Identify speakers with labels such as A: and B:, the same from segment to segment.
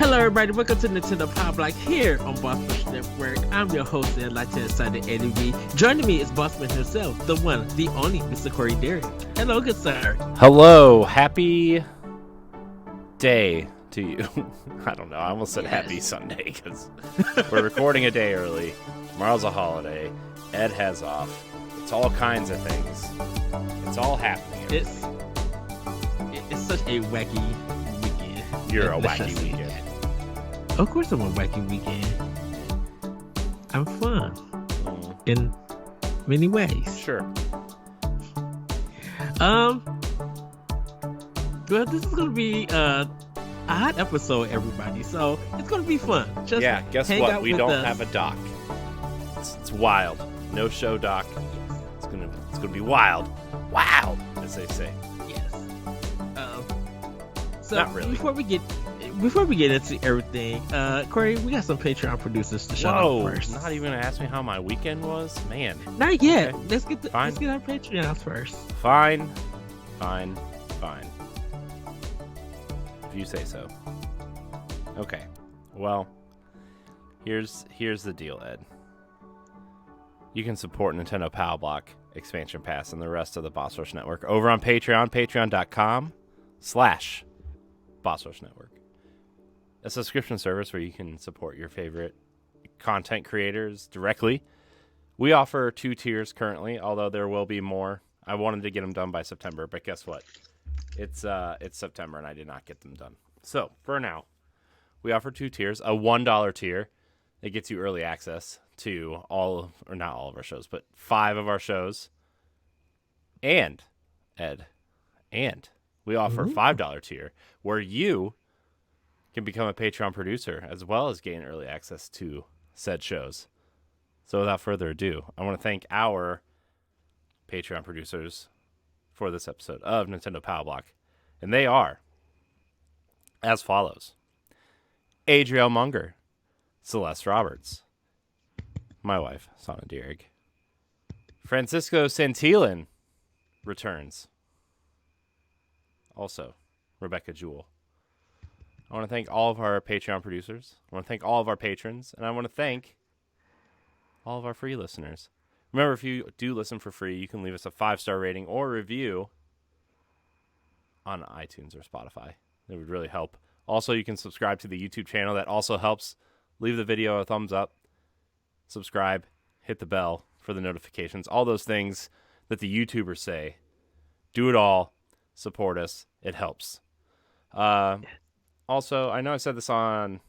A: Hello, everybody. Welcome to Nintendo Power Block here on Boss Push Network. I'm your host and Lieutenant Sergeant Eddie V. Joining me is Bossman himself, the one, the only Mr. Corey Derrick. Hello, good sir.
B: Hello, happy day to you. I don't know. I almost said happy Sunday because we're recording a day early. Tomorrow's a holiday. Ed has off. It's all kinds of things. It's all happening.
A: It's such a wacky weekend.
B: You're a wacky weekend.
A: Of course I'm a wacky weekend. I'm fun in many ways.
B: Sure.
A: Well, this is gonna be a hot episode, everybody. So it's gonna be fun.
B: Just guess what? We don't have a doc. It's wild. No show doc. It's gonna be wild. Wow, as they say.
A: Yes. So
B: not really.
A: Before we get into everything, Corey, we got some Patreon producers to shout out first.
B: Not even gonna ask me how my weekend was, man.
A: Not yet.
B: Okay.
A: Let's get our Patreons first.
B: Fine. If you say so. Okay. Well, here's the deal, Ed. You can support Nintendo Power Block, Expansion Pass, and the rest of the Boss Rush Network over on Patreon, patreon.com/Boss Rush Network. A subscription service where you can support your favorite content creators directly. We offer 2 tiers currently, although there will be more. I wanted to get them done by September, but guess what? It's September and I did not get them done. So for now, we offer 2 tiers. A $1 tier that gets you early access to not all of our shows, but 5 of our shows. And Ed, we offer a $5 tier where you can become a Patreon producer as well as gain early access to said shows. So without further ado, I want to thank our Patreon producers for this episode of Nintendo Power Block. And they are as follows: Adriel Munger, Celeste Roberts, my wife, Sana Dierig, Francisco Santillan returns. Also, Rebecca Jewell. I want to thank all of our Patreon producers. I want to thank all of our patrons. And I want to thank all of our free listeners. Remember, if you do listen for free, you can leave us a 5-star rating or review on iTunes or Spotify. It would really help. Also, you can subscribe to the YouTube channel. That also helps. Leave the video a thumbs up. Subscribe. Hit the bell for the notifications. All those things that the YouTubers say. Do it all. Support us. It helps. Also, I know I said this on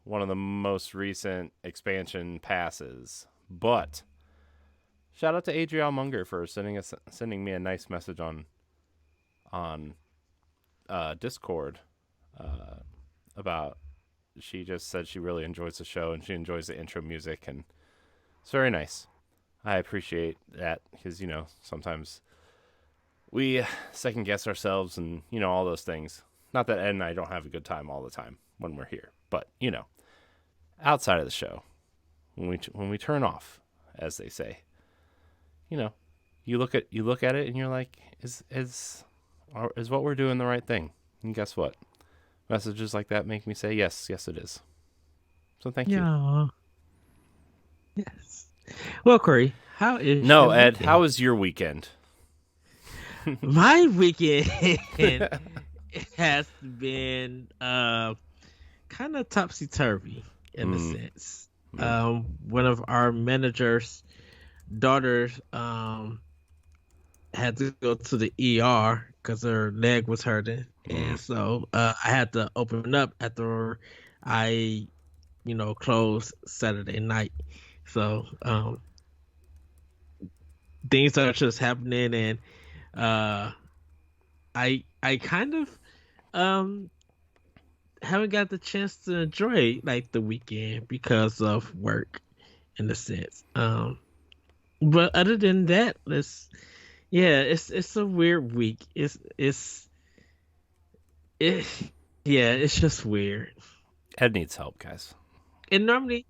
B: one of the most recent expansion passes, but shout out to Adriel Munger for sending me a nice message on Discord about, she just said she really enjoys the show and she enjoys the intro music, and it's very nice. I appreciate that because, sometimes we second guess ourselves and, all those things. Not that Ed and I don't have a good time all the time when we're here, but, outside of the show, when we turn off, as they say, you look at it and you're like, is what we're doing the right thing? And guess what? Messages like that make me say, yes, it is. So thank you.
A: Yes. Well, Corey, how is
B: your Ed, weekend? How was your weekend?
A: My weekend has been kind of topsy-turvy in a sense. One of our manager's daughters had to go to the ER because her leg was hurting, and so I had to open up after I closed Saturday night. So things are just happening, and I kind of haven't got the chance to enjoy the weekend because of work in a sense. But other than that, it's a weird week. It's just weird.
B: Ed needs help, guys.
A: And normally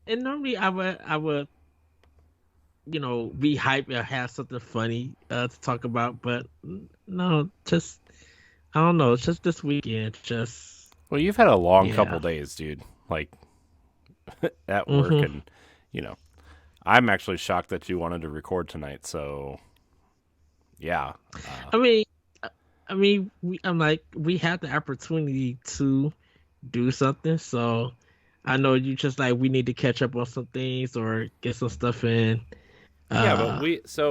A: I would be hyped or have something funny to talk about, but no, just I don't know. It's just this weekend.
B: Well, you've had a long couple
A: Yeah.
B: days, dude. Like at work,
A: Hmm.
B: and you know, I'm actually shocked that you wanted to record tonight. So yeah,
A: I mean, I I mean, I'm like, we had the opportunity to do something, so I know you just like we need to catch up on some things or get some stuff in.
B: yeah, but
A: Uh,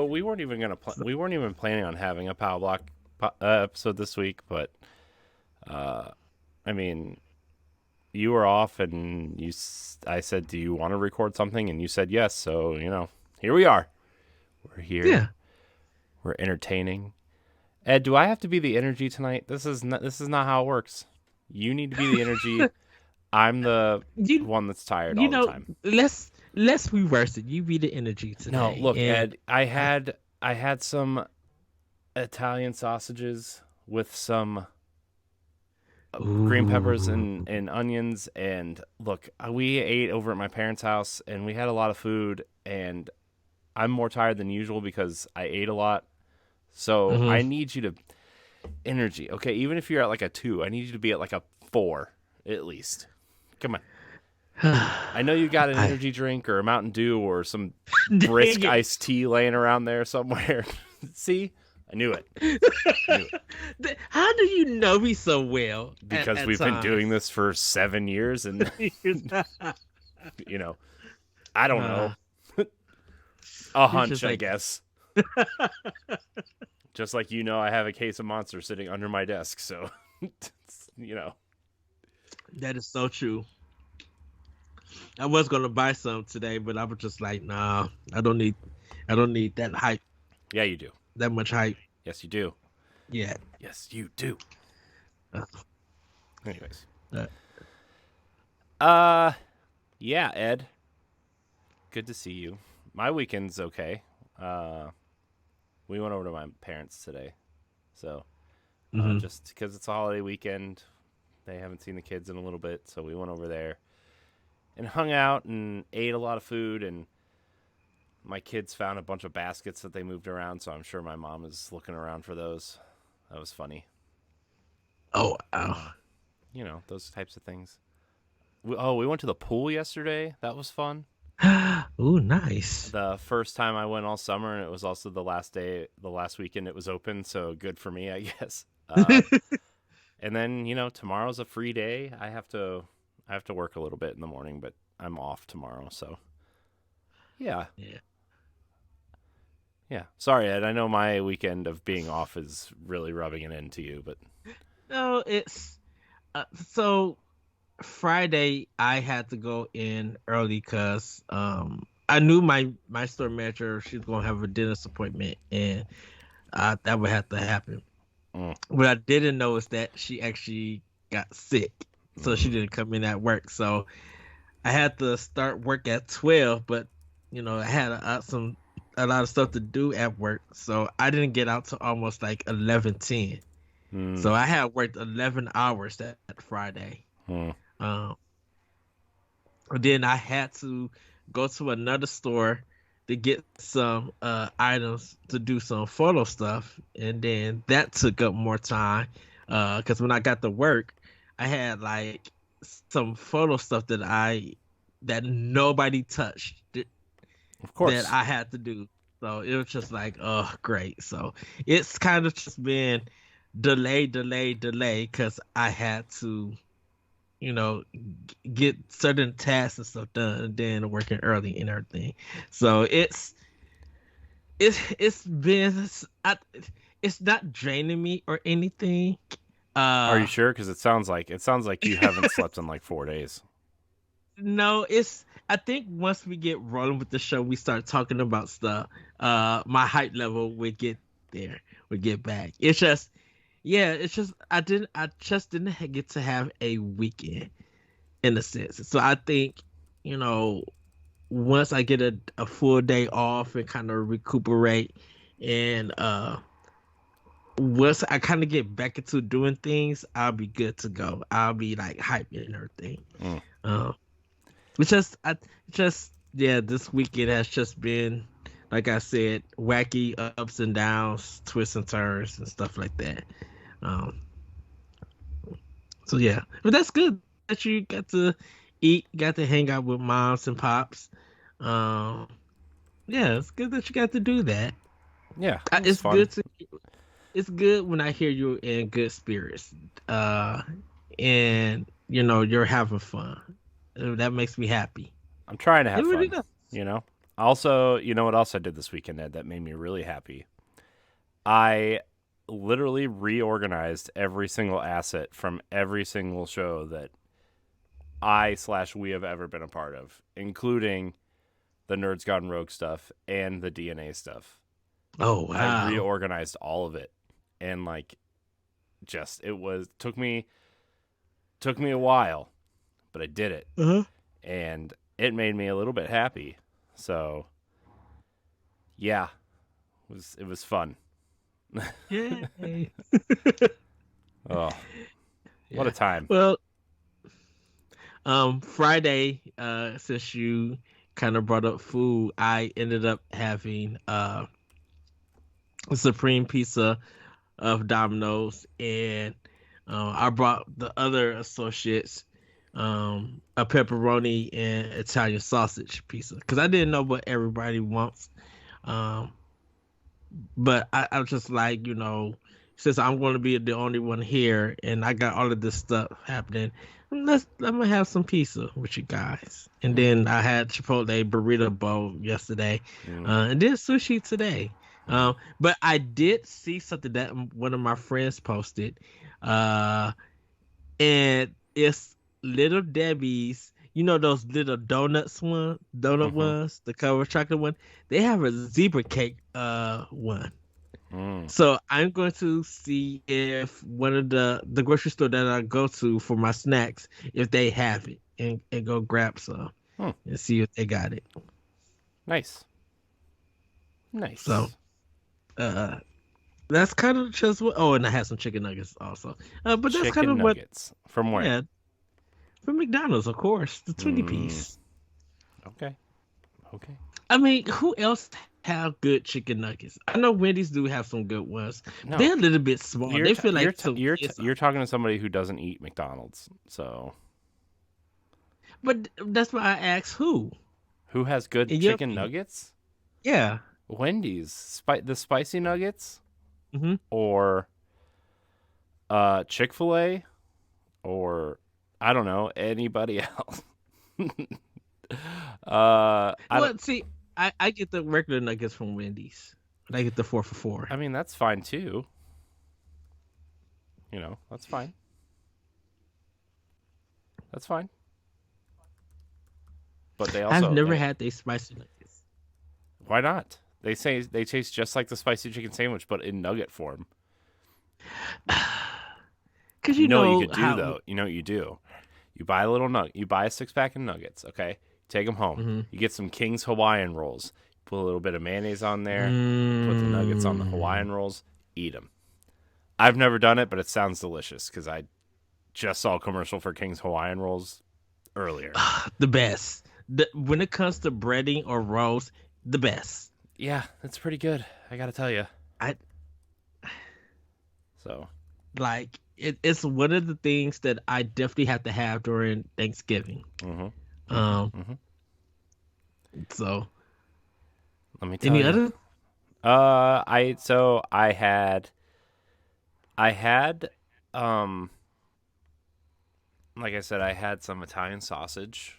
B: we weren't even
A: so-
B: we weren't even planning on having a Power Block episode this week, but uh, I mean, you were off, and I said, "Do you want to record something?" And you said yes. So here we are. We're here.
A: yeah,
B: We're entertaining. Ed, do I have to be the energy tonight? This is not how it works. You need to be the energy. I'm the
A: you
B: one that's tired
A: you
B: all the
A: know,
B: time.
A: let's reverse it. You be the energy
B: No,
A: today,
B: look,
A: and
B: Ed, I had some Italian sausages with some green peppers
A: ooh,
B: and onions, and look, we ate over at my parents' house, and we had a lot of food, and I'm more tired than usual because I ate a lot. So
A: hmm
B: I need you to energy. Okay, even if you're at like a 2, I need you to be at like a 4 at least. Come on. I know you got an
A: I
B: energy drink or a Mountain Dew or some
A: dang
B: brisk
A: it.
B: iced tea laying around there somewhere. See? I knew it. I knew it.
A: How do you know me so well
B: Because
A: at
B: we've been
A: times?
B: doing this for 7 years, and you know, I don't
A: uh,
B: know. A
A: you're
B: hunch,
A: just
B: I
A: like
B: guess. Just like I have a case of Monster sitting under my desk, so you know.
A: that is so true. I was gonna buy some today, but I was just like, nah, I don't need that hype,
B: Yeah, you do.
A: that much hype.
B: Yes, you do.
A: Yeah.
B: Yes, you do.
A: Uh,
B: Anyways.
A: uh,
B: Uh yeah, Ed. Good to see you. My weekend's okay. Uh we went over to my parents today. So,
A: mhm.
B: just because it's a holiday weekend, they haven't seen the kids in a little bit, so we went over there and hung out and ate a lot of food, and my kids found a bunch of baskets that they moved around, so I'm sure my mom is looking around for those. That was funny.
A: Oh, wow.
B: Those types of things. We went to the pool yesterday. That was fun.
A: Ooh, nice.
B: The first time I went all summer, and it was also the last weekend it was open, so good for me, I guess. And then, tomorrow's a free day. I have to work a little bit in the morning, but I'm off tomorrow, so yeah.
A: Yeah.
B: Yeah. Sorry, Ed. I know my weekend of being off is really rubbing it into you, but
A: No, it's so Friday I had to go in early because I knew my store manager she's gonna have a dentist appointment and that would have to happen.
B: mm,
A: What I didn't know is that she actually got sick, so she
B: mm,
A: didn't come in at work. So I had to start work at 12, but I had a lot of stuff to do at work, so I didn't get out to almost like 11:10.
B: mm,
A: So I had worked 11 hours that Friday.
B: mm.
A: Um, and then I had to go to another store to get some items to do some photo stuff, and then that took up more time. Because when I got to work, I had like some photo stuff that nobody touched
B: Of
A: that
B: course.
A: I had to do. So it was just like, oh, great. So it's kind of just been delay, because I had to, you know, get certain tasks and stuff done, and then working early and everything. So it's been, it's not draining me or anything.
B: Are you
A: Uh,
B: sure? Because it sounds like you haven't slept in like 4 days.
A: no, it's. I think once we get rolling with the show, we start talking about stuff. My hype level would get there, would get back. It's just, yeah, it's just I just didn't get to have a weekend in a sense. So I think, you know, once I get a full day off and kind of recuperate, and once I kind of get back into doing things, I'll be good to go. I'll be like hyping and everything.
B: Mm.
A: Um, it's just I just yeah, this weekend has just been, like I said, wacky ups and downs, twists and turns and stuff like that. Um, So yeah, but that's good that you got to eat, got to hang out with moms and pops. Um, yeah, it's good that you got to do that.
B: Yeah, it was
A: It's
B: fun.
A: good to it's good when I hear you in good spirits. Uh, and you're having fun. That makes me happy.
B: I'm trying to
A: It
B: have
A: really
B: fun,
A: does.
B: you know? Also, you know what else I did this weekend, Ed, that made me really happy? I literally reorganized every single asset from every single show that I/we have ever been a part of, including the Nerds Gone Rogue stuff and the DNA stuff.
A: Oh
B: I
A: wow.
B: reorganized all of it, and like, just it was took me a while, but I did it,
A: Uh-huh.
B: and it made me a little bit happy. So yeah, it was fun.
A: Yay.
B: Oh, what a
A: Yeah.
B: time!
A: Well, Friday, since you kind of brought up food, I ended up having a supreme pizza of Domino's, and I brought the other associates a pepperoni and Italian sausage pizza because I didn't know what everybody wants. Um, but I was just like, since I'm going to be the only one here and I got all of this stuff happening, let me have some pizza with you guys. And
B: Mm,
A: then I had Chipotle burrito bowl yesterday,
B: mm,
A: and then sushi today.
B: mm.
A: But I did see something that one of my friends posted, uh, and it's Little Debbie's. You know those little donut
B: Mm-hmm.
A: ones, the cover chocolate one. They have a zebra cake one.
B: Mm.
A: So I'm going to see if one of the grocery store that I go to for my snacks, if they have it, and go grab some
B: Hmm.
A: and see if they got it.
B: Nice,
A: So
B: nice.
A: uh that's kind of just what. Oh, and I had some chicken nuggets also. But that's kind
B: Chicken
A: of what.
B: nuggets from where?
A: Yeah, from McDonald's, of course, the 20
B: Mm.
A: piece.
B: Okay, okay.
A: I mean, who else have good chicken nuggets? I know Wendy's do have some good ones.
B: No,
A: They're a little bit small.
B: you're
A: They
B: t-
A: feel
B: you're
A: like
B: t-
A: some
B: you're t-
A: kids.
B: you're talking to somebody who doesn't eat McDonald's. So
A: But that's why I asked who.
B: who has good
A: In your
B: chicken
A: opinion?
B: nuggets?
A: Yeah.
B: Wendy's, the spicy nuggets,
A: Hmm.
B: or Chick-fil-A, or I don't know anybody else. I don't.
A: Well, see, I get the regular nuggets from Wendy's, but I get the 4 for 4.
B: I mean, that's fine too. That's fine. That's fine. But they
A: I've
B: also
A: never
B: they
A: had they spicy nuggets.
B: why not? They say they taste just like the spicy chicken sandwich, but in nugget form.
A: Cause
B: You
A: you
B: know what you
A: know
B: could do
A: how.
B: though. You know what you do. You buy a little nugget. You buy a 6 pack of nuggets. Okay, take them home.
A: Hmm.
B: You get some King's Hawaiian rolls. Put a little bit of mayonnaise on there. You put the nuggets on the
A: Mm,
B: Hawaiian rolls. Eat them. I've never done it, but it sounds delicious because I just saw a commercial for King's Hawaiian rolls earlier.
A: the best. When it comes to breading or rolls, the best.
B: Yeah, it's pretty good. I gotta tell you.
A: I
B: So.
A: like it's one of the things that I definitely have to have during Thanksgiving.
B: Mhm. Mhm.
A: Um,
B: Mhm.
A: so
B: Let me tell
A: any
B: you.
A: other?
B: I had um like I said, I had some Italian sausage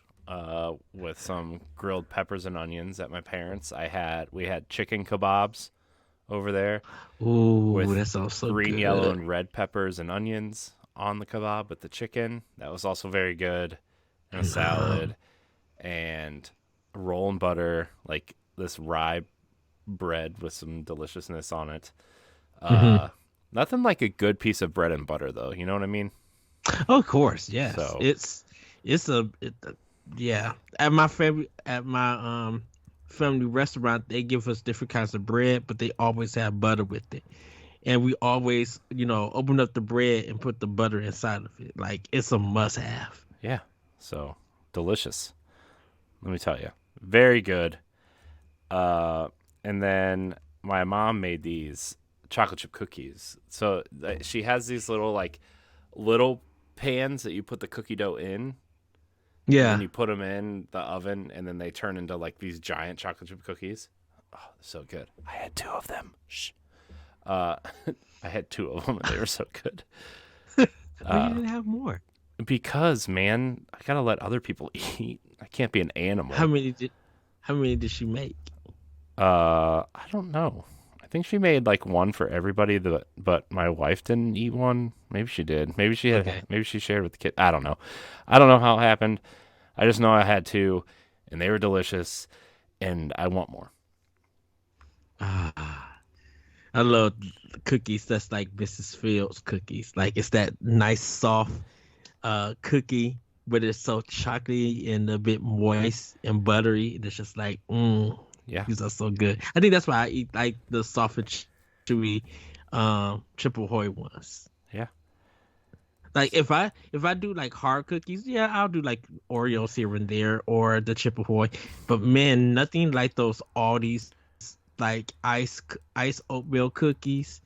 B: with some grilled peppers and onions at my parents. We had chicken kebabs over there
A: Ooh,
B: with
A: that sounds so
B: green, yellow,
A: good.
B: and red peppers and onions on the kebab with the chicken. That was also very good. And a
A: Um,
B: salad and roll and butter, like this rye bread with some deliciousness on it.
A: mhm.
B: Uh, Nothing like a good piece of bread and butter, though. You know what I mean?
A: Oh, of course, yes.
B: So,
A: It's yeah. At my family restaurant, they give us different kinds of bread, but they always have butter with it. And we always, open up the bread and put the butter inside of it. Like it's a must have.
B: yeah. So, delicious. Let me tell you. Very good. Uh, and then my mom made these chocolate chip cookies. So, she has these little, like, little pans that you put the cookie dough in, and then
A: Yeah.
B: you put them in the oven, and then they turn into like these giant chocolate chip cookies. Oh, so good. I had two of them. Shh. Uh, I had two of them, and they were so good.
A: Well, you
B: Uh,
A: didn't have more.
B: because man, I gotta let other people eat. I can't be an
A: How
B: animal.
A: many did how many did she make?
B: I don't know. I think she made like one for everybody, but my wife didn't eat one. Maybe she did. Maybe she had.
A: Okay.
B: Maybe she shared with the kid. I don't know. I don't know how it happened. I just know I had two, and they were delicious, and I want more.
A: Ah, I love cookies that's like Mrs. Fields cookies. Like it's that nice soft cookie, but it's so chocolatey and a bit moist and buttery. It's just like
B: Yeah,
A: these are so good. I think that's why I eat like the soft and chewy triple Hoy ones.
B: yeah,
A: Like if I do like hard cookies, yeah, I'll do like Oreos here and there or the triple Hoy. But man, nothing like those Aldi's like ice oatmeal cookies.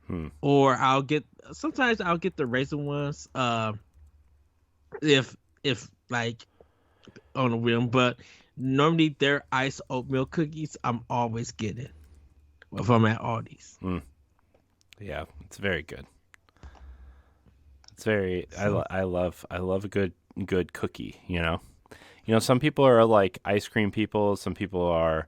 B: hmm.
A: Or sometimes I'll get the raisin ones. If like on a whim, but normally they're ice oatmeal cookies. I'm always getting if I'm at Aldi's.
B: Yeah. It's very good. It's very.
A: So
B: I love a good cookie. Some people are like ice cream people. Some people are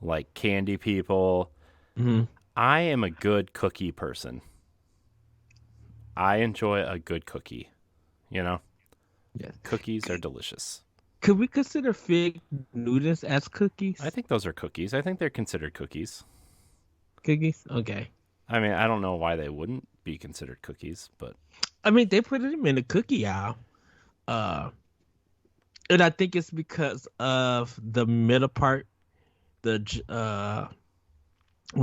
B: like candy people.
A: mhm.
B: I am a good cookie person. I enjoy a good cookie. You know,
A: Yeah.
B: cookies are delicious.
A: Could we consider fig Newtons as
B: I
A: cookies?
B: think those are cookies. I think they're considered cookies.
A: Cookies? Okay.
B: I mean, I don't know why they wouldn't be considered cookies, but
A: I mean, they put them in the cookie aisle. Uh, and I think it's because of the middle part, where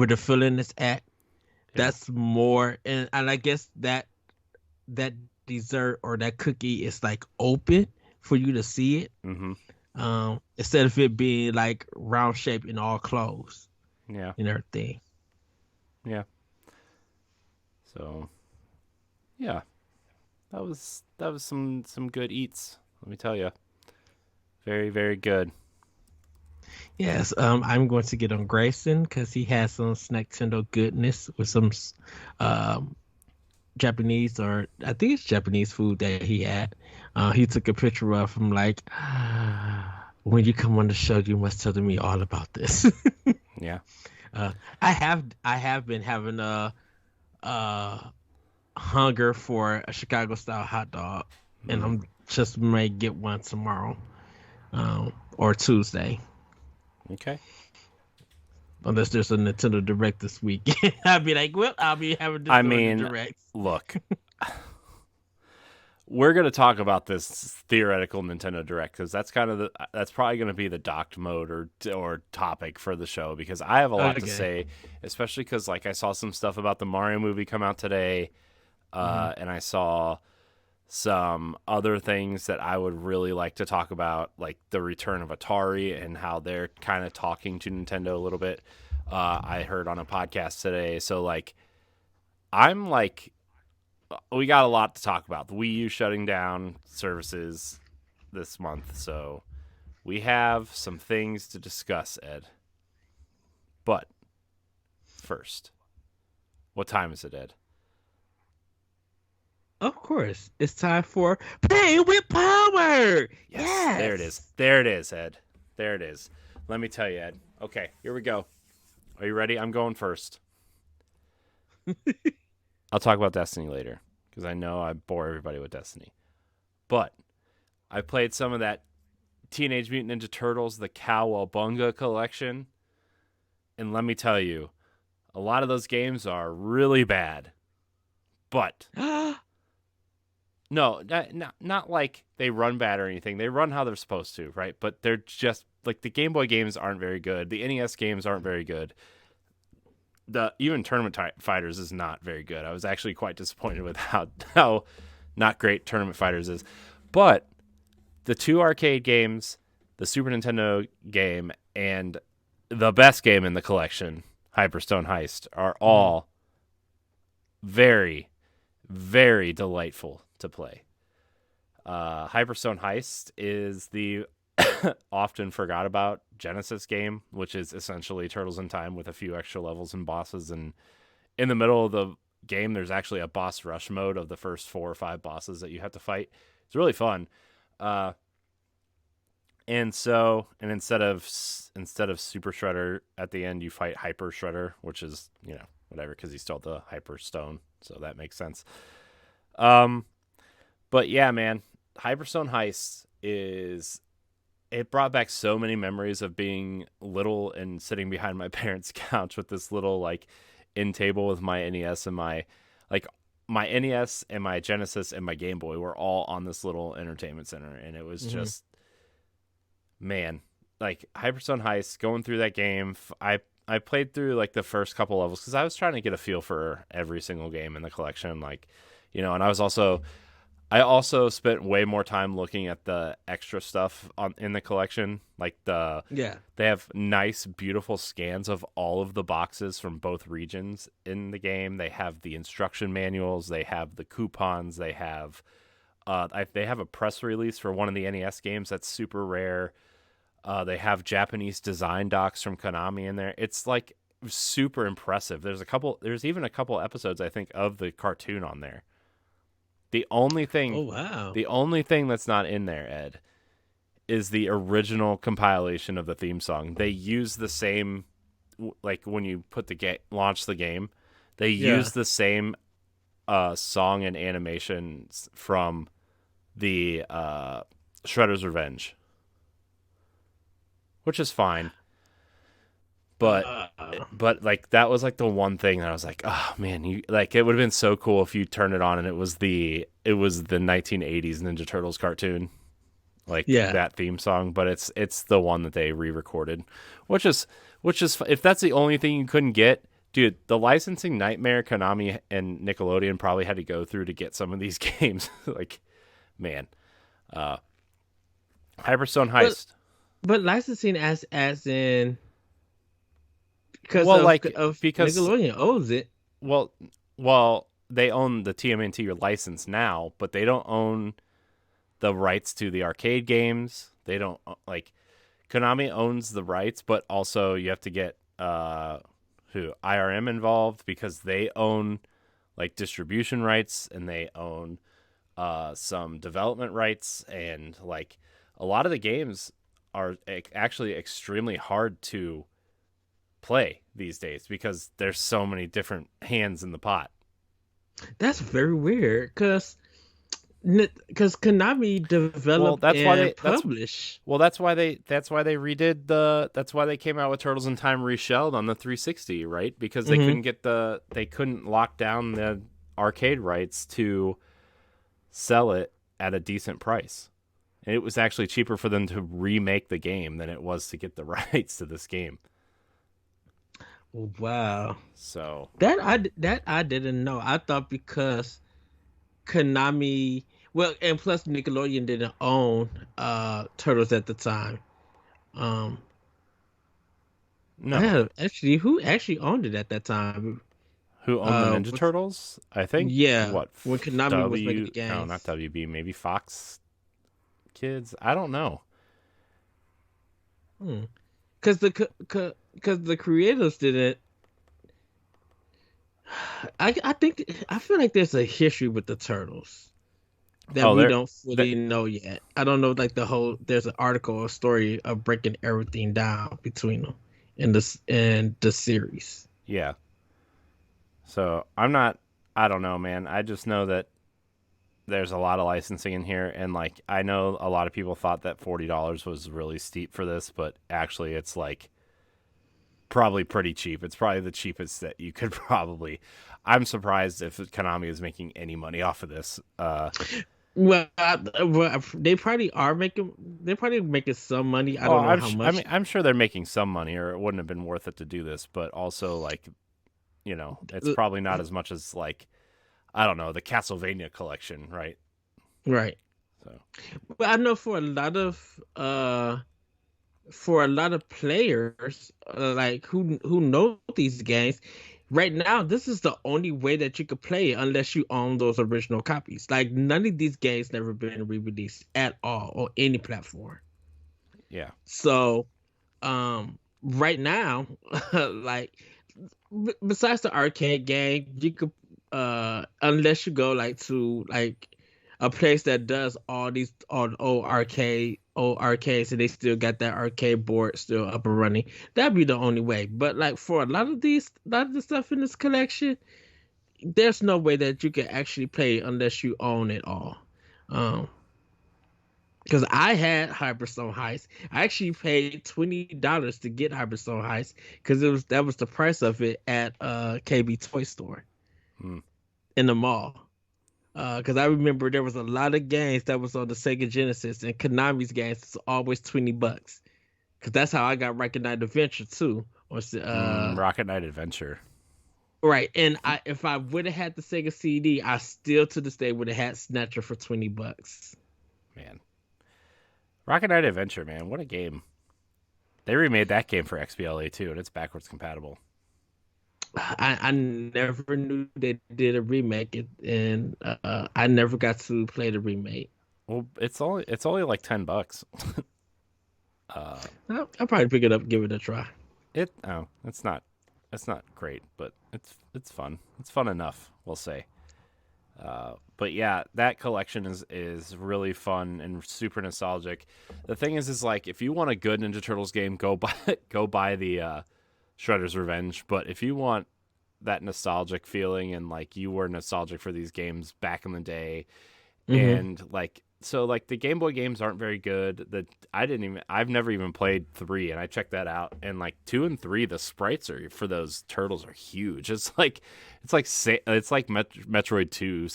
A: the filling is at.
B: yeah.
A: That's more, and I guess that dessert or that cookie is like open for you to see it.
B: Mm-hmm.
A: Instead of it being like round shape and all closed
B: Yeah.
A: and everything.
B: Yeah. So, yeah, that was some good eats. Let me tell you, very very good.
A: Yes, I'm going to get on Grayson because he has some Snackendo goodness with some um Japanese, or I think it's Japanese food that he had. He took a picture of him like, when you come on the show, you must tell me all about this.
B: Yeah.
A: I have been having uh hunger for a Chicago style hot dog, and
B: Mm.
A: I'm just may get one tomorrow, or Tuesday,
B: Okay.
A: unless there's a Nintendo Direct this week. I'll be like, well, I'll be having this
B: I
A: during the
B: mean,
A: Direct.
B: look, we're gonna talk about this theoretical Nintendo Direct because that's probably gonna be the docked mode or topic for the show because I have a lot to
A: Okay.
B: say, especially because like I saw some stuff about the Mario movie come out today,
A: Mhm.
B: and I saw some other things that I would really like to talk about, like the return of Atari and how they're kind of talking to Nintendo a little bit. I heard on a podcast today. So, like, I'm like, we got a lot to talk about. The Wii U shutting down services this month. So, we have some things to discuss, Ed. But first, what time is it, Ed?
A: Of course, it's time for Play with Power.
B: Yes, there it is.
A: Yes.
B: There it is, Ed. There it is. Let me tell you, Ed. Okay, here we go. Are you ready? I'm going first. I'll talk about Destiny later because I know I bore everybody with Destiny. But I played some of that Teenage Mutant Ninja Turtles, the Cowabunga collection. And let me tell you, a lot of those games are really bad. But no, not like they run bad or anything. They run how they're supposed to, right? But they're just like the Game Boy games aren't very good. The NES games aren't very good. The even Tournament Fighters is not very good. I was actually quite disappointed with how not great Tournament Fighters is. But the two arcade games, the Super Nintendo game, and the best game in the collection, Hyperstone Heist, are all very, very delightful to play. Hyperstone Heist is the often forgot about Genesis game, which is essentially Turtles in Time with a few extra levels and bosses. And in the middle of the game, there's actually a boss rush mode of the first 4 or 5 bosses that you have to fight. It's really fun. And instead of Super Shredder at the end, you fight Hyper Shredder, which is whatever because he stole the Hyper Stone, so that makes sense. But yeah, man, Hyperstone Heist it brought back so many memories of being little and sitting behind my parents' couch with this little like in table with my NES and my NES and my Genesis and my Game Boy were all on this little entertainment center, and it was just, man, like Hyperstone Heist, going through that game. I played through like the first couple levels because I was trying to get a feel for every single game in the collection, and I also spent way more time looking at the extra stuff in the collection. Like they have nice, beautiful scans of all of the boxes from both regions in the game. They have the instruction manuals. They have the coupons. They have a press release for one of the NES games that's super rare. They have Japanese design docs from Konami in there. It's like super impressive. There's even a couple episodes, I think, of the cartoon on there. The only thing, the only thing that's not in there, Ed, is the original compilation of the theme song. They use the same, like when you put launch the game, they use the same song and animations from the Shredder's Revenge, which is fine. But like that was like the one thing that I was like, oh man, it would have been so cool if you turned it on and it was the 1980s Ninja Turtles cartoon, that theme song. But it's the one that they re-recorded, which is if that's the only thing you couldn't get, dude, the licensing nightmare Konami and Nickelodeon probably had to go through to get some of these games. Like, man, Hyperstone Heist,
A: but licensing as in. Because Nickelodeon owns it.
B: Well, they own the TMNT license now, but they don't own the rights to the arcade games. They don't Konami owns the rights, but also you have to get IRM involved because they own like distribution rights and they own some development rights, and like a lot of the games are actually extremely hard to play these days because there's so many different hands in the pot.
A: That's very weird because Konami developed and published.
B: That's why they redid that's why they came out with Turtles in Time Reshelled on the 360, right? Because they couldn't lock down the arcade rights to sell it at a decent price. And it was actually cheaper for them to remake the game than it was to get the rights to this game.
A: Wow.
B: So
A: that I didn't know. I thought because Konami, and plus Nickelodeon didn't own Turtles at the time.
B: No.
A: Who actually owned it at that time?
B: Who owned the Ninja Turtles? I think.
A: Yeah. What? When Konami was making the games.
B: No, not WB. Maybe Fox Kids. I don't know.
A: Because the creators didn't. I feel like there's a history with the Turtles that we don't fully know yet. I don't know, like there's an article or story of breaking everything down between them in the series.
B: Yeah. So I don't know, man. I just know that there's a lot of licensing in here, and like I know a lot of people thought that $40 was really steep for this, but actually it's like probably pretty cheap. It's probably the cheapest that you could probably. I'm surprised if Konami is making any money off of this.
A: They probably are making. They're probably making some money. I don't know how much.
B: I'm sure they're making some money, or it wouldn't have been worth it to do this. But also, like, it's probably not as much as like, I don't know, the Castlevania collection, right?
A: Right.
B: So,
A: but I know for a lot of players, like who know these games, right now, this is the only way that you could play it unless you own those original copies. Like none of these games never been re-released at all on any platform.
B: Yeah.
A: So, right now, like besides the arcade game, you could unless you go like to like a place that does all these all old arcades and they still got that arcade board still up and running, that'd be the only way. But like for a lot of the stuff in this collection, there's no way that you can actually play unless you own it all. Um, because I had Hyperstone Heist. I actually paid $20 to get Hyperstone Heist because that was the price of it at KB Toy Store
B: Hmm.
A: in the mall. Because I remember there was a lot of games that was on the Sega Genesis and Konami's games was always $20. Because that's how I got Rocket Knight Adventure too.
B: Rocket Knight Adventure.
A: Right, and if I would have had the Sega CD, I still to this day would have had Snatcher for $20.
B: Man. Rocket Knight Adventure, man. What a game. They remade that game for XBLA too, and it's backwards compatible.
A: I never knew they did a remake, and I never got to play the remake.
B: Well, it's only like $10.
A: I'll probably pick it up, give it a try.
B: It's not great, but it's fun. It's fun enough, we'll say. But yeah, that collection is really fun and super nostalgic. The thing is like if you want a good Ninja Turtles game, go buy the Shredder's Revenge. But if you want that nostalgic feeling and like you were nostalgic for these games back in the day, and like so like the Game Boy games aren't very good. I've never even played 3, and I checked that out. And like 2 and 3, the sprites are for those turtles are huge. It's like Metroid 2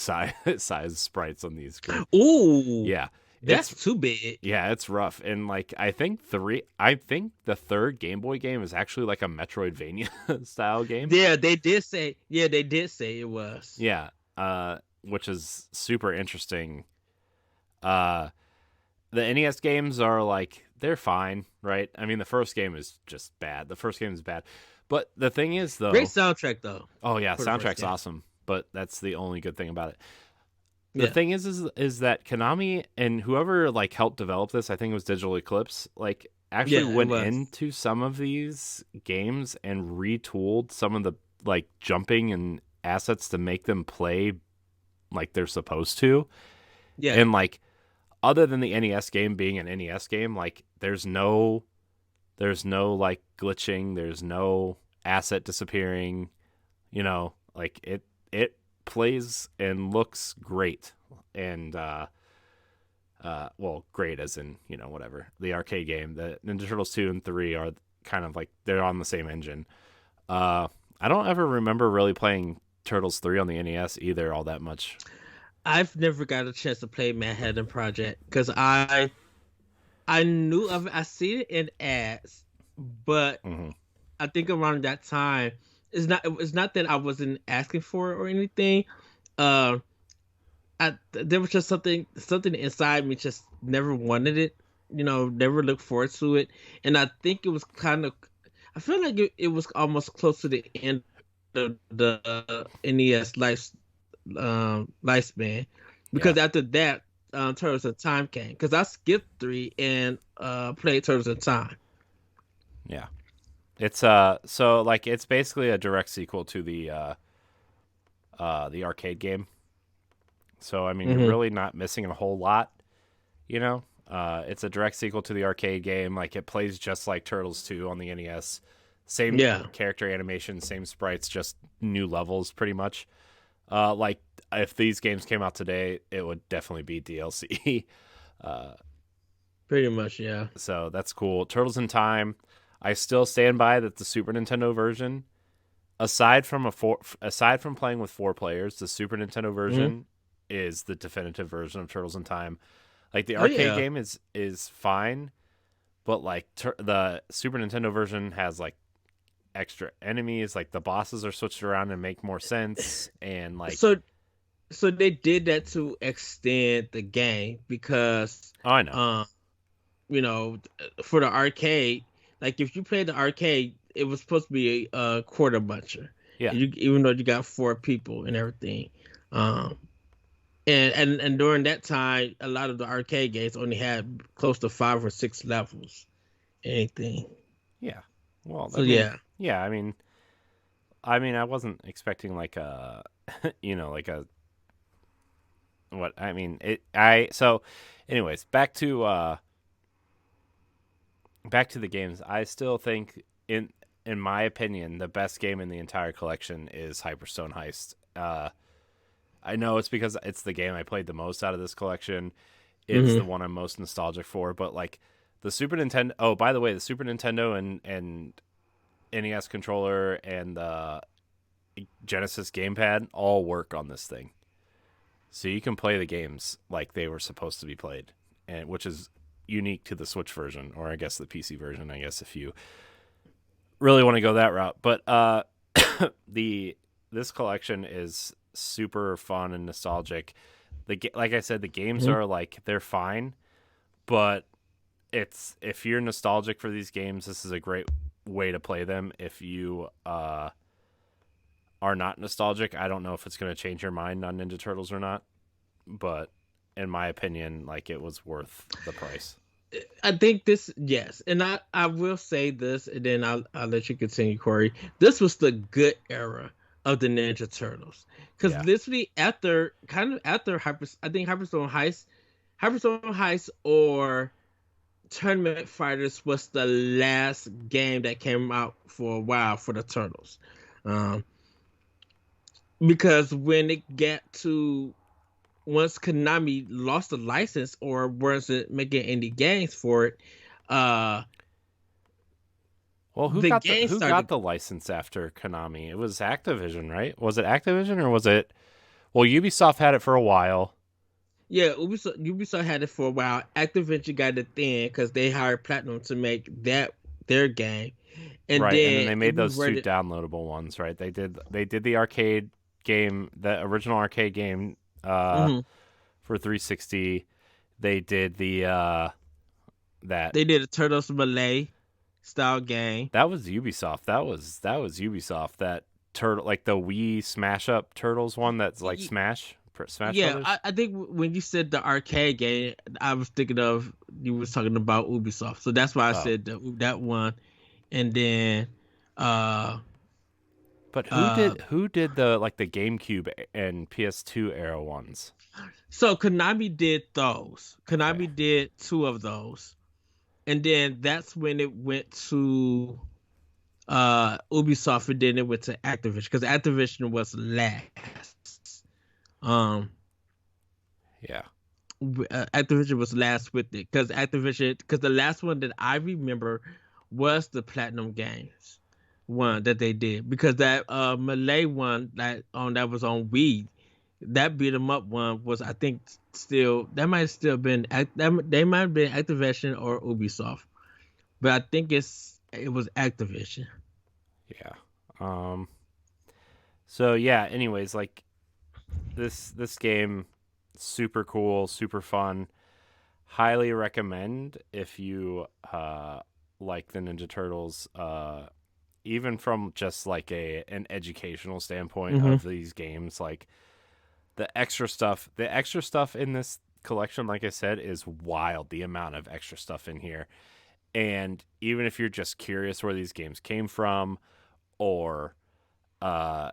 B: size sprites on these games.
A: Ooh,
B: Yeah,
A: that's too big.
B: yeah, it's rough. And like I think the third Game Boy game is actually like a Metroidvania style game.
A: Yeah, they did say. Yeah, they did say it was.
B: Yeah, which is super interesting. The NES games are like they're fine, right? I mean, the first game is just bad. The first game is bad, but the thing is, though,
A: Great soundtrack though.
B: oh yeah,
A: For the first
B: soundtrack's
A: game.
B: awesome. But that's the only good thing about it. The
A: Yeah.
B: thing is that Konami and whoever like helped develop this, I think it was Digital Eclipse, like actually
A: Yeah, it
B: went
A: was.
B: into some of these games and retooled some of the like jumping and assets to make them play like they're supposed to.
A: Yeah.
B: And like other than the NES game being an NES game, like there's no like glitching, there's no asset disappearing, like it plays and looks great. And well, great as in, whatever. The arcade game, the Ninja Turtles 2 and 3 are kind of like they're on the same engine. I don't ever remember really playing Turtles 3 on the NES either all that much.
A: I've never got a chance to play Manhattan Project because I knew of it. I seen it in ads, but
B: Mm-hmm.
A: I think around that time, it's not that I wasn't asking for it or anything. Uh, there was just something inside me just never wanted it. Never looked forward to it, and I think it was kind of. I feel like it was almost close to the end of the NES lifespan, because
B: Yeah.
A: after that, Turtles in Time came. Because I skipped 3 and played Turtles in Time.
B: Yeah. It's so like it's basically a direct sequel to the arcade game. So I mean you're
A: Hmm.
B: really not missing a whole lot, you know? It's a direct sequel to the arcade game. Like it plays just like Turtles 2 on the NES. Same
A: Yeah.
B: character animation, same sprites, just new levels pretty much. Like if these games came out today, it would definitely be DLC. uh,
A: Pretty much, yeah.
B: so that's cool. Turtles in Time. I still stand by that the Super Nintendo version, aside from playing with 4 players, the Super Nintendo
A: Hmm.
B: version is the definitive version of Turtles in Time. Like the
A: Oh
B: arcade
A: yeah.
B: game is fine, but like the Super Nintendo version has like extra enemies, like the bosses are switched around and make more sense, and like
A: So so they did that to extend the game because
B: oh, I know,
A: um you know for the arcade, like if you played the arcade, it was supposed to be a quarter buncher.
B: Yeah.
A: even though you got four people and everything. Um, and during that time, a lot of the arcade games only had close to 5 or 6 levels. Anything.
B: Yeah. Well, I
A: So
B: mean,
A: yeah.
B: yeah, I mean, I wasn't expecting like a, like a what I mean. So, anyways, back to the games. I still think in my opinion, the best game in the entire collection is Hyperstone Heist. I know it's because it's the game I played the most out of this collection. It's the
A: Hmm.
B: one I'm most nostalgic for. But like the Super Nintendo. Oh, by the way, the Super Nintendo and NES controller and the Genesis gamepad all work on this thing, so you can play the games like they were supposed to be played, and which is unique to the Switch version, or I guess the PC version. I guess if you really want to go that route, but the this collection is super fun and nostalgic. Like I said, the games
A: Hmm.
B: are like they're fine, but it's if you're nostalgic for these games, this is a great way to play them. If you are not nostalgic, I don't know if it's going to change your mind on Ninja Turtles or not, but in my opinion, like it was worth the price.
A: I think this, yes, and I will say this, and then I'll let you continue, Corey. This was the good era of the Ninja Turtles, because
B: Yeah.
A: literally after I think Hyperstone Heist or Tournament Fighters was the last game that came out for a while for the Turtles, um, because when it got to once Konami lost the license or wasn't making any games for it, uh
B: Well,
A: the game
B: who got
A: started.
B: the license after Konami? It was Activision, right? Was it Activision or was it? Well, Ubisoft had it for a while.
A: Yeah, Ubisoft had it for a while. Activision got it then because they hired Platinum to make that their game, and
B: Right, and then
A: then
B: they
A: it
B: made those two
A: reverted.
B: downloadable ones, right? They did the arcade game, the original arcade game
A: Hmm.
B: for 360. They did the that
A: They did a Turtles Malay style game.
B: that was Ubisoft. That was Ubisoft. That turtle like the Wii Smash Up Turtles one that's like
A: Y-
B: Smash
A: Yeah,
B: Brothers.
A: I think when you said the arcade game, I was thinking of you was talking about Ubisoft, so that's why I
B: Oh.
A: said that one, and then uh
B: But
A: uh
B: who did the like the GameCube and PS2 era ones?
A: so Konami did those.
B: Okay.
A: Konami did two of those. And then that's when it went to Ubisoft, and then it went to Activision because Activision was last. Um
B: Yeah.
A: Activision was last with it because the last one that I remember was the Platinum Games one that they did, because that Malay one that was on Wii, that beat 'em up one was, I think, still that might have still been they might have been Activision or Ubisoft, but I think it was Activision.
B: Yeah. Um so yeah, anyways, like this game super cool, super fun. Highly recommend if you like the Ninja Turtles even from just like an educational standpoint
A: Hmm.
B: of these games, like the extra stuff in this collection, like I said, is wild. The amount of extra stuff in here. And even if you're just curious where these games came from, or uh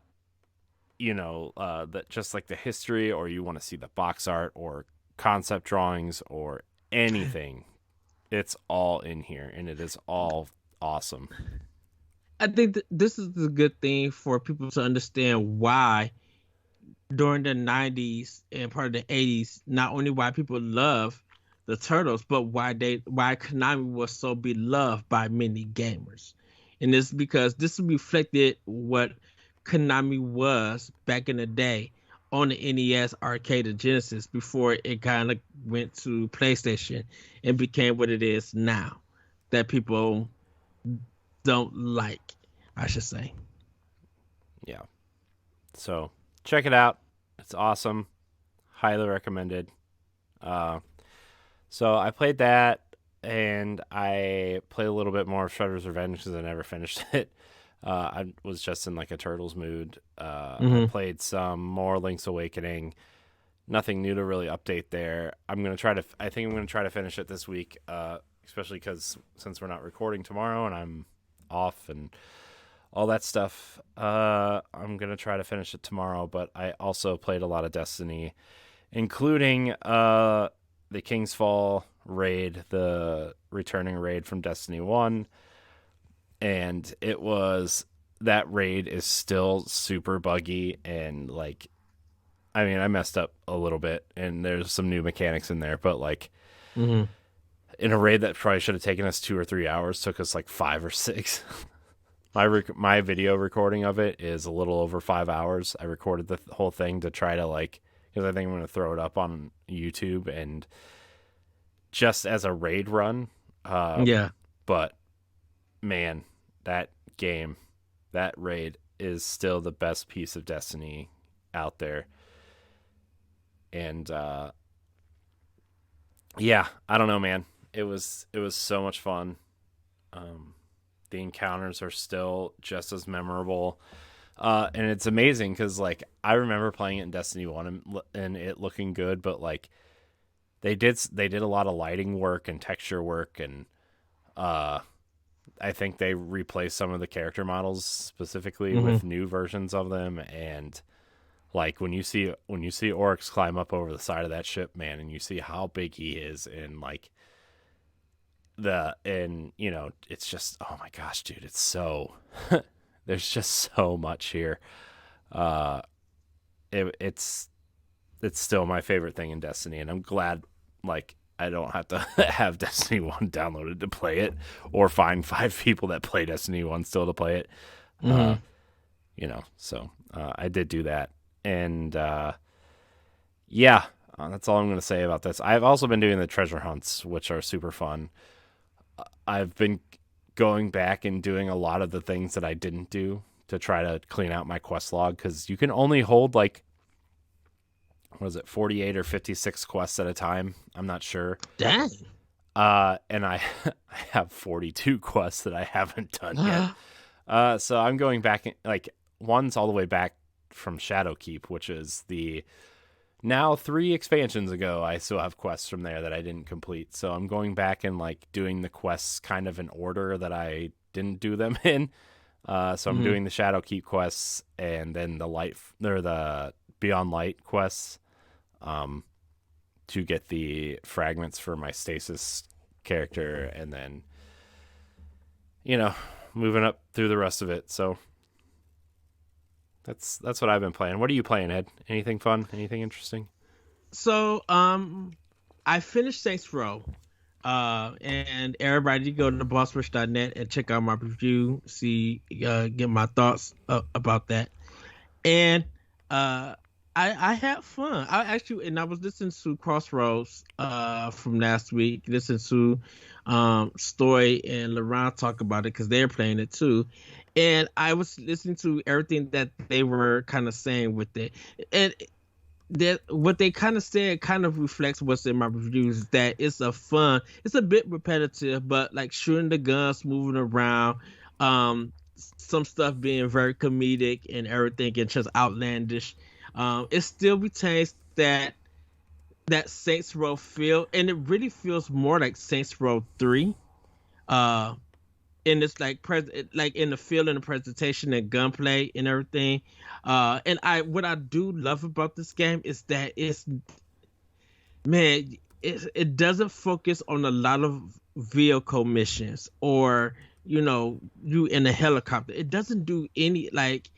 B: that just like the history, or you want to see the box art or concept drawings or anything, it's all in here and it is all awesome.
A: I think this is the good thing for people to understand why during the 90s and part of the 80s, not only why people love the Turtles, but why Konami was so beloved by many gamers. And it's because this reflected what Konami was back in the day on the NES, arcade, and Genesis before it kind of went to PlayStation and became what it is now, that people don't like, I should say.
B: Yeah. So check it out. It's awesome. Highly recommended. Uh, so I played that, and I played a little bit more of Shredder's Revenge because I never finished it. I was just in like a Turtles mood. I
A: Hmm.
B: played some more Link's Awakening. Nothing new to really update there. I think I'm gonna try to finish it this week, especially because since we're not recording tomorrow and I'm off and all that stuff, I'm gonna try to finish it tomorrow. But I also played a lot of Destiny, including the King's Fall raid, the returning raid from Destiny 1. And that raid is still super buggy and like, I mean, I messed up a little bit and there's some new mechanics in there, but like
A: Hmm.
B: in a raid that probably should have taken us 2 or 3 hours took us like 5 or 6. My video recording of it is a little over 5 hours. I recorded the whole thing to try to like, because I think I'm going to throw it up on YouTube and just as a raid run.
A: Yeah.
B: But man, that game, that raid is still the best piece of Destiny out there. And yeah, I don't know, man. It was so much fun. Um, the encounters are still just as memorable. And it's amazing because like I remember playing it in Destiny 1 and it looking good, but like they did a lot of lighting work and texture work, and uh I think they replaced some of the character models specifically
A: Hmm.
B: with new versions of them. And like when you see Oryx climb up over the side of that ship, man, and you see how big he is, and like and you know, it's just, oh my gosh, dude, it's so there's just so much here. Uh, it's still my favorite thing in Destiny, and I'm glad like I don't have to have Destiny 1 downloaded to play it or find 5 people that play Destiny 1 still to play it. Uh,
A: Hmm.
B: so I did do that. And yeah, that's all I'm going to say about this. I've also been doing the treasure hunts, which are super fun. I've been going back and doing a lot of the things that I didn't do to try to clean out my quest log, because you can only hold like, what is it, 48 or 56 quests at a time. I'm not sure.
A: Dang.
B: And I I have 42 quests that I haven't done yet.
A: Uh,
B: So I'm going back like one's all the way back from Shadowkeep, which is the now 3 expansions ago. I still have quests from there that I didn't complete. So I'm going back and like doing the quests kind of in order that I didn't do them in. So I'm
A: hmm.
B: doing the Shadowkeep quests and then the Beyond Light quests, um, to get the fragments for my stasis character, and then moving up through the rest of it. So that's what I've been playing. What are you playing, Ed? Anything fun? Anything interesting?
A: So, I finished Saints Row. And everybody go to bossrush.net and check out my review, get my thoughts about that. And uh, I had fun. I was listening to Crossroads from last week. Listening to Story and Laurent talk about it because they're playing it too. And I was listening to everything that they were kind of saying with it. And that what they kind of said kind of reflects what's in my reviews, that it's a bit repetitive, but like shooting the guns, moving around, some stuff being very comedic and everything and just outlandish. It still retains that Saints Row feel, and it really feels more like Saints Row 3. uh and it's like in the feel and the presentation and gunplay and everything. And I what I do love about this game is that it doesn't focus on a lot of vehicle missions, or you in a helicopter. It doesn't do any, like,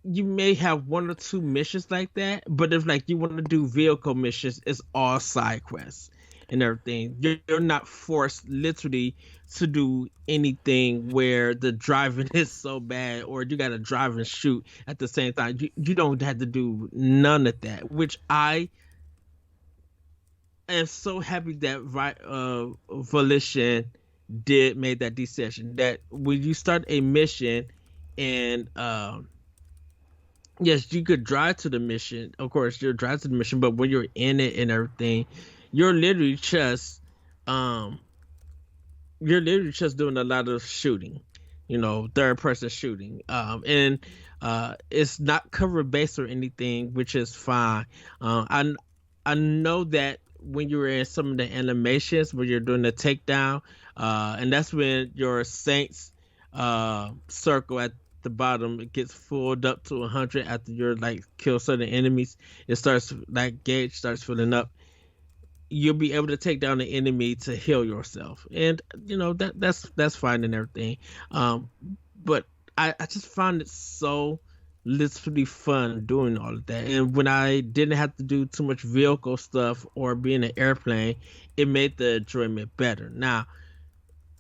A: you may have one or two missions like that, but if like you want to do vehicle missions, it's all side quests and everything. You're not forced literally to do anything where the driving is so bad, or you got to drive and shoot at the same time. You don't have to do none of that, which I am so happy that Volition did made that decision, that when you start a mission and yes, you could drive to the mission. Of course, you're drive to the mission, but when you're in it and everything, you're literally just um you're literally just doing a lot of shooting. third person shooting. And it's not cover based or anything, which is fine. I know that when you're in some of the animations where you're doing the takedown, and that's when your Saints circle at the bottom, it gets filled up to 100 after you're like kill certain enemies. It starts like gauge starts filling up. You'll be able to take down the enemy to heal yourself, and that's fine and everything. Um, but I just found it so literally fun doing all of that. And when I didn't have to do too much vehicle stuff or be in an airplane, it made the enjoyment better. Now,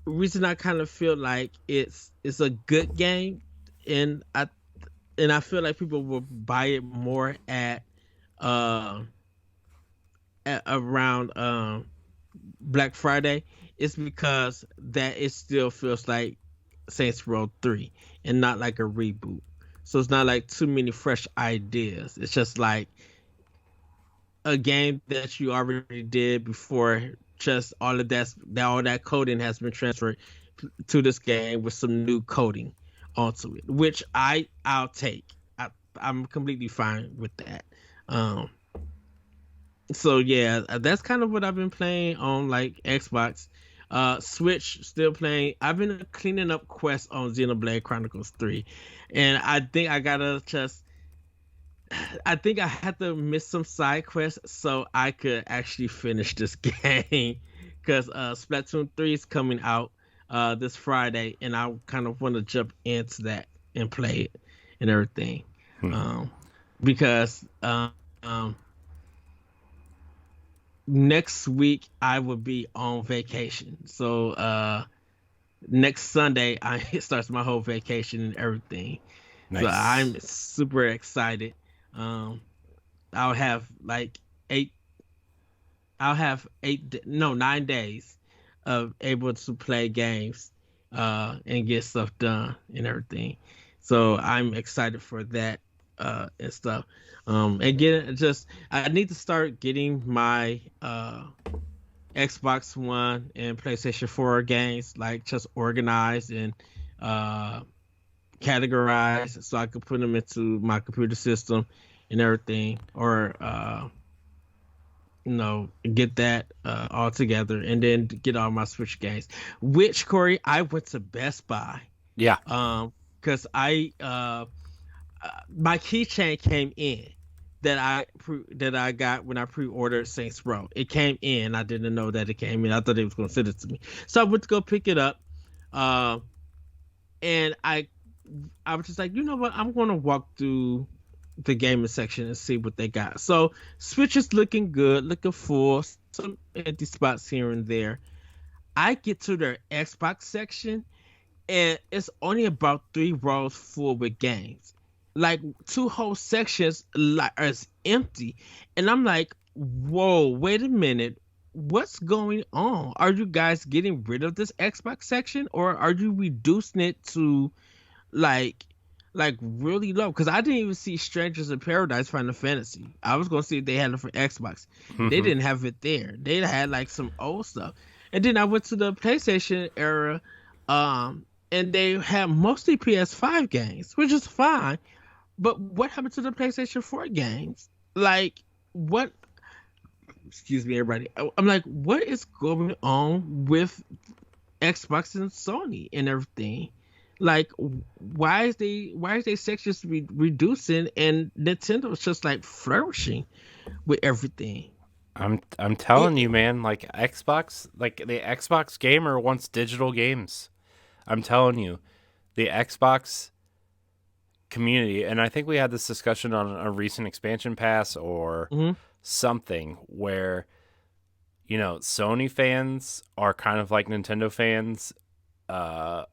A: reason I kind of feel like it's a good game, and I feel like people will buy it more uh at around Black Friday, is because that it still feels like Saints Row 3 and not like a reboot. So it's not like too many fresh ideas. It's just like a game that you already did before. Just all that coding has been transferred to this game with some new coding onto it, which I'll take. I'm completely fine with that. Um, so yeah, that's kind of what I've been playing on like Xbox. Switch still playing. I've been cleaning up quests on Xenoblade Chronicles 3, and I think I had to miss some side quests so I could actually finish this game, because Splatoon 3 is coming out this Friday, and I kind of want to jump into that and play it and everything.
B: Hmm.
A: Because next week I will be on vacation. So next Sunday it starts my whole vacation and everything. So
B: Nice.
A: I'm super excited. Um I'll have like eight I'll have no 9 days of able to play games and get stuff done and everything. So I'm excited for that and stuff. And getting just I need to start getting my Xbox One and PlayStation 4 games like just organized and uh categorized so I could put them into my computer system and everything, or get that all together and then get all my Switch games. Which, Corey, I went to Best Buy
B: Yeah.
A: because my keychain came in that I got when I pre-ordered Saints Row. It came in. I didn't know that it came in. I thought they was gonna send it to me. So I went to go pick it up. Uh, and I was just like, you know what? I'm gonna walk through the gaming section and see what they got. So Switch is looking good, looking full. Some empty spots here and there. I get to their Xbox section, and it's only about 3 rows full with games. Like two whole sections like is empty, and I'm like, "Whoa, wait a minute, what's going on? Are you guys getting rid of this Xbox section, or are you reducing it to like really low?" Because I didn't even see Strangers in Paradise Final Fantasy. I was gonna see if they had it for Xbox. They
B: Hmm.
A: didn't have it there. They had like some old stuff. And then I went to the PlayStation era, um, and they had mostly PS5 games, which is fine. But what happened to the PlayStation 4 games? Like, what? Excuse me, everybody. I'm like, what is going on with Xbox and Sony and everything? Like, why is they sections reducing and Nintendo's just like flourishing with everything?
B: I'm
A: It,
B: telling you, man. Like the Xbox gamer wants digital games. I'm telling you, the Xbox community, and I think we had this discussion on a recent expansion pass or
A: mhm.
B: something where Sony fans are kind of like Nintendo fans, uh,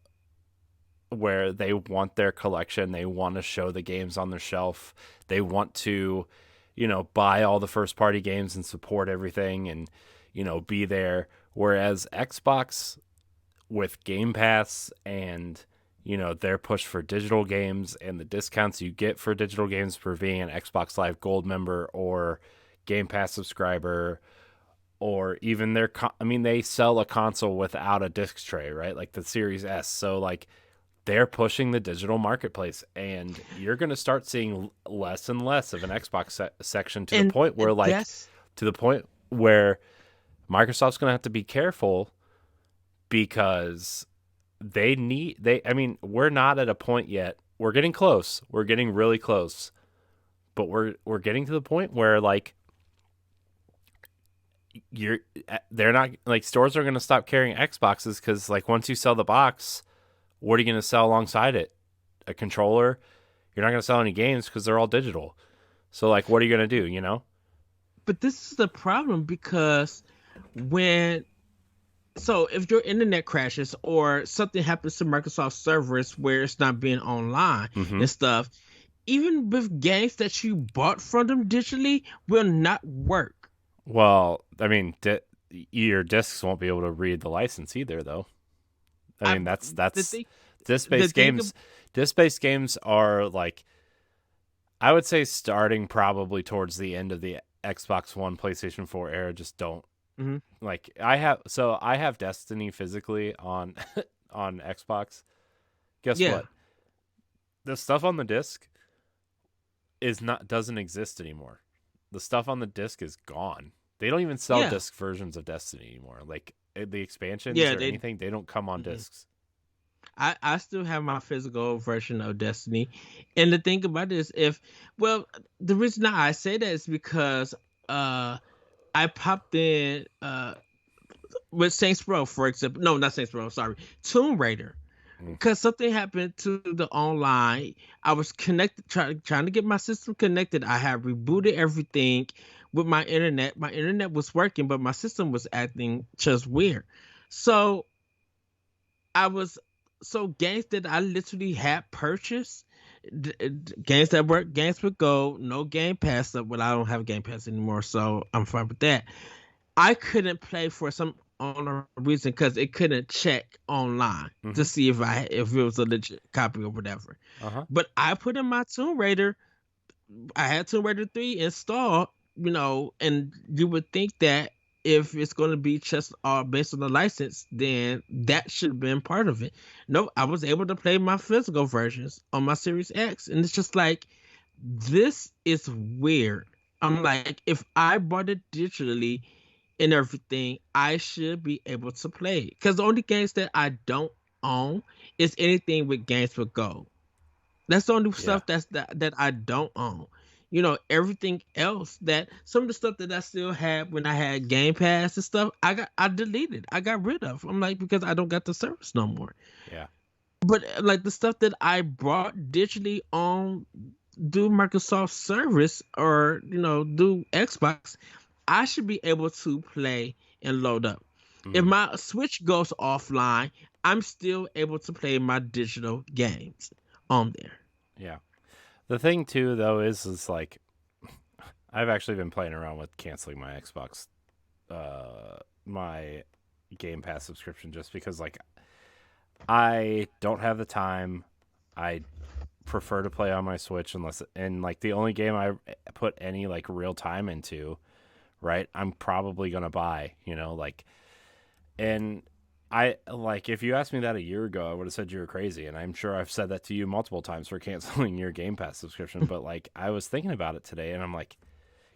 B: where they want their collection, they want to show the games on their shelf, they want to, buy all the first party games and support everything and be there. Whereas Xbox with Game Pass and their push for digital games and the discounts you get for digital games for being an Xbox Live Gold member or Game Pass subscriber, or even I mean, they sell a console without a disc tray, right? Like the Series S. So like they're pushing the digital marketplace, and you're going to start seeing less and less of an Xbox section to the
A: And
B: point where
A: that's
B: Microsoft's going to have to be careful because we're not at a point yet. We're getting close. We're getting really close. But we're getting to the point where like they're not like stores are going to stop carrying Xboxes cuz like once you sell the box, what are you going to sell alongside it? A controller? You're not going to sell any games cuz they're all digital. So like what are you going to do, you know?
A: but this is the problem because when if your internet crashes or something happens to Microsoft servers where it's not being online
B: Mm-hmm.
A: and stuff, even with games that you bought from them digitally will not work.
B: Well, I mean, your discs won't be able to read the license either, though. I
A: I
B: mean, that's
A: the thing the
B: disc-based
A: thing
B: games. Disc-based games are like I would say starting probably towards the end of the Xbox One, PlayStation 4 era. Just don't
A: Mhm.
B: like I have Destiny physically on on Xbox. Guess
A: Yeah,
B: what? The stuff on the disc doesn't exist anymore. The stuff on the disc is gone. They don't even sell
A: yeah,
B: disc versions of Destiny anymore. Like the expansions
A: yeah.
B: or anything, they don't come on
A: Mhm.
B: discs.
A: I still have my physical version of Destiny, and the thing about it is, if well, the reason I say that is because uh I popped in with Saints Row, for example. No, not Saints Row. Sorry, Tomb Raider.
B: Mm.
A: Because something happened to the online. I was connected, trying to get my system connected. I had rebooted everything with my internet. My internet was working, but my system was acting just weird. So I was games that I literally had purchased, games that were games with gold, no Game Pass. Well, I don't have Game Pass anymore, so I'm fine with that. I couldn't play for some on a reason because it couldn't check online to
B: Mm-hmm.
A: see if it was a legit copy or whatever.
B: Uh-huh.
A: But I put in my Tomb Raider. I had Tomb Raider 3 installed, and you would think that if it's going to be just based on the license, then that should have been part of it. No, I was able to play my physical versions on my Series X, and it's just like this is weird. I'm like, if I bought it digitally and everything, I should be able to play it. Because the only games that I don't own is anything with games with gold. That's the only
B: Yeah.
A: stuff that I don't own. Everything else that some of the stuff that I still had when I had Game Pass and stuff, I deleted. I got rid of. I'm like, because I don't got the service no more.
B: Yeah.
A: But like the stuff that I bought digitally on do Microsoft service or do Xbox, I should be able to play and load up. If
B: Mm-hmm.
A: my Switch goes offline, I'm still able to play my digital games on there.
B: Yeah. The thing too though is like I've actually been playing around with canceling my Xbox my Game Pass subscription just because like I don't have the time. I prefer to play on my Switch and like the only game I put any like real time into, right? I'm probably going to buy, like and I like if you asked me that a year ago, I would have said you were crazy, and I'm sure I've said that to you multiple times for canceling your Game Pass subscription. But like I was thinking about it today, and I'm like,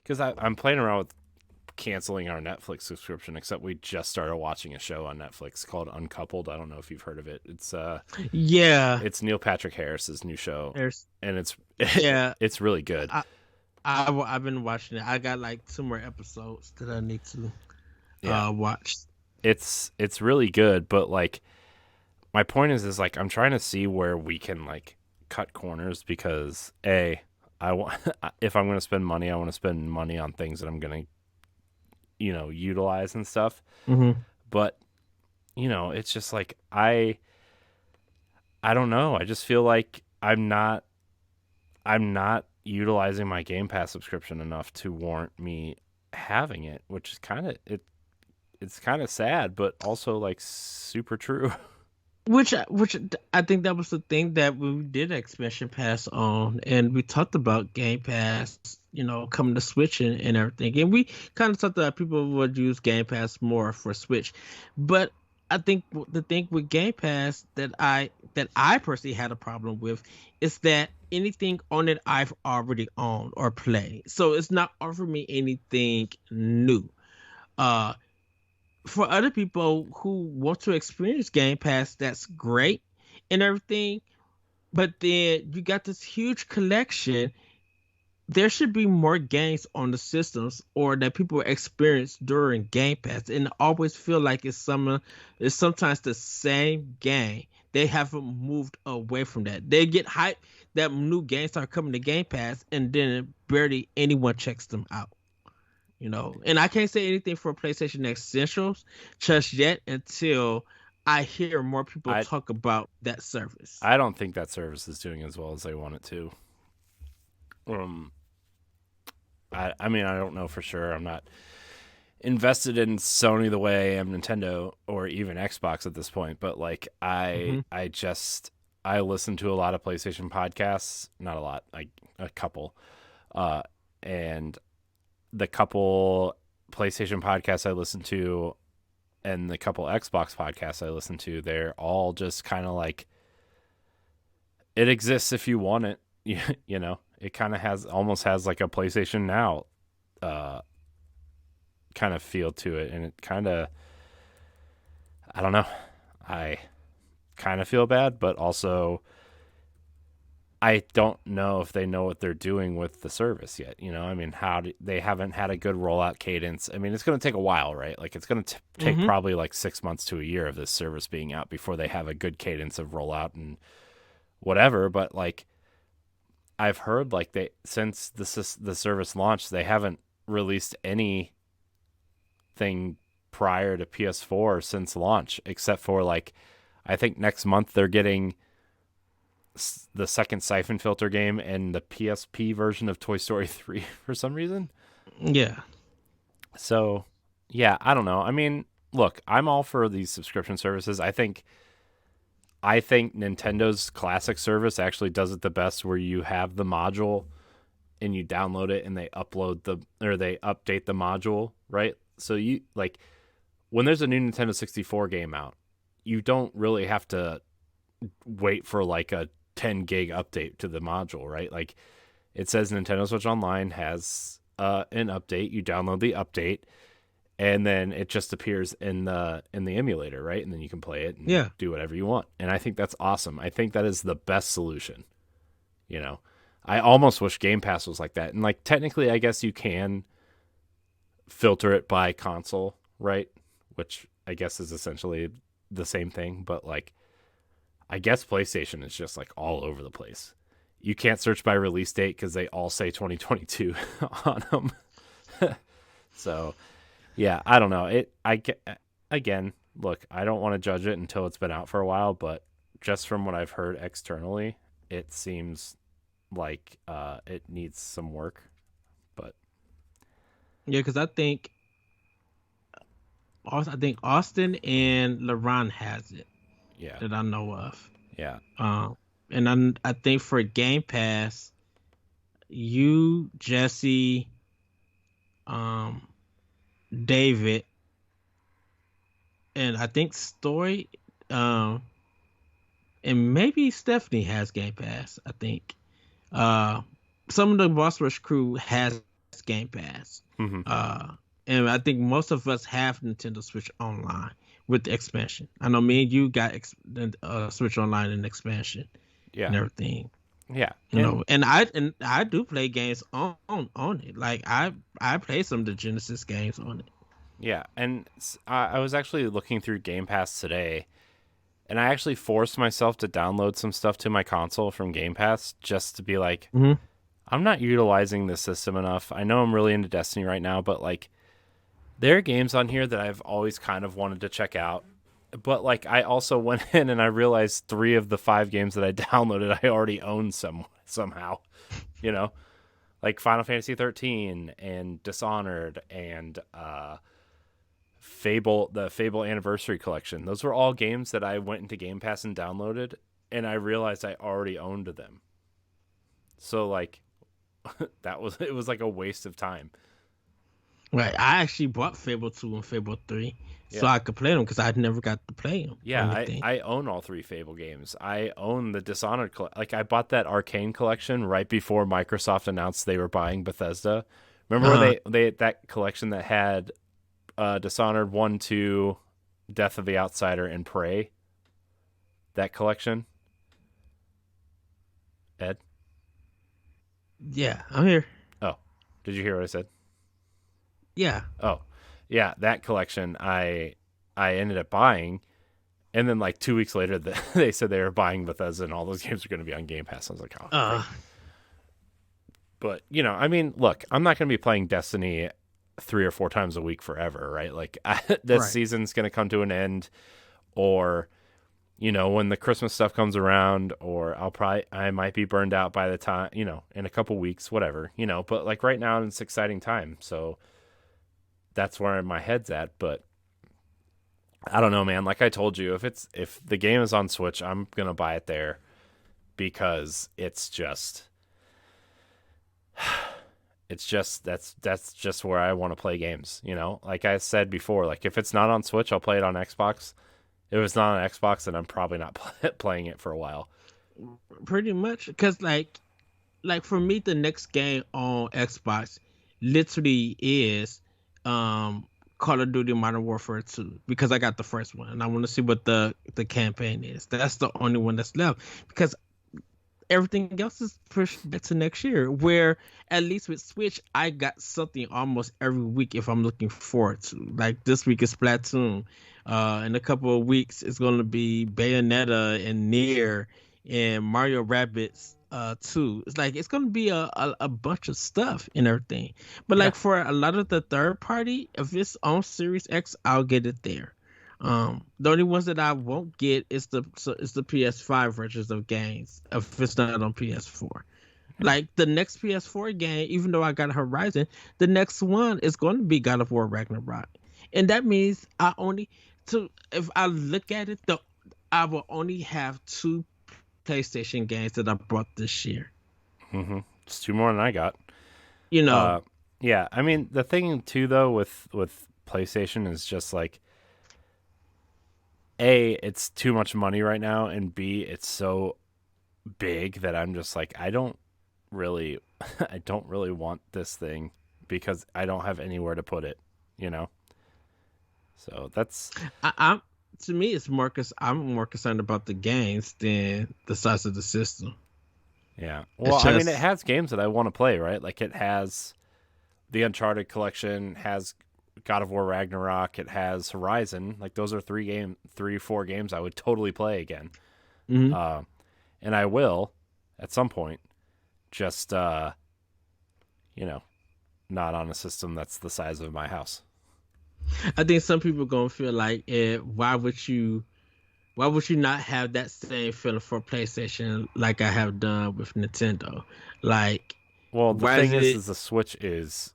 B: because I'm playing around with canceling our Netflix subscription. Except we just started watching a show on Netflix called Uncoupled. I don't know if you've heard of it.
A: Yeah,
B: It's Neil Patrick Harris's new show,
A: there's
B: and it's
A: yeah.
B: it's really good.
A: I've been watching it. I got like 2 more episodes that I need to
B: Yeah,
A: watch.
B: it's really good, but like my point is like I'm trying to see where we can like cut corners because I want if I'm going to spend money, I want to spend money on things that I'm going to utilize and stuff.
A: Mm-hmm.
B: But it's just like I don't know. I just feel like I'm not utilizing my Game Pass subscription enough to warrant me having it, which is it's kind of sad, but also like super true.
A: Which I think that was the thing that we did expansion pass on, and we talked about Game Pass, coming to Switch and everything, and we kind of thought that people would use Game Pass more for Switch, but I think the thing with Game Pass that I personally had a problem with is that anything on it I've already owned or played, so it's not offering me anything new. Uh, for other people who want to experience Game Pass, that's great and everything. But then you got this huge collection. There should be more games on the systems or that people experience during Game Pass, and always feel like it's sometimes the same game. They haven't moved away from that. They get hyped that new games are coming to Game Pass, and then barely anyone checks them out. And I can't say anything for PlayStation Essentials just yet until I hear more people
B: I
A: talk about that service.
B: I don't think that service is doing as well as they want it to. Um, I mean, I don't know for sure. I'm not invested in Sony the way I am Nintendo or even Xbox at this point, but like
A: Hmm.
B: I listen to a lot of PlayStation podcasts, not a lot, like a couple. Uh and the couple PlayStation podcasts I listen to and the couple Xbox podcasts I listen to, they're all just kind of like it exists if you want it. You know, it kind of has almost has like a PlayStation Now uh kind of feel to it, and it kind of I don't know. I kind of feel bad, but also I don't know if they know what they're doing with the service yet. You know, I mean, they haven't had a good rollout cadence. I mean, it's going to take a while, right? Like, it's going to take
A: Hmm.
B: probably like 6 months to a year of this service being out before they have a good cadence of rollout and whatever. But like, I've heard like since the service launched, they haven't released anything prior to PS4 since launch, except for like, I think next month they're getting the second Siphon Filter game and the PSP version of Toy Story 3 for some reason.
A: Yeah.
B: So, yeah, I don't know. I mean, look, I'm all for these subscription services. I think Nintendo's classic service actually does it the best, where you have the module and you download it and they update the module, right? So you like when there's a new Nintendo 64 game out, you don't really have to wait for like a 10 gig update to the module, right? Like it says Nintendo Switch Online has an update. You download the update, and then it just appears in the emulator, right? And then you can play it and
A: Yeah.
B: do whatever you want. And I think that's awesome. I think that is the best solution. You know, I almost wish Game Pass was like that. And like technically, I guess you can filter it by console, right? Which I guess is essentially the same thing, but like I guess PlayStation is just like all over the place. You can't search by release date because they all say 2022 on them. So yeah, I don't know. I get again. Look, I don't want to judge it until it's been out for a while, but just from what I've heard externally, it seems like it needs some work. But
A: Yeah, because I think Austin and LeBron has it
B: yeah,
A: that I know of.
B: yeah,
A: Um, and I think for Game Pass, you, Jesse, um, David, and I think Story, um, and maybe Stephanie has Game Pass. I think. Uh, some of the Boss Rush crew has Game Pass.
B: hmm
A: Uh, and I think most of us have Nintendo Switch Online with the expansion. I know me and you got Switch Online and expansion
B: yeah,
A: and everything.
B: yeah, and
A: And I do play games on it. Like I play some of the Genesis games on it.
B: yeah, and I was actually looking through Game Pass today, and I actually forced myself to download some stuff to my console from Game Pass just to be like,
A: Hmm.
B: I'm not utilizing this system enough. I know I'm really into Destiny right now, but like there are games on here that I've always kind of wanted to check out. But like I also went in and I realized 3 of the 5 games that I downloaded I already own somehow, you know? Like Final Fantasy 13 and Dishonored and the Fable Anniversary Collection. Those were all games that I went into Game Pass and downloaded, and I realized I already owned them. So like it was like a waste of time.
A: Right. I actually bought Fable 2 and Fable 3 so
B: Yeah.
A: I could play them because I never got to play them or
B: Yeah,
A: anything.
B: I own all three Fable games. I own the Dishonored like I bought that Arcane collection right before Microsoft announced they were buying Bethesda. Remember when
A: Uh-huh.
B: they that collection that had Dishonored 1, 2, Death of the Outsider, and Prey? That collection, Ed?
A: Yeah, I'm here.
B: Oh, did you hear what I said?
A: Yeah.
B: Oh, yeah, that collection I ended up buying, and then like 2 weeks later, they said they were buying Bethesda, and all those games are going to be on Game Pass. I was like, oh,
A: Uh
B: great. But I mean, look, I'm not going to be playing Destiny 3 or 4 times a week forever, right? Like this
A: right.
B: season's going to come to an end, or when the Christmas stuff comes around, or I might be burned out by the time, in a couple weeks, whatever, but like right now it's exciting time. So that's where my head's at. But I don't know, man. Like I told you, if the game is on Switch, I'm going to buy it there because that's just where I want to play games, Like I said before, like if it's not on Switch, I'll play it on Xbox. If it's not on Xbox, then I'm probably not playing it for a while.
A: Pretty much because like for me the next game on Xbox literally is um Call of Duty Modern Warfare 2 because I got the first one and I want to see what the campaign is. That's the only one that's left because everything else is pushed back to next year. Where at least with Switch, I got something almost every week if I'm looking forward to. Like this week is Splatoon. In a couple of weeks, it's going to be Bayonetta and Nier and Mario Rabbids 2. It's like it's going to be a bunch of stuff and everything. But
B: Yeah.
A: like for a lot of the third party, if it's on Series X, I'll get it there. The only ones that I won't get is the PS5 versions of games if it's not on PS4. Like the next PS4 game, even though I got Horizon, the next one is going to be God of War Ragnarok, and that means I only to if I look at it, I will only have two PlayStation games that I bought this year.
B: It's two more than I got.
A: You know,
B: Uh, yeah. I mean, the thing too, though, with PlayStation is just like, A, it's too much money right now, and B, it's so big that I'm just like, I don't really, I don't really want this thing because I don't have anywhere to put it, you know. So that's
A: I'm to me it's more because I'm more concerned about the games than the size of the system.
B: yeah. Well,
A: It's
B: I mean, it
A: just
B: has games that I want to play, right? Like it has the Uncharted collection, has God of War Ragnarok, it has Horizon. Like those are 3 4 games I would totally play again.
A: mhm.
B: Uh, and I will at some point. Just you know, not on a system that's the size of my house.
A: I think some people gonna feel like, why would you not have that same feeling for PlayStation like I have done with Nintendo? Like,
B: Well, the
A: why
B: thing
A: is it
B: is the Switch is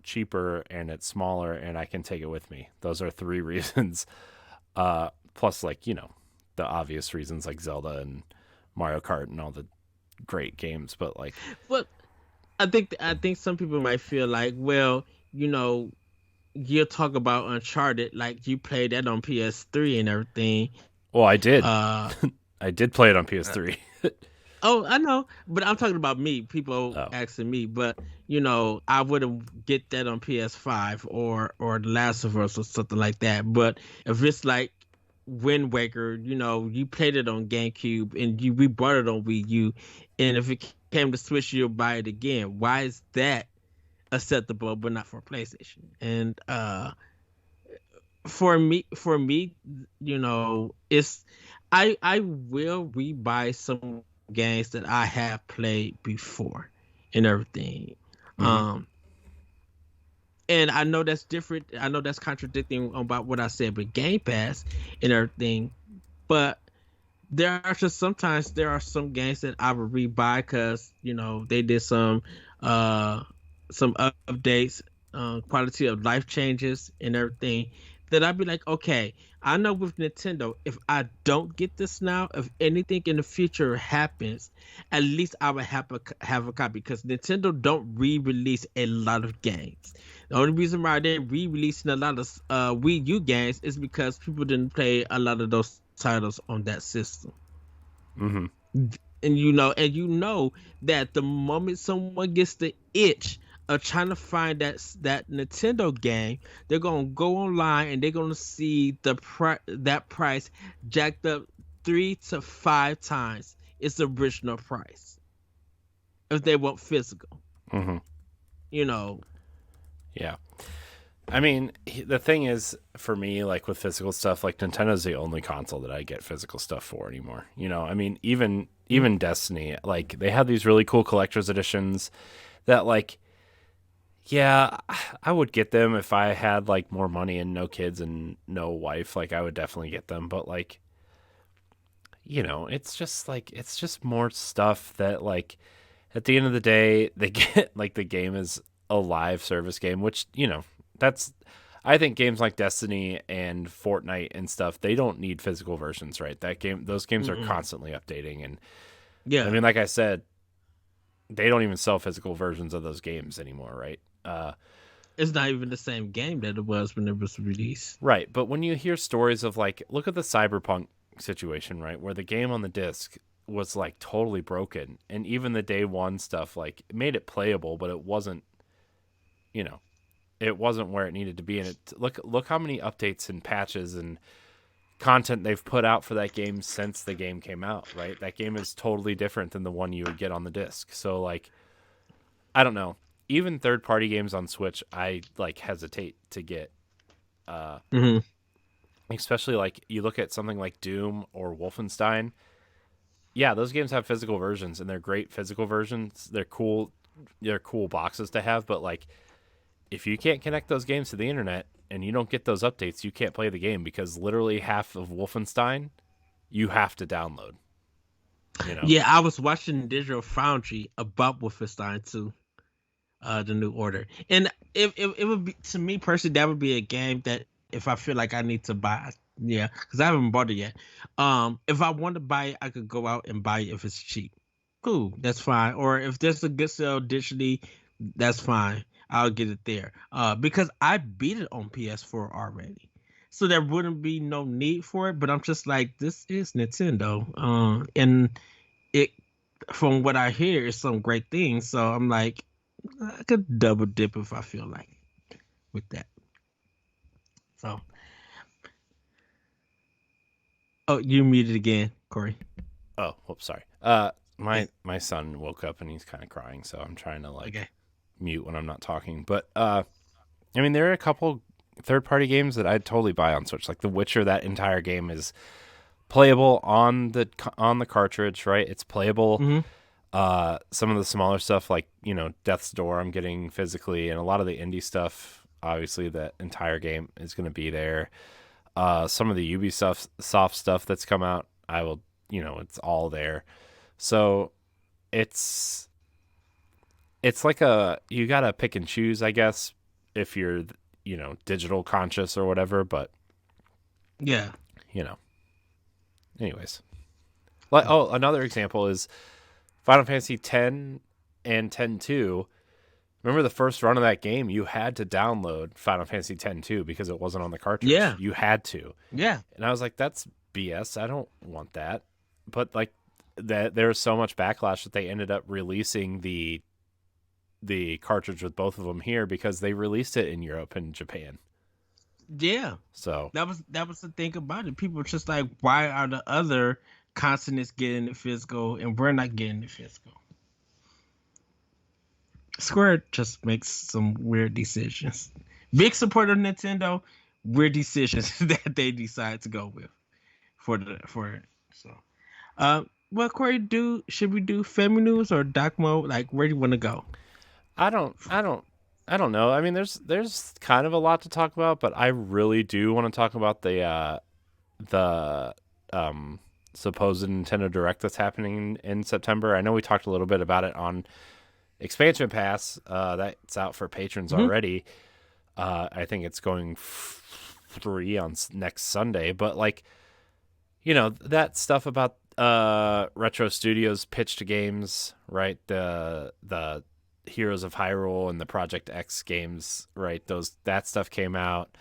B: cheaper and it's smaller and I can take it with me. Those are three reasons. Plus like, the obvious reasons like Zelda and Mario Kart and all the great games, but like
A: Well, I think some people might feel like, well, you know, you talk about Uncharted, like you played that on PS3 and everything.
B: well, I did.
A: Uh,
B: I did play it on PS3.
A: oh, I know, but I'm talking about me. People
B: Oh.
A: asking me, but I wouldn't get that on PS5 or The Last of Us or something like that. But if it's like Wind Waker, you played it on GameCube and we bought it on Wii U, and if it came to Switch, you'll buy it again. Why is that acceptable, but not for PlayStation? And for me, it's I will rebuy some games that I have played before and everything.
B: Hmm.
A: Um, and I know that's different. I know that's contradicting about what I said with Game Pass and everything. But there are some games that I would rebuy because they did some updates, quality of life changes and everything. That I'd be like, okay, I know with Nintendo, if I don't get this now, if anything in the future happens, at least I would have a copy because Nintendo don't re-release a lot of games. The only reason why they're re-releasing a lot of Wii U games is because people didn't play a lot of those titles on that system.
B: Mm-hmm.
A: And you know that the moment someone gets the itch of trying to find that Nintendo game, they're gonna go online and they're gonna see that price jacked up 3 to 5 times its original price if they want physical.
B: Mm-hmm.
A: You know,
B: Yeah. I mean, the thing is, for me, like with physical stuff, like Nintendo's the only console that I get physical stuff for anymore. I mean, even Destiny, like they have these really cool collector's editions that, like, yeah, I would get them if I had like more money and no kids and no wife. Like, I would definitely get them. But like, it's just more stuff that, like, at the end of the day, they get like the game is a live service game, which that's I think games like Destiny and Fortnite and stuff, they don't need physical versions, right? Those games are
A: mm-mm.
B: constantly updating, and I
A: Yeah,
B: mean, like I said, they don't even sell physical versions of those games anymore, right?
A: it's not even the same game that it was when it was released.
B: Right, but when you hear stories of, like, look at the Cyberpunk situation, right, where the game on the disc was like totally broken, and even the day one stuff like made it playable, but it wasn't, you know, it wasn't where it needed to be. And look how many updates and patches and content they've put out for that game since the game came out, right? That game is totally different than the one you would get on the disc. So, like, I don't know. Even third party games on Switch, I like hesitate to get. Uh,
A: Hmm.
B: Especially like you look at something like Doom or Wolfenstein. Yeah, those games have physical versions and they're great physical versions. They're cool. They're cool boxes to have, but like if you can't connect those games to the internet and you don't get those updates, you can't play the game because literally half of Wolfenstein you have to download. You know.
A: Yeah, I was watching Digital Foundry about Wolfenstein 2, the New Order, and it would be, to me personally, that would be a game that if I feel like I need to buy, yeah, because I haven't bought it yet. If I want to buy it, I could go out and buy it if it's cheap. Cool, that's fine. Or if there's a good sale digitally, that's fine. I'll get it there. Because I beat it on PS4 already, so there wouldn't be no need for it. But I'm just like, this is Nintendo, and it, from what I hear, is some great things. So I'm like, I could double dip if I feel like it with that. So, oh, you muted again, Corey.
B: Oh, whoops, sorry. My son woke up and he's kind of crying, so I'm trying to like
A: Okay.
B: mute when I'm not talking. But I mean, there are a couple third party games that I'd totally buy on Switch. Like The Witcher, that entire game is playable on the cartridge, right? It's playable.
A: Mm-hmm.
B: Some of the smaller stuff, like Death's Door, I'm getting physically, and a lot of the indie stuff. Obviously, that entire game is going to be there. Some of the Ubisoft soft stuff that's come out, I will, it's all there. So it's like you gotta pick and choose, I guess, if you're digital conscious or whatever. But
A: Yeah.
B: you know, anyways, like, oh, another example is Final Fantasy X and 10-2. Remember the first run of that game, you had to download Final Fantasy X-2 because it wasn't on the cartridge.
A: Yeah.
B: You had to.
A: Yeah.
B: And I was like, that's BS. I don't want that. But like there was so much backlash that they ended up releasing the cartridge with both of them here because they released it in Europe and Japan.
A: Yeah.
B: So
A: That was the thing about it. People were just like, why are the other continents getting the physical and we're not getting the physical? Square just makes some weird decisions. Big supporter of Nintendo, weird decisions that they decide to go with for it. So, well, Corey, should we do family news or doc mode? Like, where do you want to go?
B: I don't know. I mean, there's kind of a lot to talk about, but I really do want to talk about the supposed Nintendo Direct that's happening in September. I know we talked a little bit about it on Expansion Pass. That's out for patrons
A: Mm-hmm.
B: already. I think it's going free on next Sunday, but like, that stuff about Retro Studios pitched games, right? The Heroes of Hyrule and the Project X games, right? That stuff came out.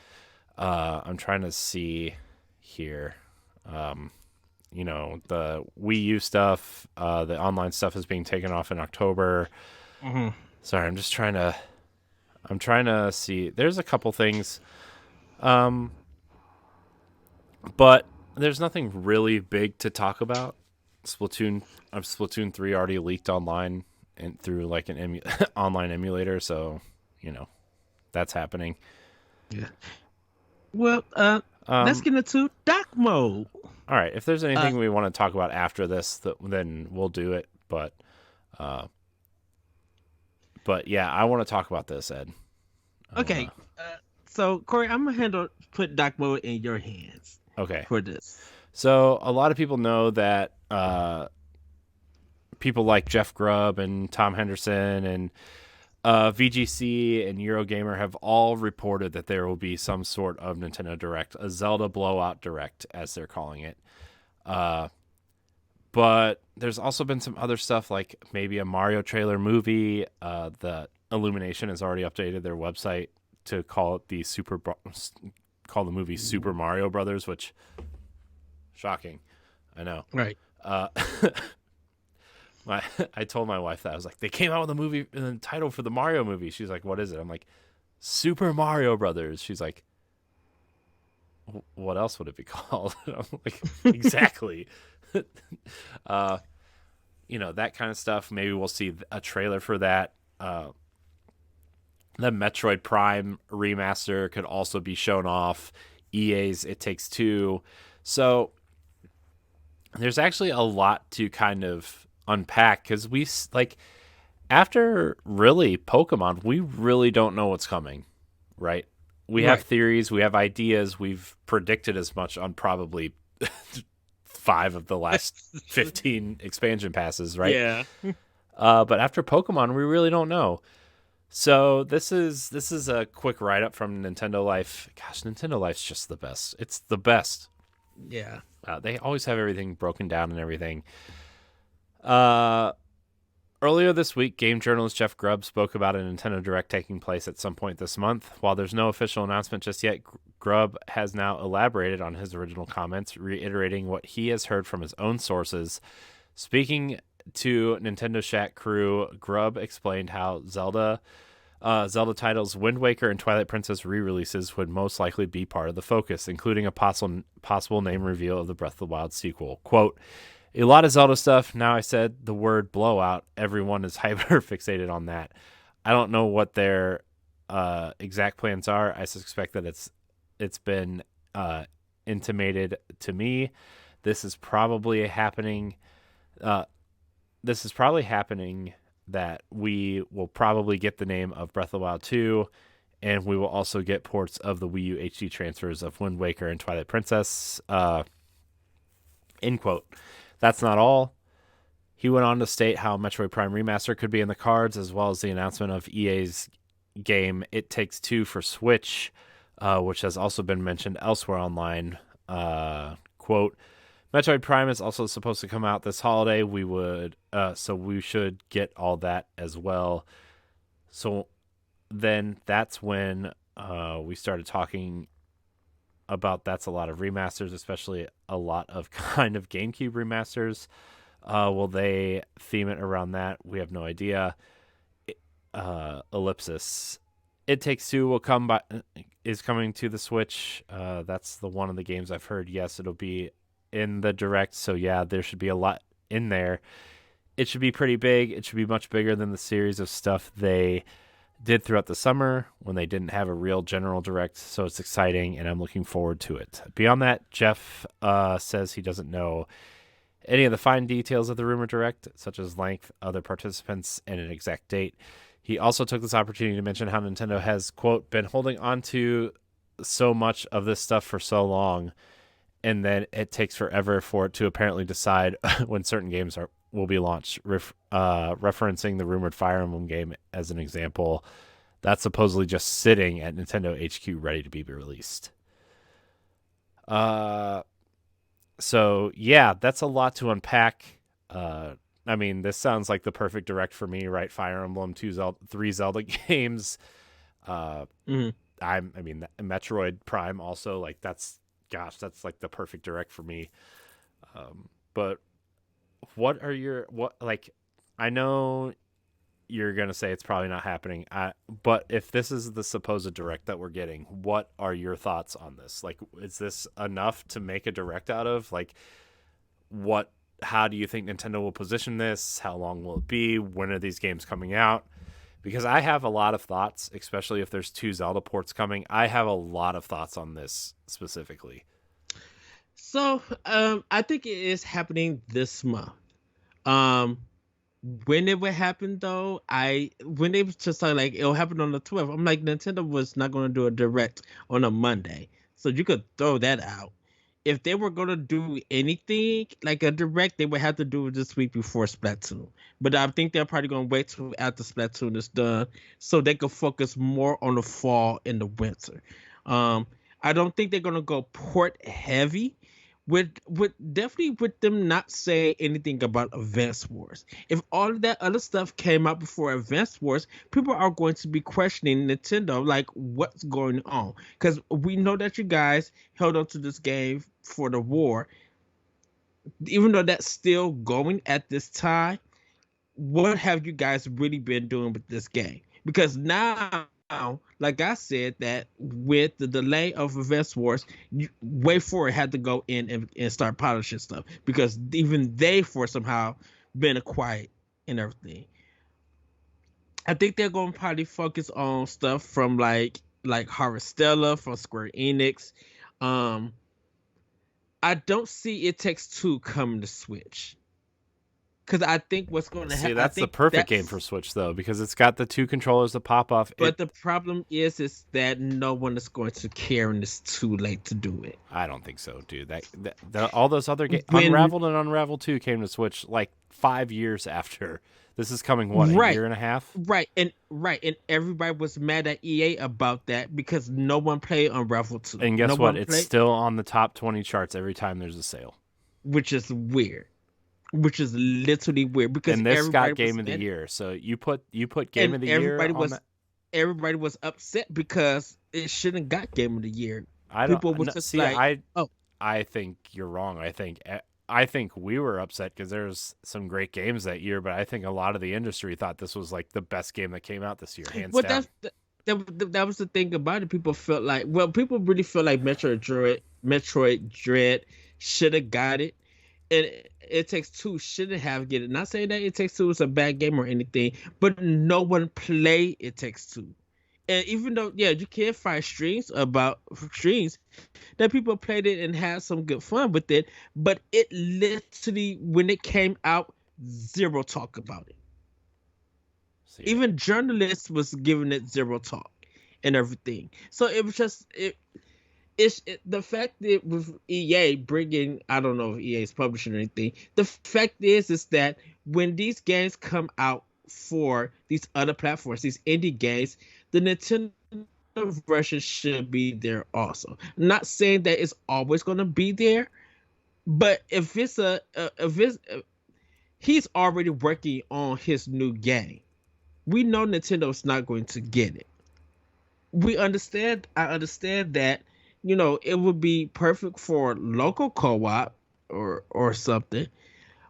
B: I'm trying to see here. The Wii U stuff, the online stuff is being taken off in October.
A: Hmm.
B: Sorry, I'm trying to see. There's a couple things, but there's nothing really big to talk about. Splatoon 3 already leaked online and through like an online emulator, so that's happening.
A: Yeah. Well, let's
B: Um,
A: get into doc mode.
B: all right, if there's
A: Uh,
B: anything we want to talk about after this, then we'll do it. Uh, but yeah, I want to talk about this, Ed. I
A: okay.
B: wanna.
A: So Corey, I'm gonna put doc mode in your hands
B: Okay,
A: for this.
B: so a lot of people know that people like Jeff Grubb and Tom Henderson and VGC and Eurogamer have all reported that there will be some sort of Nintendo Direct, a Zelda blowout Direct, as they're calling it. But there's also been some other stuff, like maybe a Mario trailer movie. The Illumination has already updated their website to call it call the movie Super Mario Brothers, which shocking, I know.
A: Right.
B: Uh, I told my wife that I was like, they came out with a movie title for the Mario movie. She's like, what is it? I'm like, Super Mario Brothers. She's like, what else would it be called? I'm like, exactly. uh, that kind of stuff. Maybe we'll see a trailer for that. The Metroid Prime remaster could also be shown off. EA's It Takes Two. So there's actually a lot to kind of unpack because after really Pokemon, we really don't know what's coming, right? We have
A: Right.
B: theories, we have ideas, we've predicted as much on probably 5 of the last 15 expansion passes, right?
A: Yeah.
B: But after Pokemon, we really don't know. So this is a quick write up from Nintendo Life. Gosh, Nintendo Life's just the best. It's the best.
A: Yeah.
B: They always have everything broken down and everything. Uh, Earlier this week, game journalist Jeff Grubb spoke about a Nintendo Direct taking place at some point this month. While there's no official announcement just yet, Grubb has now elaborated on his original comments, reiterating what he has heard from his own sources. Speaking to Nintendo Chat crew, Grubb explained how Zelda titles Wind Waker and Twilight Princess re-releases would most likely be part of the focus, including a possible name reveal of the Breath of the Wild sequel. Quote, a lot of Zelda stuff. Now I said the word blowout. Everyone is hyper fixated on that. I don't know what their exact plans are. I suspect that it's been intimated to me. This is probably happening. This is probably happening that we will probably get the name of Breath of the Wild 2, and we will also get ports of the Wii U HD transfers of Wind Waker and Twilight Princess. End quote. That's not all. He went on to state how Metroid Prime Remaster could be in the cards, as well as the announcement of EA's game It Takes Two for Switch, which has also been mentioned elsewhere online. Quote, Metroid Prime is also supposed to come out this holiday. So we should get all that as well. So then that's when we started talking about that's a lot of remasters, especially a lot of kind of GameCube remasters. Will they theme it around that? We have no idea. Ellipsis. It Takes Two is coming to the Switch. That's the one of the games I've heard. Yes, it'll be in the Direct. So yeah, there should be a lot in there. It should be pretty big. It should be much bigger than the series of stuff they did throughout the summer when they didn't have a real general Direct. So it's exciting, and I'm looking forward to it. Beyond that, Jeff says he doesn't know any of the fine details of the rumor Direct, such as length, other participants, and an exact date. He also took this opportunity to mention how Nintendo has, quote, been holding on to so much of this stuff for so long, and then it takes forever for it to apparently decide when certain games will be launched, referencing the rumored Fire Emblem game as an example. That's supposedly just sitting at Nintendo HQ ready to be released. So, yeah, that's a lot to unpack. I mean, this sounds like the perfect direct for me, right? Fire Emblem, 3 Zelda games. Uh,
A: Mhm.
B: I mean, Metroid Prime also, like, that's like the perfect direct for me. But like, I know you're going to say it's probably not happening. But if this is the supposed direct that we're getting, what are your thoughts on this? Like, is this enough to make a direct out of? Like, how do you think Nintendo will position this? How long will it be? When are these games coming out? Because I have a lot of thoughts, especially if there's 2 Zelda ports coming. I have a lot of thoughts on this specifically.
A: So, I think it is happening this month. Um, when it would happen though, when they was just like it'll happen on the 12th, I'm like Nintendo was not going to do a direct on a Monday, so you could throw that out. If they were going to do anything like a direct, they would have to do it this week before Splatoon. But I think they're probably going to wait till after Splatoon is done so they could focus more on the fall and the winter. Um, I don't think they're going to go port heavy with definitely with them not saying anything about Advance Wars. If all of that other stuff came out before Advance Wars, people are going to be questioning Nintendo, like what's going on? Because we know that you guys held on to this game for the war, even though that's still going at this time. What have you guys really been doing with this game? Because now, like I said, that with the delay of Advance Wars, Way Forward had to go in and start polishing stuff because even they, for somehow, been quiet and everything. I think they're going to probably focus on stuff from like Harvestella from Square Enix. Um, I don't see It Takes Two coming to Switch. Because I think what's going to
B: See,
A: happen, I
B: that's the
A: think
B: perfect game
A: that's
B: for Switch though, because it's got the 2 controllers that pop off.
A: But the problem is that no one is going to care, and it's too late to do it.
B: I don't think so, dude. All those other games,
A: When
B: Unraveled and Unravel 2 came to Switch like 5 years after. This is coming, what, a
A: right,
B: year and a half?
A: and everybody was mad at EA about that because no one played Unravel 2.
B: And guess
A: No
B: what?
A: one
B: It's
A: played,
B: still on the top 20 charts every time there's a sale.
A: which is weird. Which is literally weird because
B: And this
A: everybody
B: got Game
A: was
B: of the
A: mad,
B: Year. So you put Game
A: and
B: of the Year on that.
A: everybody was upset because it shouldn't got Game of the Year.
B: I don't
A: People was
B: no,
A: just
B: see.
A: like, oh,
B: I think you're wrong. I think we were upset because there's some great games that year, but I think a lot of the industry thought this was like the best game that came out this year, hands
A: well,
B: down.
A: that was the thing about it. People felt like, well, people really feel like Metroid Dread should have got it, and It Takes Two shouldn't have get it. Not saying that It Takes Two is a bad game or anything, but no one play It Takes Two. And even though, yeah, you can find streams that people played it and had some good fun with it, but it literally, when it came out, zero talk about it.
B: See,
A: Even journalists was giving it zero talk and everything. So it was just the fact that with EA bringing, I don't know if EA is publishing or anything. The fact is that when these games come out for these other platforms, these indie games, the Nintendo version should be there also. Not saying that it's always going to be there, but if he's already working on his new game, we know Nintendo's not going to get it. I understand that, it would be perfect for local co-op or something.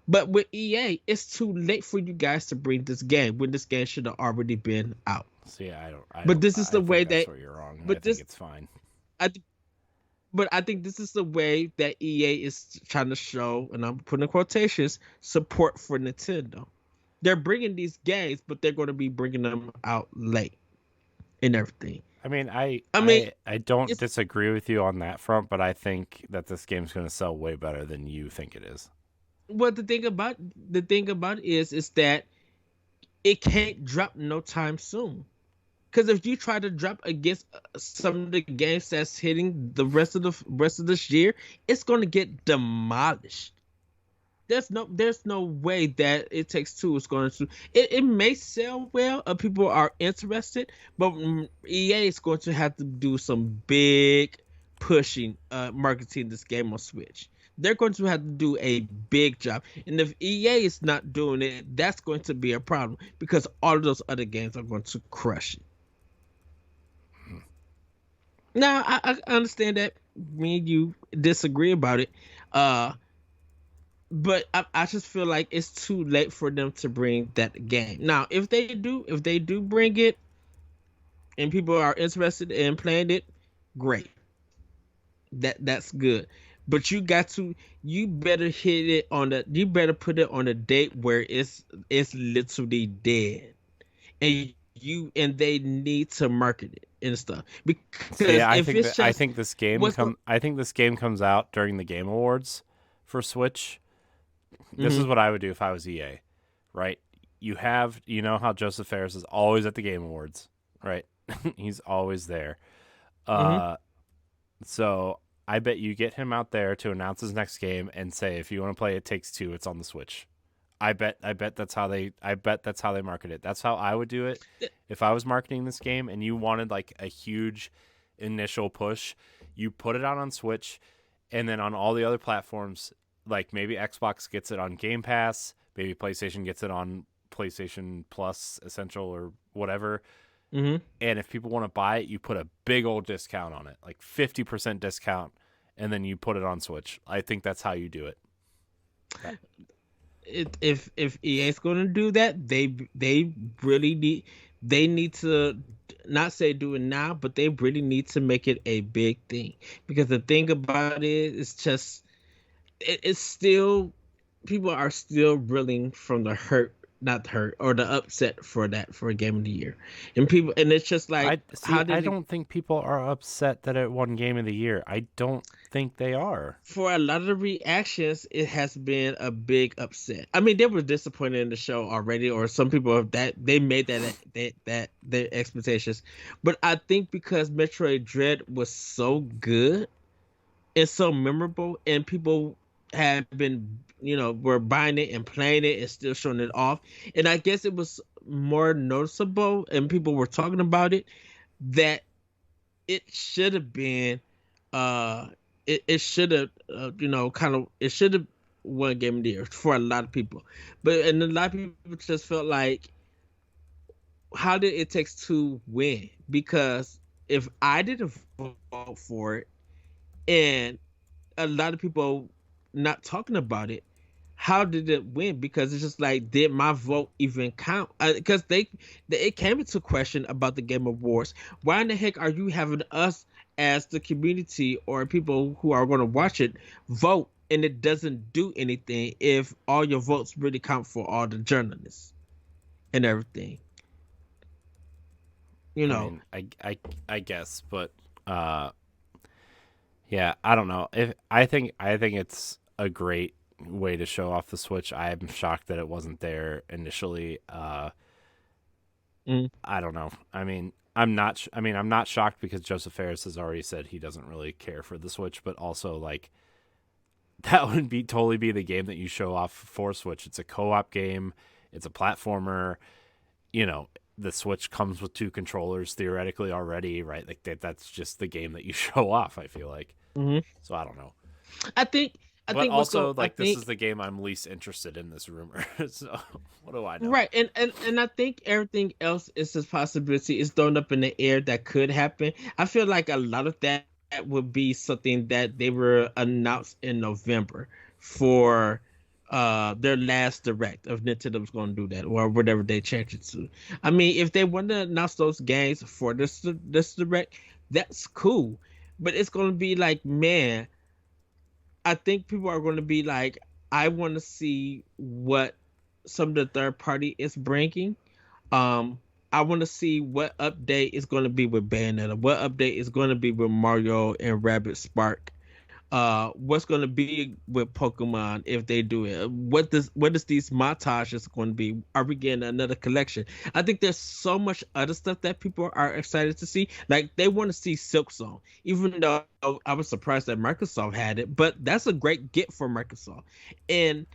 A: But with EA, it's too late for you guys to bring this game when this game should have already been out.
B: see, I don't.
A: But this is
B: I
A: the
B: think
A: way
B: that's
A: that
B: where you're wrong. I
A: but
B: think
A: this
B: it's fine.
A: I but I think this is the way that EA is trying to show, and I'm putting in quotations, support for Nintendo. They're bringing these games, but they're going to be bringing them out late and everything.
B: I mean,
A: I mean,
B: I don't
A: it's
B: disagree with you on that front, but I think that this game's going to sell way better than you think it is.
A: what the thing about it is that it can't drop no time soon. Because if you try to drop against some of the games that's hitting the rest of this year, it's going to get demolished. There's no way that It Takes Two is going to. It may sell well, people are interested, but EA is going to have to do some big pushing, marketing this game on Switch. they're going to have to do a big job. And if EA is not doing it, that's going to be a problem because all of those other games are going to crush it. Now, I understand that me and you disagree about it, uh, but I just feel like it's too late for them to bring that game. Now, if they do bring it, and people are interested in playing it, great. That's good. But you better hit it on the you better put it on a date where it's literally dead. And they need to market it and stuff.
B: See,
A: Because if it's
B: I
A: just
B: think this game
A: what's going
B: I think this game comes out during the Game Awards for Switch. This is
A: hmm
B: what I would do if I was EA, right? You know how Joseph Ferris is always at the Game Awards, right? He's always there.
A: hmm
B: Uh, so I bet you get him out there to announce his next game and say, if you want to play It Takes Two, it's on the Switch. I bet that's how they market it. That's how I would do it if I was marketing this game and you wanted like a huge initial push. You put it out on Switch, and then on all the other platforms, like maybe Xbox gets it on Game Pass, maybe PlayStation gets it on PlayStation Plus Essential or whatever.
A: hmm
B: And if people want to buy it, you put a big old discount on it, like 50% discount, and then you put it on Switch. I think that's how you do it.
A: if EA is going to do that, they really need to not say do it now, but they really need to make it a big thing because the thing about it is just it's still people are still reeling from the hurt, not the hurt or the upset for that for a game of the year, and it's just like
B: I see.
A: how
B: I
A: did it
B: don't think people are upset that it won Game of the Year. I don't think they are.
A: for a lot of the reactions, it has been a big upset. I mean, they were disappointed in the show already, or some people have that they made that their expectations. But I think because Metroid Dread was so good and so memorable, and people have been, were buying it and playing it and still showing it off, and I guess it was more noticeable, and people were talking about it that it should have been uh it should have kind of it should have won game of the year for a lot of people, and a lot of people just felt like how did it takes to win, because if I didn't vote for it and a lot of people not talking about it, how did it win? Because it's just like, did my vote even count? Because it came into question about the Game Awards. Why in the heck are you having us as the community or people who are going to watch it vote, and it doesn't do anything if all your votes really count for all the journalists and everything? You
B: I
A: know,
B: mean, I guess, but uh, yeah, I don't know. If I think it's a great way to show off the Switch. I'm shocked that it wasn't there initially.
A: mm,
B: I don't know. I mean, I'm not shocked because Joseph Ferris has already said he doesn't really care for the Switch, but also like that would be totally be the game that you show off for Switch. It's a co-op game. It's a platformer. You know, the Switch comes with two controllers theoretically already, right? Like that's just the game that you show off, I feel like.
A: mhm.
B: So I don't know.
A: I think I
B: But
A: think what's
B: also
A: going. I
B: like this is
A: think
B: the game I'm least interested in this rumor. So what do I know?
A: right, and I think everything else is a possibility. Is thrown up in the air that could happen. I feel like a lot of that would be something that they were announced in November for their last direct of Nintendo was going to do that or whatever they changed it to. I mean, if they want to announce those games for this direct, that's cool. But it's going to be like, man, I think people are going to be like, I want to see what some of the third party is bringing. Um, I want to see what update is going to be with Bayonetta, what update is going to be with Mario and Rabbit Spark. What's going to be with Pokemon if they do it? What is these montages going to be? Are we getting another collection? I think there's so much other stuff that people are excited to see. Like they want to see Silk Song, even though I was surprised that Microsoft had it, but that's a great get for Microsoft. And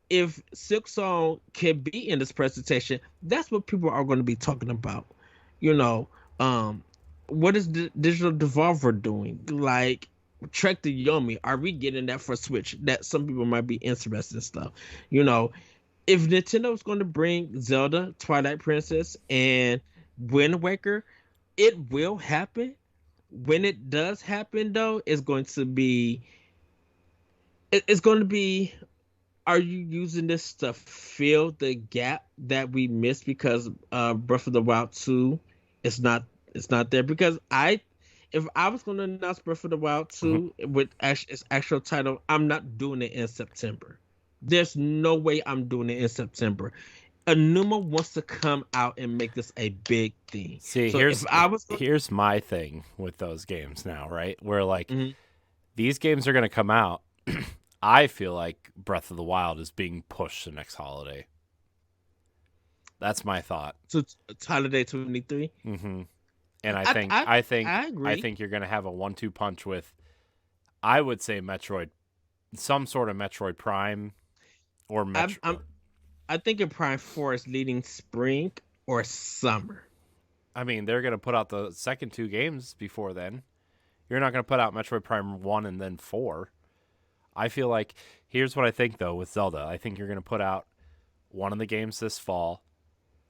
A: if Silk Song can be in this presentation, that's what people are going to be talking about. You know, what is Digital Devolver doing? Like, Trek to Yomi, are we getting that for Switch? That some people might be interested in stuff. You know, if Nintendo's going to bring Zelda, Twilight Princess, and Wind Waker, it will happen. When it does happen, though, it's going to be. Are you using this to fill the gap that we missed because Breath of the Wild 2 is not it's not there? Because if I was going to announce Breath of the Wild
B: Mhm.
A: 2 with its actual title, I'm not doing it in September. There's no way I'm doing it in September. Anuma wants to come out and make this a big thing.
B: See,
A: So if I was
B: here's my thing with those games now, right? Where like
A: Mhm.
B: these games are going to come out. I feel like Breath of the Wild is being pushed to next holiday. That's my thought.
A: to holiday 23,
B: Mm-hmm. And I
A: I
B: think
A: I
B: I think
A: I
B: I
A: agree.
B: think you're going to have a 1-2 punch with, I would say, Metroid, some sort of Metroid Prime or
A: I'm,
B: Metro.
A: I'm I think in Prime 4 is leading spring or summer.
B: I mean, they're going to put out the second two games before then. You're not going to put out Metroid Prime 1 and then 4. I feel like, here's what I think though with Zelda. I think you're going to put out one of the games this fall,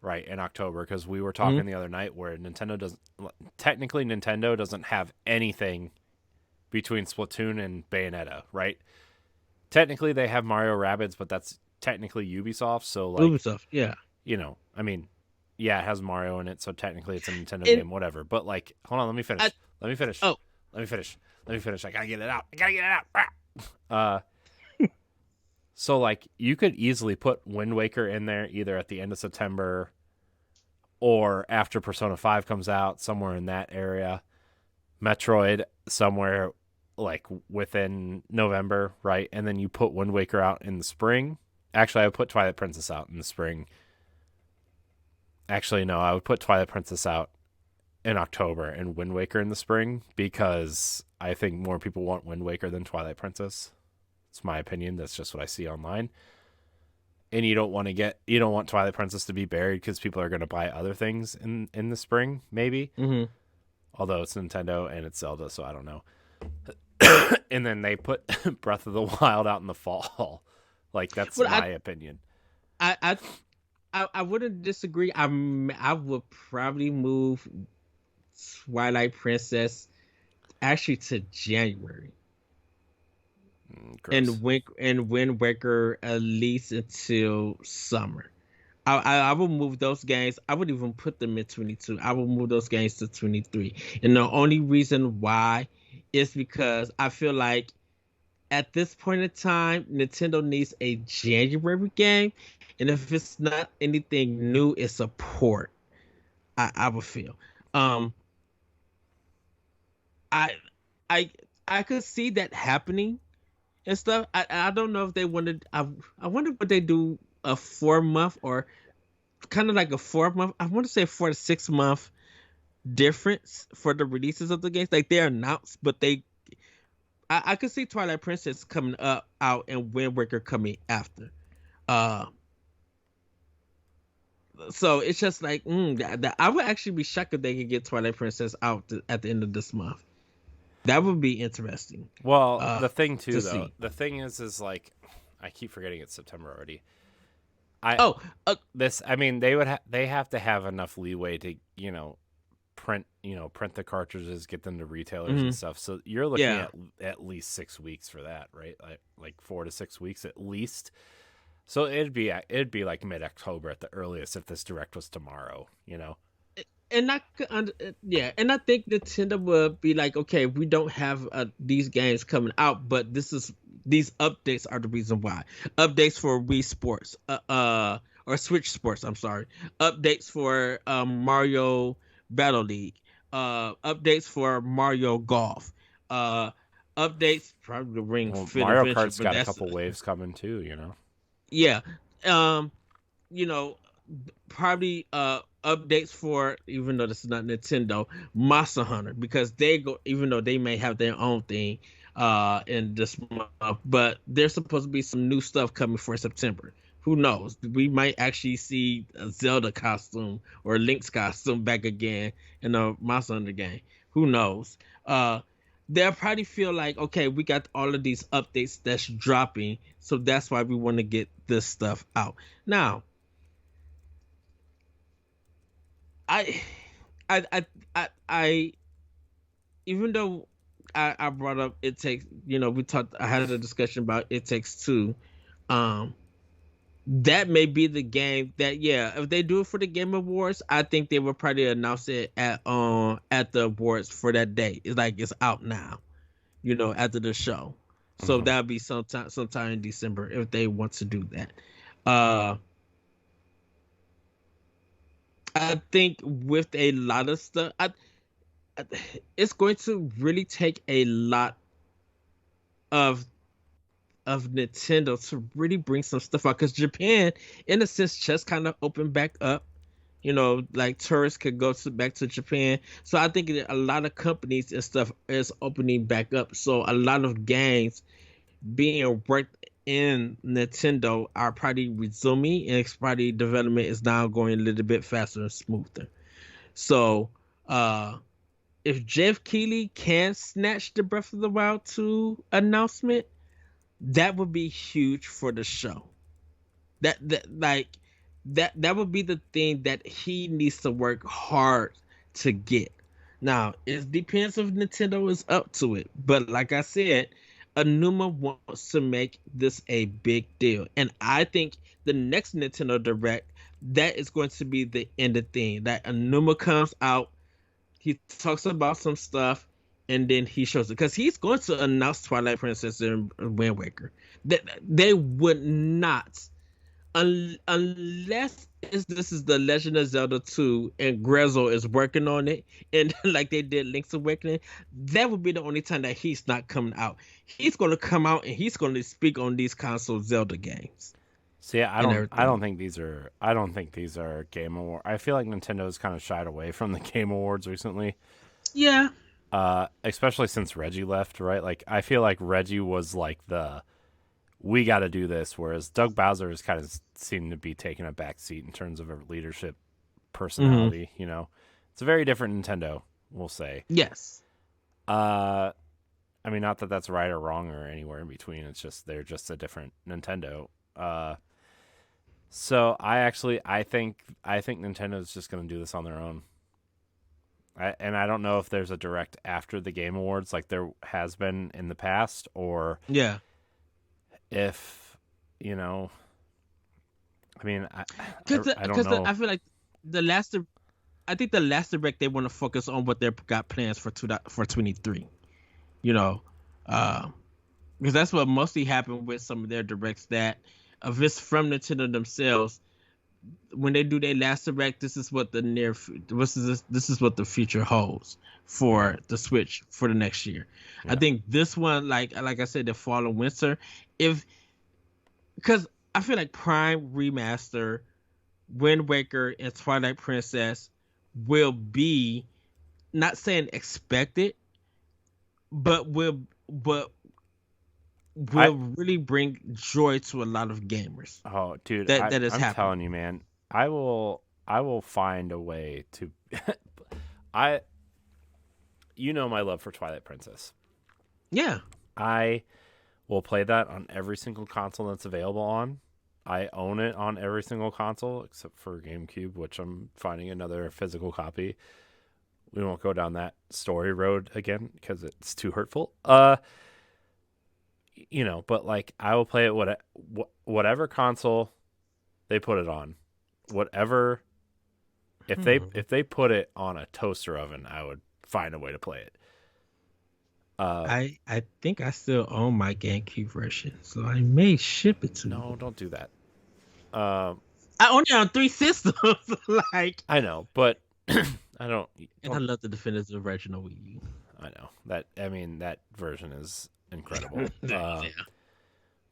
B: right, in October, because we were
A: Mhm.
B: talking the other night where Nintendo doesn't have anything between Splatoon and Bayonetta, right? Technically they have Mario Rabbids, but that's technically Ubisoft, so like,
A: Ubisoft, yeah.
B: I mean, yeah, it has Mario in it, so technically it's a Nintendo
A: And
B: game, whatever. But like, hold on, let me
A: I
B: finish. Let me finish.
A: oh
B: Let me finish. Let me finish. I gotta get it out. I gotta get it out. Ah! Uh, so like, you could easily put Wind Waker in there either at the end of September or after Persona 5 comes out, somewhere in that area. Metroid somewhere like within November, right? And then you put Wind Waker out in the spring. Actually, I would put Twilight Princess out in the spring. Actually, no, I would put Twilight Princess out in October and Wind Waker in the spring because I think more people want Wind Waker than Twilight Princess. It's my opinion. That's just what I see online. And you don't want Twilight Princess to be buried because people are going to buy other things in the spring, maybe.
A: hmm
B: Although it's Nintendo and it's Zelda, so I don't know. And then they put Breath of the Wild out in the fall. Like, that's
A: but
B: my opinion.
A: I I I wouldn't disagree. I would probably move Twilight Princess actually to January
B: Gross.
A: and Wind Waker at least until summer. I would move those games. I would even put them in 22. I would move those games to 23. And the only reason why is because I feel like at this point in time, Nintendo needs a January game. And if it's not anything new, it's a port. I would feel. Um, I I I could see that happening and stuff. I don't know if they wanted. I wonder what they do a 4 month or kind of like a 4 month. I want to say 4 to 6 month difference for the releases of the games. Like they're announced, but I could see Twilight Princess coming up out and Wind Waker coming after. Uh, so it's just like I would actually be shocked if they could get Twilight Princess out at the end of this month. That would be interesting.
B: Well,
A: Uh,
B: the thing
A: to
B: too, though,
A: see.
B: the thing is like, I keep forgetting it's September already. I
A: Oh,
B: I mean, they have to have enough leeway to print the cartridges, get them to retailers and
A: mhm,
B: stuff. So you're looking
A: yeah.
B: at least 6 weeks for that, right? Like 4 to 6 weeks at least. So it'd be like mid October at the earliest if this direct was tomorrow.
A: And yeah, and I think Nintendo will be like, okay, we don't have these games coming out, but these updates are the reason why. Updates for Wii Sports, or Switch Sports. I'm sorry. Updates for Mario Battle League. Updates for Mario Golf. Uh, updates probably Ring
B: Well,
A: Fit
B: Mario
A: Adventure,
B: Kart's
A: but
B: got a
A: that's
B: couple waves coming too.
A: yeah. Um, you know, probably updates for, even though this is not Nintendo, Monster Hunter, because they go, even though they may have their own thing in this month, but there's supposed to be some new stuff coming for September. Who knows? We might actually see a Zelda costume or Link's costume back again in a Monster Hunter game. Who knows? they'll probably feel like, okay, we got all of these updates that's dropping, so that's why we want to get this stuff out. Now, I, I, I even though I brought up It Takes, we talked, I had a discussion about It Takes Two. Um, that may be the game that, yeah, if they do it for the Game Awards, I think they will probably announce it at the awards for that day. It's like it's out now, after the show. So
B: Mm-hmm.
A: that'll be sometime in December if they want to do that. Uh I think with a lot of stuff, it's going to really take a lot of Nintendo to really bring some stuff out, because Japan, in a sense, just kind of opened back up. Like tourists could go back to Japan. So I think that a lot of companies and stuff is opening back up. So a lot of games being worked in Nintendo are probably resuming, and it's probably development is now going a little bit faster and smoother. So uh if Jeff Keighley can snatch the Breath of the Wild 2 announcement, that would be huge for the show. That would be the thing that he needs to work hard to get. Now, it depends if Nintendo is up to it, but like I said, Anuma wants to make this a big deal, and I think the next Nintendo Direct, that is going to be the end of thing. That Anuma comes out, he talks about some stuff, and then he shows it, because he's going to announce Twilight Princess and Wind Waker. That they would not, unless this is the Legend of Zelda 2 and Grezzo is working on it, and like they did Link's Awakening, that would be the only time that he's not coming out. He's going to come out and he's going to speak on these console Zelda games
B: See,
A: and
B: I don't
A: everything.
B: think these are, Game Award. I feel like Nintendo's kind of shied away from the Game Awards recently.
A: Yeah.
B: Especially since Reggie left, right? Like, I feel like Reggie was like we got to do this, whereas Doug Bowser has kind of seemed to be taking a back seat in terms of a leadership
A: Hmm.
B: personality. It's a very different Nintendo, we'll say.
A: Yes.
B: Uh, I mean, not that that's right or wrong or anywhere in between. It's just they're just a different Nintendo. So I think Nintendo's just going to do this on their own. And I don't know if there's a direct after the Game Awards like there has been in the past, or
A: Yeah.
B: if you know. I mean, I don't
A: Because
B: know.
A: I feel like the last, I think the last direct they want to focus on what they've got plans for 23. You know, uh, because that's what mostly happened with some of their directs, that if it's from Nintendo themselves, when they do their last direct, this is what the this is what the future holds
B: Mhm.
A: for the Switch for the next year. I
B: Yeah,
A: think this one, like I said, the fall and winter, if because I feel like Prime Remaster, Wind Waker, and Twilight Princess will be, not saying expected, but
B: I
A: will really bring joy to a lot of gamers.
B: oh dude,
A: That is
B: I'm
A: happening.
B: telling you, man. I will find a way to. I my love for Twilight Princess.
A: Yeah.
B: I will play that on every single console that's available on. I own it on every single console except for GameCube, which I'm finding another physical copy. We won't go down that story road again because it's too hurtful. But like I will play it whatever console they put it on. Whatever
A: Hmm.
B: if they put it on a toaster oven, I would find a way to play it. Uh
A: I think I still own my GameCube version, so I may ship it to you.
B: no, don't do that. Um
A: I own it on three systems, like,
B: I know, but I
A: and I
B: don't
A: love the definitive original Wii
B: I know. That version is
A: U.
B: incredible.
A: Yeah.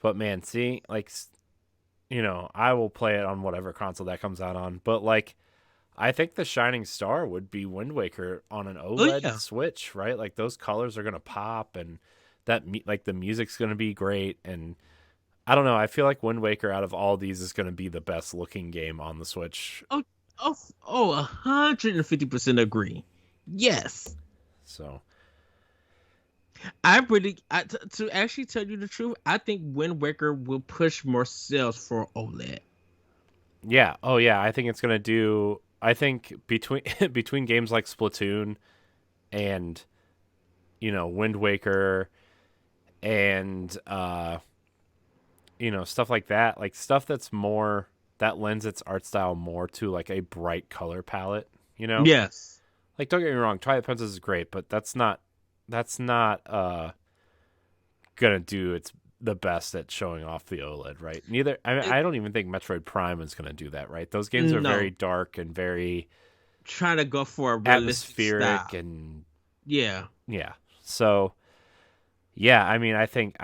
B: But man, see, like I will play it on whatever console that comes out on. But like, I think the shining star would be Wind Waker on an
A: Oh
B: OLED
A: yeah.
B: Switch, right? Like those colors are gonna pop, and like the music's gonna be great. And I don't know. I feel like Wind Waker out of all these is gonna be the best looking game on the Switch.
A: Oh, oh, 150% agree. Yes.
B: So
A: To actually tell you the truth, I think Wind Waker will push more sales for OLED.
B: Yeah. Oh yeah. I think it's gonna do. I think between between games like Splatoon and Wind Waker and stuff like that, like stuff that's more that lends its art style more to like a bright color palette.
A: Yes.
B: Like don't get me wrong, Twilight Princess is great, but that's not gonna do its the best at showing off the OLED, right? Neither. I mean,
A: It,
B: I don't even think Metroid Prime is gonna do that, right? Those games are very
A: no,
B: dark and very
A: trying to go for a realistic
B: atmospheric
A: style.
B: and
A: Yeah.
B: yeah. So yeah, I mean, I think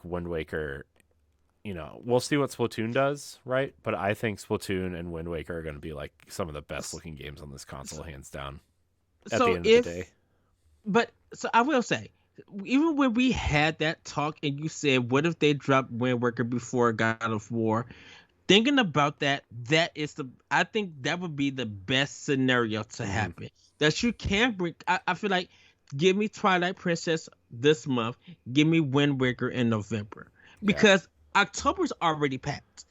B: Wind Waker. We'll see what Splatoon does, right? But I think Splatoon and Wind Waker are going to be like some of the best looking games on this console, hands down. At the
A: So
B: end of the day,
A: if, but so I will say, even when we had that talk and you said, what if they dropped Wind Waker before God of War? Thinking about that, I think that would be the best scenario to
B: hmm
A: happen. That you can bring, I feel like, give me Twilight Princess this month, give me Wind Waker in November.
B: yeah.
A: Because October's already passed.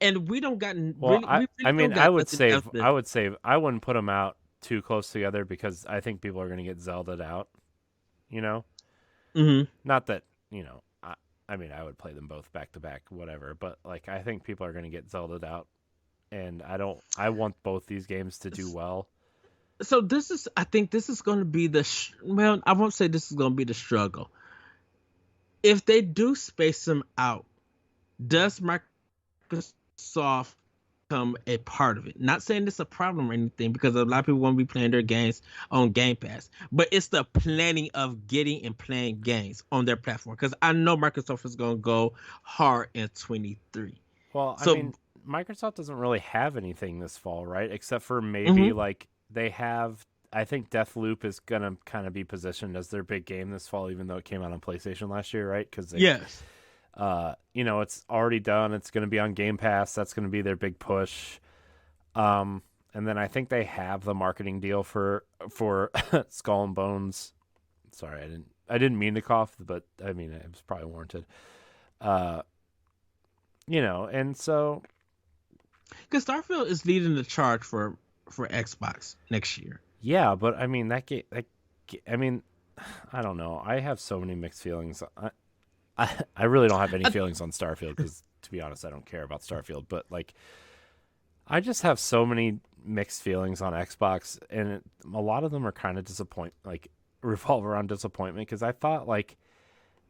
A: And we don't got
B: Well,
A: we
B: I
A: really don't
B: mean, I
A: got
B: would
A: nothing else
B: save.
A: to.
B: I would save. I wouldn't put them out too close together because I think people are going to get Zelda'd out. You know,
A: Hmm.
B: not that I mean, I would play them both back to back, whatever. But like, I think people are going to get Zelda'd out, and I don't. I want both these games to do well.
A: So I think this is going to be well, I won't say this is going to be the struggle. If they do space them out, does Microsoft become a part of it? Not saying it's a problem or anything, because a lot of people want to be playing their games on Game Pass, but it's the planning of getting and playing games on their platform. Because I know Microsoft is going to go hard in 23.
B: Well, I
A: So,
B: mean, Microsoft doesn't really have anything this fall, right? Except for maybe
A: mhm,
B: like they have. I think Deathloop is gonna kind of be positioned as their big game this fall, even though it came out on PlayStation last year, right? Because
A: yes.
B: it's already done. It's gonna be on Game Pass. That's gonna be their big push. And then I think they have the marketing deal for Skull and Bones. Sorry, I didn't mean to cough, but I mean it was probably warranted. Uh, and so
A: Because Starfield is leading the charge for Xbox next year.
B: yeah, but I mean I mean, I don't know. I have so many mixed feelings. I really don't have any
A: I,
B: feelings on Starfield because, to be honest, I don't care about Starfield. But like, I just have so many mixed feelings on Xbox, and a lot of them are kind of like revolve around disappointment because I thought like,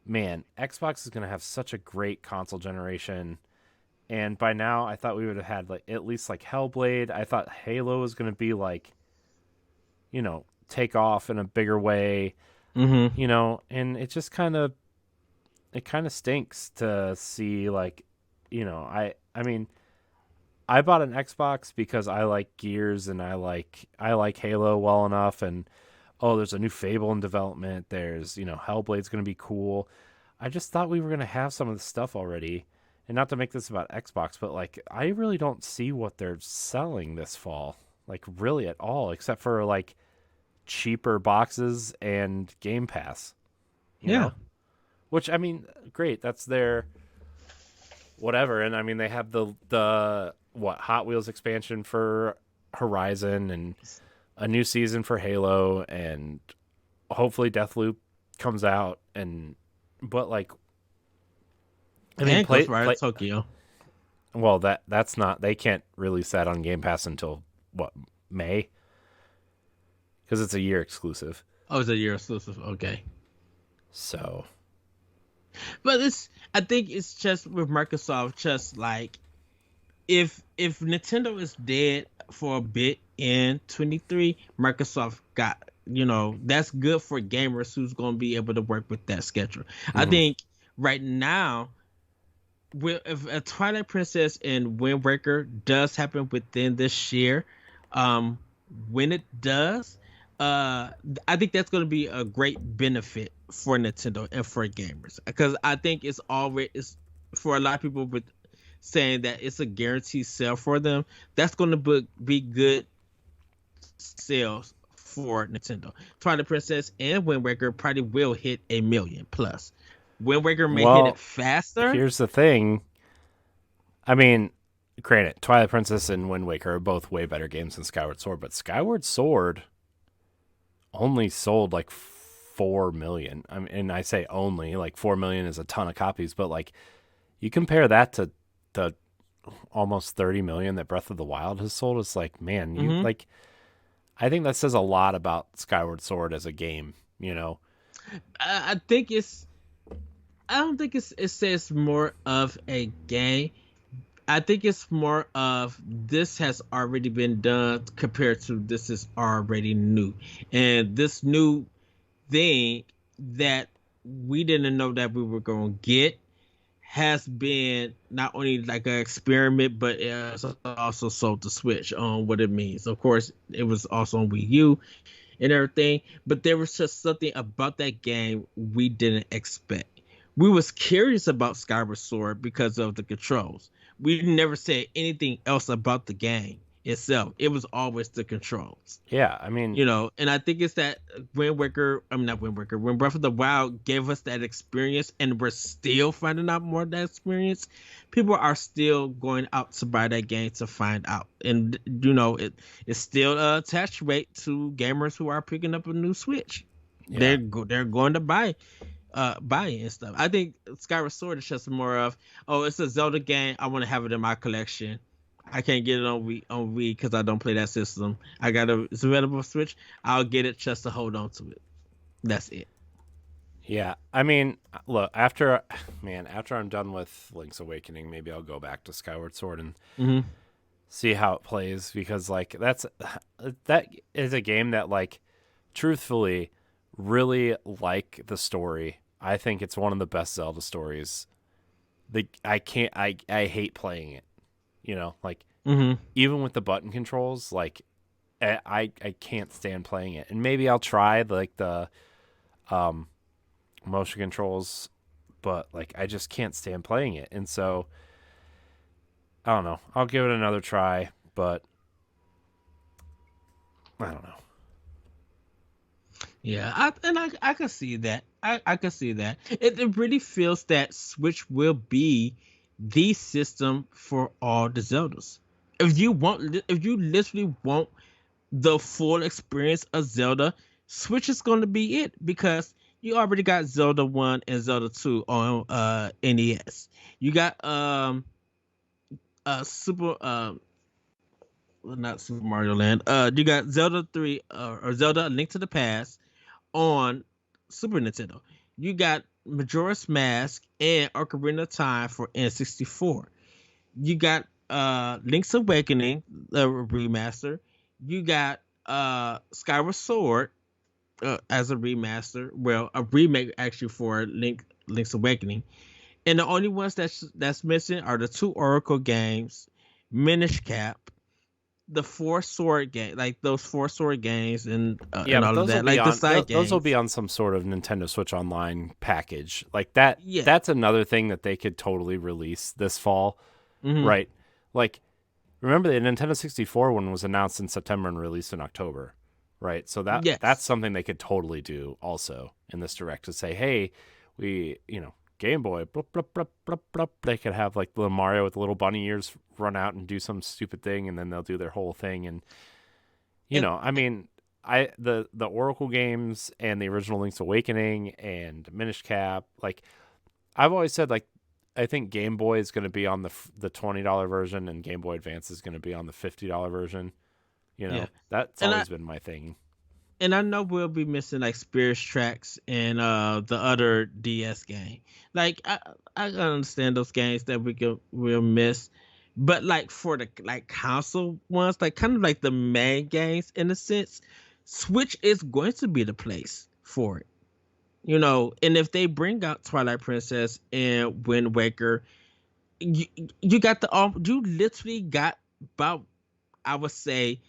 B: man, Xbox is gonna have such a great console generation, and by now I thought we would have had like at least like Hellblade. I thought Halo was gonna be like, take off in a bigger way,
A: mhm.
B: and it kind of stinks to see like, I mean, I bought an Xbox because I like Gears and I like Halo well enough, and oh, there's a new Fable in development. There's, Hellblade's going to be cool. I just thought we were going to have some of the stuff already. And not to make this about Xbox, but like I really don't see what they're selling this fall. Like really at all, except for like cheaper boxes and Game Pass, you
A: Yeah.
B: know? Which I mean, great, that's their whatever. And I mean they have the what Hot Wheels expansion for Horizon and a new season for Halo and hopefully Deathloop comes out and but like I mean
A: And
B: play
A: Ghostwire
B: play
A: Tokyo.
B: well that's not they can't release that on Game Pass until what May because it's a year exclusive.
A: Oh, it's a year exclusive. Okay.
B: So
A: But I think it's just with Microsoft, just like if Nintendo is dead for a bit in 23, Microsoft got, that's good for gamers who's going to be able to work with that schedule. I
B: mhm.
A: think right now, if a Twilight Princess and Wind Waker does happen within this year, um, when it does, I think that's going to be a great benefit for Nintendo and for gamers, because I think it's for a lot of people with saying that it's a guaranteed sale for them. That's going to be good sales for Nintendo. Twilight Princess and Wind Waker probably will hit 1 million plus. Wind Waker may hit it
B: Well,
A: faster.
B: here's the thing. I mean, granted, Twilight Princess and Wind Waker are both way better games than Skyward Sword, but Skyward Sword only sold like 4 million. I mean, and I say only, like 4 million is a ton of copies, but like you compare that to the almost 30 million that Breath of the Wild has sold, it's like, man, you
A: Hmm.
B: like I think that says a lot about Skyward Sword as a game, you know.
A: I think it's. I don't think it says more of a game. I think it's more of this has already been done compared to this is already new, and this new thing that we didn't know that we were going to get has been not only like an experiment, but it's also sold the Switch on what it means. Of course, it was also on Wii U and everything, but there was just something about that game we didn't expect. We was curious about Skyward Sword because of the controls. We never said anything else about the game itself. It was always the controls.
B: Yeah, I mean,
A: And I think it's that Wind Waker, I'm not Wind Waker, when Breath of the Wild gave us that experience and we're still finding out more of that experience, people are still going out to buy that game to find out. And, it's still a attach rate to gamers who are picking up a new Switch.
B: yeah.
A: They're going to buy it and stuff. I think Skyward Sword is just more of, oh, it's a Zelda game. I want to have it in my collection. I can't get it on Wii because I don't play that system. It's available for Switch. I'll get it just to hold on to it. That's it.
B: Yeah, I mean, look, after I'm done with Link's Awakening, maybe I'll go back to Skyward Sword and
A: Hmm.
B: see how it plays because like that is a game that like truthfully really like the story. I think it's one of the best Zelda stories. I hate playing it. Like
A: Hmm.
B: even with the button controls, like I can't stand playing it. And maybe I'll try like the um motion controls, but like I just can't stand playing it. And so I don't know. I'll give it another try, but I don't know.
A: Yeah, I can see that. I can see that. It really feels that Switch will be the system for all the Zeldas. If you literally want the full experience of Zelda, Switch is going to be it because you already got Zelda 1 and Zelda 2 on NES. You got Super well, not Super Mario Land. You got Zelda 3 or Zelda: A Link to the Past on Super Nintendo. You got Majora's Mask and Ocarina of Time for N64. You got Link's Awakening, the remaster. You got Skyward Sword as a remaster. Well, a remake actually for Link's Awakening. And the only ones that's missing are the two Oracle games, Minish Cap, the four sword game, like those four sword games,
B: Yeah,
A: and
B: but
A: all of
B: those will
A: that,
B: be
A: like the
B: on
A: side
B: those will be
A: games.
B: on some sort of Nintendo Switch Online package. Like that
A: Yeah.
B: that's another thing that they could totally release this fall,
A: Hmm.
B: right? Like remember the Nintendo 64 one was announced in September and released in October, right? So that's
A: Yes.
B: something they could totally do also in this direct to say, "Hey, Game Boy, blup, blup, blup, blup, blup." They could have like little Mario with the little bunny ears run out and do some stupid thing, and then they'll do their whole thing. And
A: And
B: I mean, the Oracle games and the original Link's Awakening and Minish Cap, like I've always said, like I think Game Boy is going to be on the $20 version, and Game Boy Advance is going to be on the $50 version.
A: yeah,
B: That's
A: and I
B: always been my thing.
A: and I know we'll be missing like Spirit Tracks and the other DS game. Like I understand those games that we'll miss, but like for the like console ones, like kind of like the main games in a sense, Switch is going to be the place for it. And if they bring out Twilight Princess and Wind Waker, you, you got you literally got about, I would say,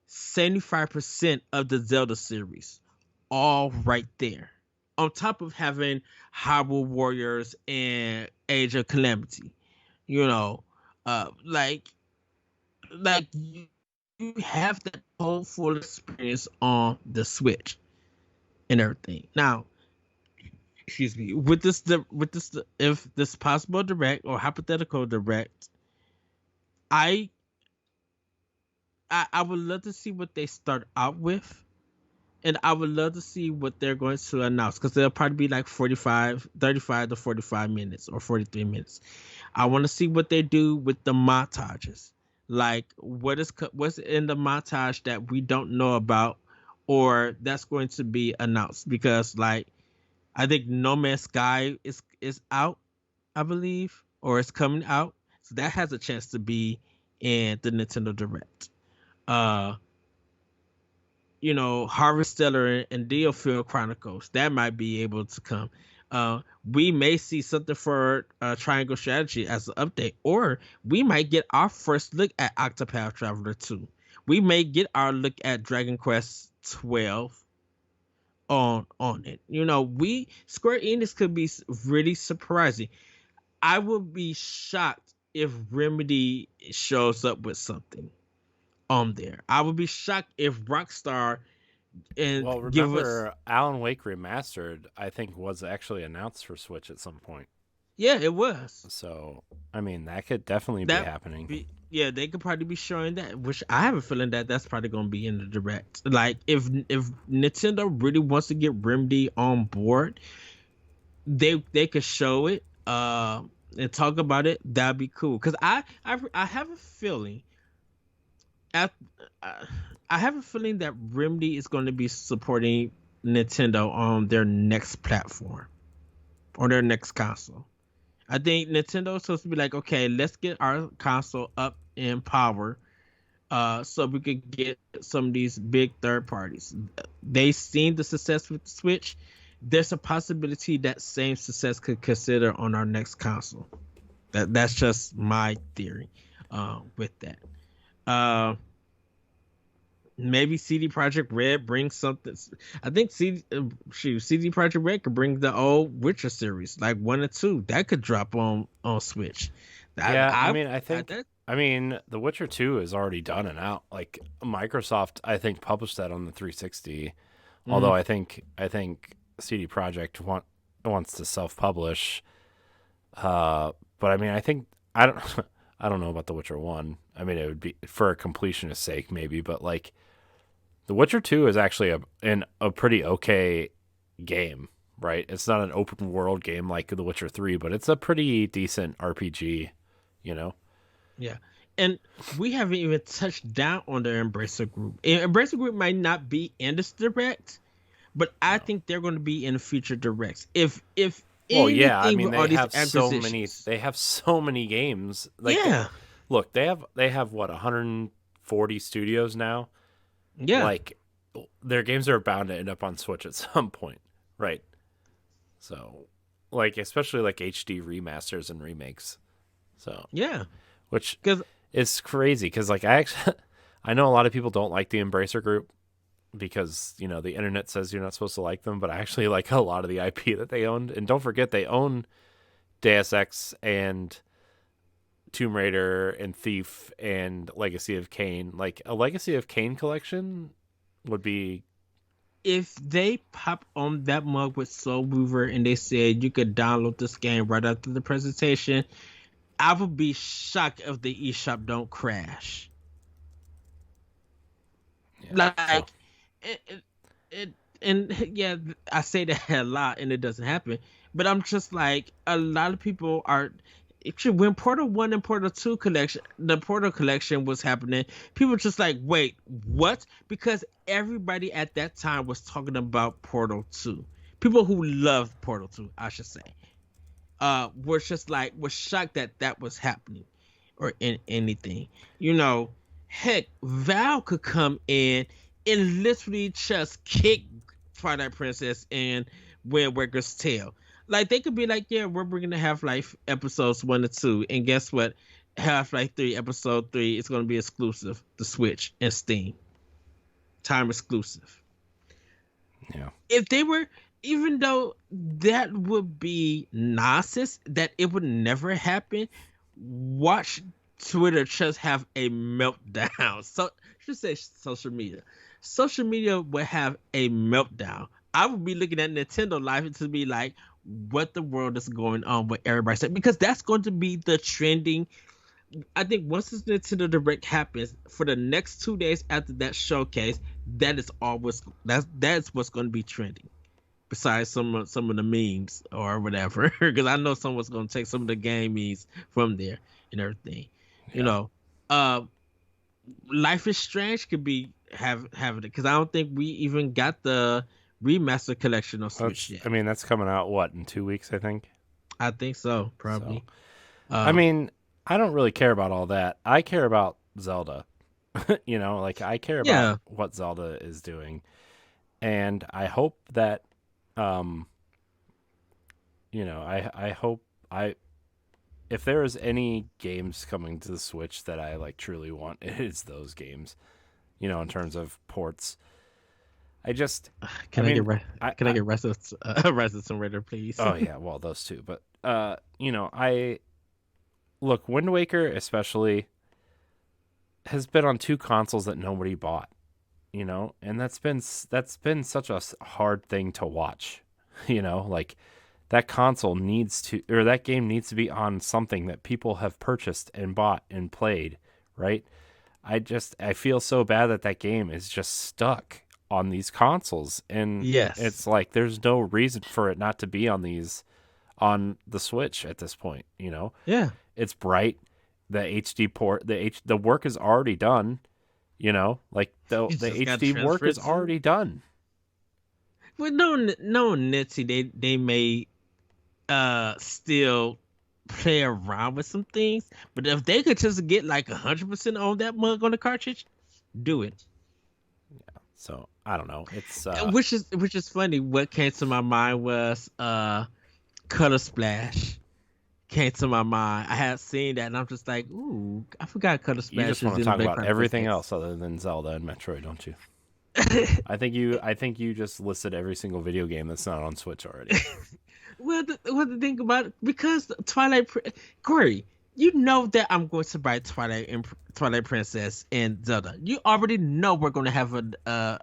A: 75% of the Zelda series all right there. On top of having Hyrule Warriors and Age of Calamity, you know, like have that whole full experience on the Switch and everything. Now, excuse me, if this possible direct or hypothetical direct, I I would love to see what they start out with, and I would love to see what they're going to announce, because they'll probably be like 35 to 45 minutes or 43 minutes. I want to see what they do with the montages. Like what's in the montage that we don't know about, or that's going to be announced, because like I think No Man's Sky is out, I believe, or it's coming out. So that has a chance to be in the Nintendo Direct. Uh Harvesteller and Dealfield Chronicles, that might be able to come. We may see something for Triangle Strategy as an update, or we might get our first look at Octopath Traveler 2. We may get our look at Dragon Quest 12 on it. We Square Enix could be really surprising. I would be shocked if Remedy shows up with something on there. I would be shocked if Rockstar
B: Well,
A: give us.
B: remember Alan Wake Remastered, I think, was actually announced for Switch at some point.
A: Yeah, it was.
B: So, I mean, that could definitely be happening.
A: Yeah, they could probably be showing that, which I have a feeling that that's probably going to be in the direct. Like, if Nintendo really wants to get Remedy on board, they could show it and talk about it. That'd be cool. Because I have a feeling at I have a feeling that Remedy is going to be supporting Nintendo on their next platform or their next console. I think Nintendo is supposed to be like, okay, let's get our console up in power, so we could get some of these big third parties. They've seen the success with the Switch. There's a possibility that same success could consider on our next console. That's just my theory with that. Maybe CD Projekt Red brings something. I think CD Projekt Red could bring the old Witcher series, like 1 and 2. That could drop on Switch.
B: Yeah, I mean, The Witcher 2 is already done and out. Like Microsoft, I think, published that on the 360. Mm-hmm. Although I think CD Projekt wants to self-publish. But I mean, I don't know about The Witcher 1. I mean, it would be for a completionist sake, maybe, but like The Witcher 2 is actually a pretty okay game, right? It's not an open world game like The Witcher 3, but it's a pretty decent RPG,
A: Yeah. And we haven't even touched down on the Embracer Group. And Embracer Group might not be in this direct, but I think they're going to be in future directs. Well,
B: yeah, I mean, they have so many games. Like,
A: yeah.
B: Look, they have what, 140 studios now?
A: Yeah.
B: Like, their games are bound to end up on Switch at some point, right? So, like, especially like HD remasters and remakes. So,
A: yeah.
B: Which is crazy because, like, I know a lot of people don't like the Embracer Group because, the internet says you're not supposed to like them, but I actually like a lot of the IP that they owned. And don't forget, they own Deus Ex and Tomb Raider and Thief and Legacy of Kain. Like, a Legacy of Kain collection would be...
A: If they pop on that mug with Soul Mover and they said you could download this game right after the presentation, I would be shocked if the eShop don't crash. Yeah, like, yeah, I say that a lot and it doesn't happen, but I'm just like, a lot of people are... When Portal 1 and Portal 2 the Portal collection was happening, people were just like, wait, what? Because everybody at that time was talking about Portal 2. People who loved Portal 2, I should say, was shocked that was happening or in anything. Heck, Valve could come in and literally just kick Twilight Princess and Wind Waker's tail. Like, they could be like, yeah, we're bringing the Half-Life episodes 1 and 2, and guess what? Half-Life 3 episode 3 is going to be exclusive to Switch and Steam. Time exclusive.
B: Yeah.
A: If they were, even though that would be nonsense, that it would never happen, watch Twitter just have a meltdown. So should say social media. Social media would have a meltdown. I would be looking at Nintendo Live to be like, what the world is going on with everybody said, because that's going to be the trending. I think once this Nintendo Direct happens, for the next 2 days after that showcase, that's what's going to be trending. Besides some of the memes or whatever, because I know someone's going to take some of the game memes from there and everything.
B: Yeah.
A: You know, Life is Strange could be having it, because I don't think we even got the remaster collection on Switch yet.
B: I mean, that's coming out in 2 weeks, I think.
A: I think so, probably.
B: So, I mean, I don't really care about all that. I care about Zelda. You know, like I care about what Zelda is doing, and I hope that, you know, I hope if there is any games coming to the Switch that I like truly want, it is those games. You know, in terms of ports. I get Resident Raider, please? Oh yeah, well those two, but you know, look, Wind Waker especially has been on 2 consoles that nobody bought, you know, and that's been such a hard thing to watch, you know, like that game needs to be on something that people have purchased and bought and played, right? I feel so bad that game is just stuck on these consoles, and it's like there's no reason for it not to be on the Switch at this point, you know. It's bright, the HD port, the work is already done, you know, like the HD work is already done.
A: Well, no, Nitsy, they may still play around with some things, but if they could just get like 100% on that mug on the cartridge, do it.
B: Yeah. So I don't know. It's
A: which is funny. What came to my mind was Color Splash. Came to my mind. I had seen that, and I'm just like, ooh, I forgot Color Splash.
B: You just want to talk about everything else other than Zelda and Metroid, don't you? I think you just listed every single video game that's not on Switch already.
A: Well, the thing about it, because Twilight, Corey, you know that I'm going to buy Twilight Princess and Zelda. You already know we're going to have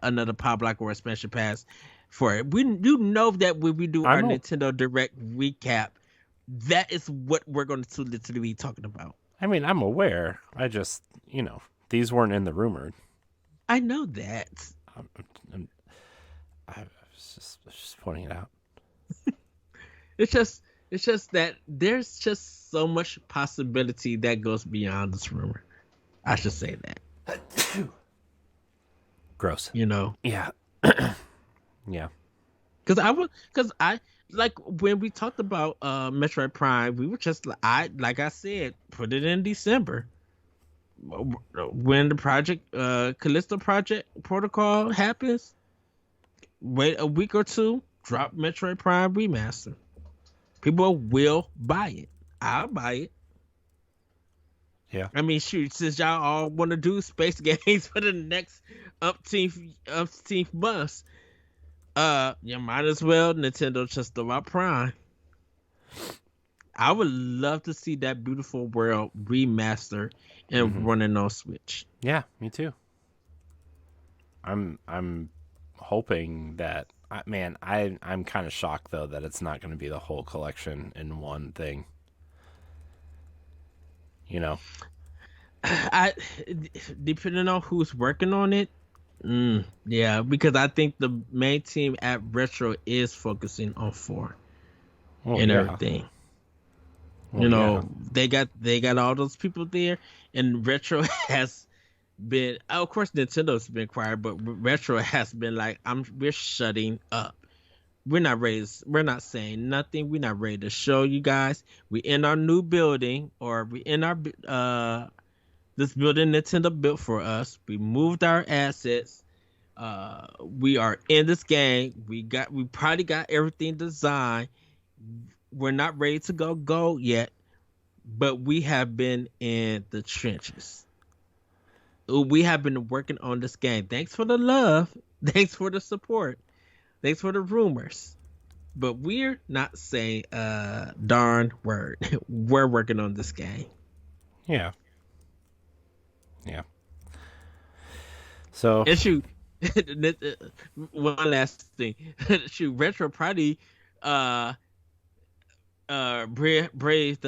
A: another Power Block or expansion pass for it. You know that when we do our Nintendo Direct recap, that is what we're going to literally be talking about.
B: I mean, I'm aware. I just, you know, these weren't in the rumor.
A: I know that.
B: I was just pointing it out.
A: It's just that there's just so much possibility that goes beyond this rumor. I should say that.
B: Gross.
A: You know.
B: Yeah. Yeah.
A: Because I like when we talked about Metroid Prime, we were just like I said, put it in December. When the project Callisto Project Protocol happens, wait a week or two, drop Metroid Prime Remaster. People will buy it. I'll buy it.
B: Yeah.
A: I mean, shoot, since y'all all want to do space games for the next umpteenth months, you might as well Nintendo just throw out Prime. I would love to see that beautiful world remastered and running on Switch.
B: Yeah, me too. I'm hoping that. I'm kind of shocked though that it's not going to be the whole collection in one thing. You know,
A: depending on who's working on it, yeah, because I think the main team at Retro is focusing on 4 and everything. Well, you know, they got all those people there, and Retro has been, of course Nintendo's been quiet, but Retro has been like, we're shutting up. We're not saying nothing. We're not ready to show you guys. We in our new building, or we in our this building Nintendo built for us. We moved our assets. We are in this game. We probably got everything designed. We're not ready to go yet, but we have been in the trenches. We have been working on this game. Thanks for the love. Thanks for the support. Thanks for the rumors. But we're not saying a darn word. We're working on this game.
B: Yeah. Yeah. So
A: And shoot, one last thing. Shoot, Retro probably uh breathed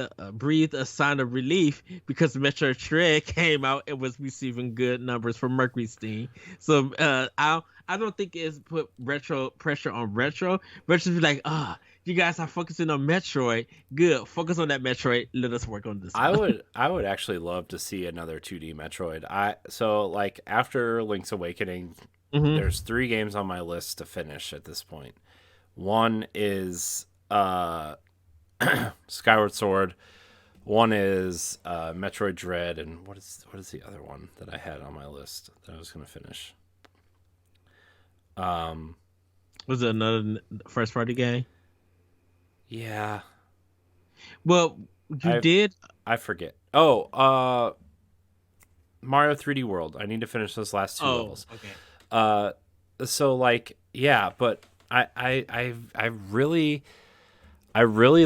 A: a sign of relief because Metro Shred came out and was receiving good numbers from Mercury Steam. So I don't think it's put retro pressure on Retro. Retro be like, you guys are focusing on Metroid. Good, focus on that Metroid. Let us work on this
B: I
A: one.
B: would I would actually love to see another 2D Metroid. So like after Link's Awakening,
A: hmm
B: there's 3 games on my list to finish at this point. One is Skyward Sword. One is Metroid Dread, and what is the other one that I had on my list that I was going to finish? Um,
A: Was it another first party game?
B: yeah,
A: Well, you
B: I
A: did.
B: I forget. Oh, Mario 3D World. I need to finish those last 2 levels.
A: Okay.
B: Uh, so like yeah, but I really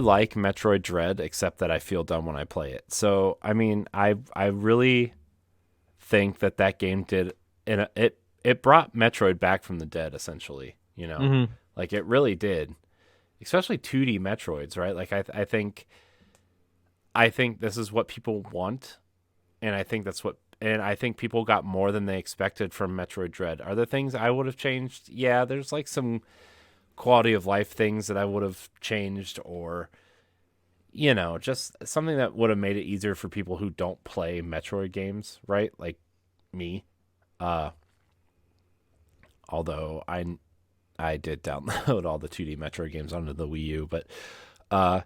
B: like Metroid Dread, except that I feel dumb when I play it. So I mean, I really think that game did, and it brought Metroid back from the dead, essentially.
A: hmm
B: Like it really did, especially 2D Metroids, right? Like I think this is what people want, and I think people got more than they expected from Metroid Dread. Are there things I would have changed? Yeah, there's like some quality of life things that I would have changed, or just something that would have made it easier for people who don't play Metroid games, right? Like me. Uh Although I did download all the 2D Metroid games onto the Wii U, but uh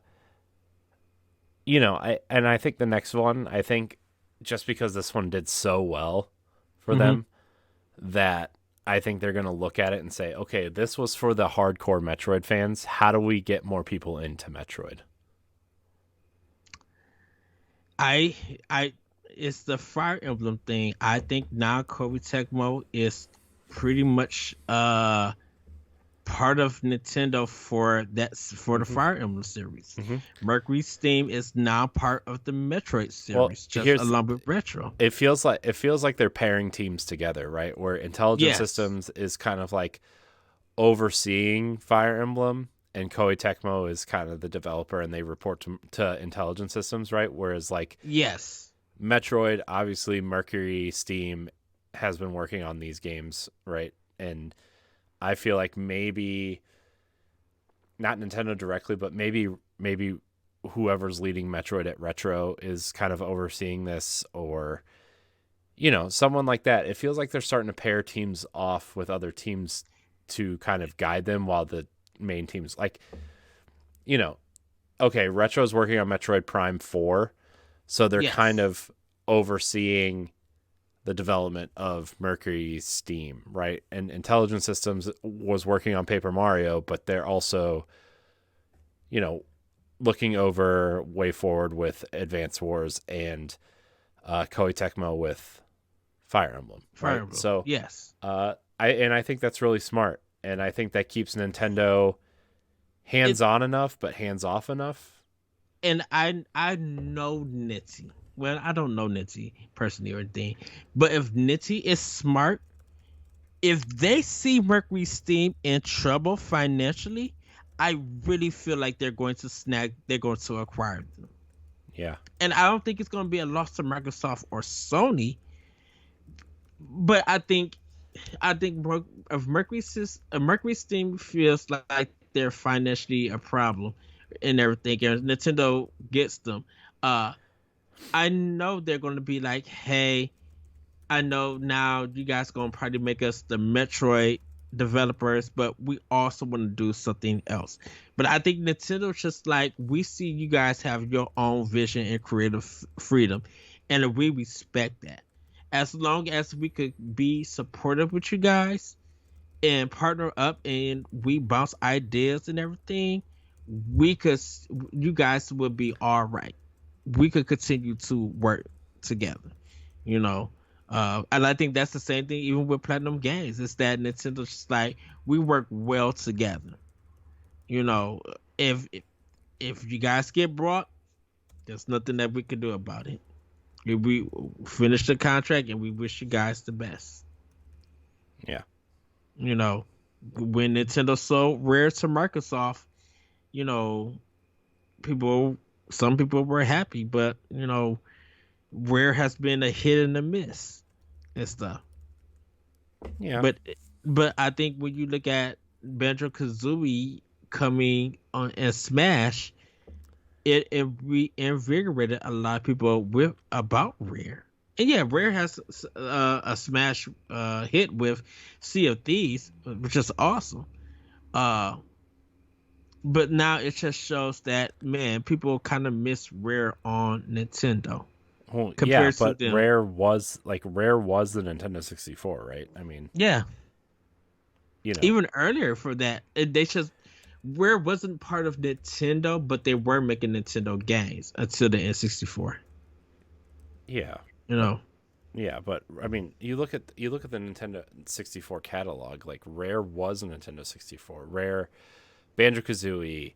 B: I think the next one, I think just because this one did so well for
A: hmm
B: them, that I think they're going to look at it and say, okay, this was for the hardcore Metroid fans. How do we get more people into Metroid?
A: I I it's the Fire Emblem thing. I think now Koei Tecmo is pretty much part of Nintendo for the
B: hmm
A: Fire Emblem series.
B: hmm
A: Mercury Steam is now part of the Metroid
B: Well,
A: series, just
B: here's
A: along with Retro.
B: it feels like they're pairing teams together, right? Where Intelligent
A: Yes.
B: Systems is kind of like overseeing Fire Emblem, and Koei Tecmo is kind of the developer, and they report to Intelligent Systems, right? Whereas like
A: Yes.
B: Metroid, obviously Mercury Steam has been working on these games, right? And I feel like maybe not Nintendo directly, but maybe whoever's leading Metroid at Retro is kind of overseeing this, or someone like that. It feels like they're starting to pair teams off with other teams to kind of guide them, while the main teams, like, you know, okay, Retro's working on Metroid Prime 4, so they're kind
A: Yes.
B: of overseeing the development of Mercury Steam, right? And Intelligent Systems was working on Paper Mario, but they're also, you know, looking over Way Forward with Advance Wars, and Koei Tecmo with Fire Emblem,
A: Fire
B: right?
A: Emblem.
B: So,
A: Yes.
B: I think that's really smart, and I think that keeps Nintendo
A: It
B: hands on enough, but hands off enough.
A: and I know Nitty. Well, I don't know Nitty personally or anything, but if Nitty is smart, if they see Mercury Steam in trouble financially, I really feel like they're going to acquire them.
B: Yeah,
A: And I don't think it's going to be a loss to Microsoft or Sony, but I think if Mercury Steam feels like they're financially a problem and everything, and Nintendo gets them, uh, I know they're going to be like, hey, I know now you guys gonna probably make us the Metroid developers, but we also want to do something else. But I think Nintendo's just like, we see you guys have your own vision and creative freedom, and we respect that. As long as we could be supportive with you guys and partner up, and we bounce ideas and everything, we could, you guys would be all right. We could continue to work together, you know. And I think that's the same thing even with Platinum Games. It's that Nintendo's just like, we work well together. You know, if you guys get brought, there's nothing that we can do about it. If we finish the contract, and we wish you guys the best.
B: Yeah.
A: You know, when Nintendo sold Rare to Microsoft, you know, people, some people were happy, but Rare has been a hit and a miss and stuff.
B: Yeah.
A: But but I think when you look at Banjo Kazooie coming on and Smash, it reinvigorated a lot of people with about Rare. And yeah, Rare has a Smash hit with Sea of Thieves, which is awesome. Uh, but now it just shows that man, people kind of miss Rare on Nintendo
B: Well, yeah,
A: compared to
B: but
A: them.
B: Rare was the Nintendo 64, right? I mean,
A: Yeah,
B: you know,
A: even earlier for that, they just Rare wasn't part of Nintendo, but they were making Nintendo games until the N64.
B: yeah,
A: You
B: but
A: know,
B: but I mean, you look at the Nintendo 64 catalog. Like Rare was a Nintendo 64. Rare, Banjo Kazooie,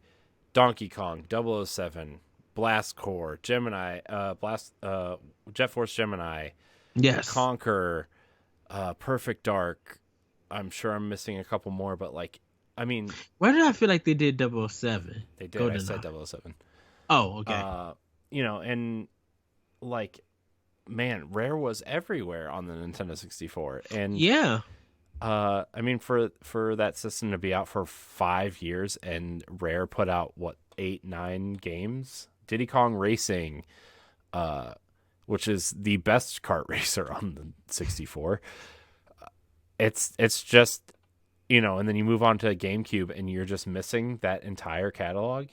B: Donkey Kong, 007, Blast Core, Gemini, Jet Force Gemini,
A: yes.
B: Conquer, Perfect Dark. I'm sure I'm missing a couple more, but like, I mean,
A: Why did I feel like they did 007?
B: they did. I said
A: GoldenEye.
B: 007.
A: Oh, okay.
B: Uh, and like, man, Rare was everywhere on the Nintendo 64, and
A: Yeah.
B: I mean, for that system to be out for 5 years and Rare put out what 8, 9 games, Diddy Kong Racing, uh, which is the best kart racer on the 64. It's just and then you move on to GameCube and you're just missing that entire catalog.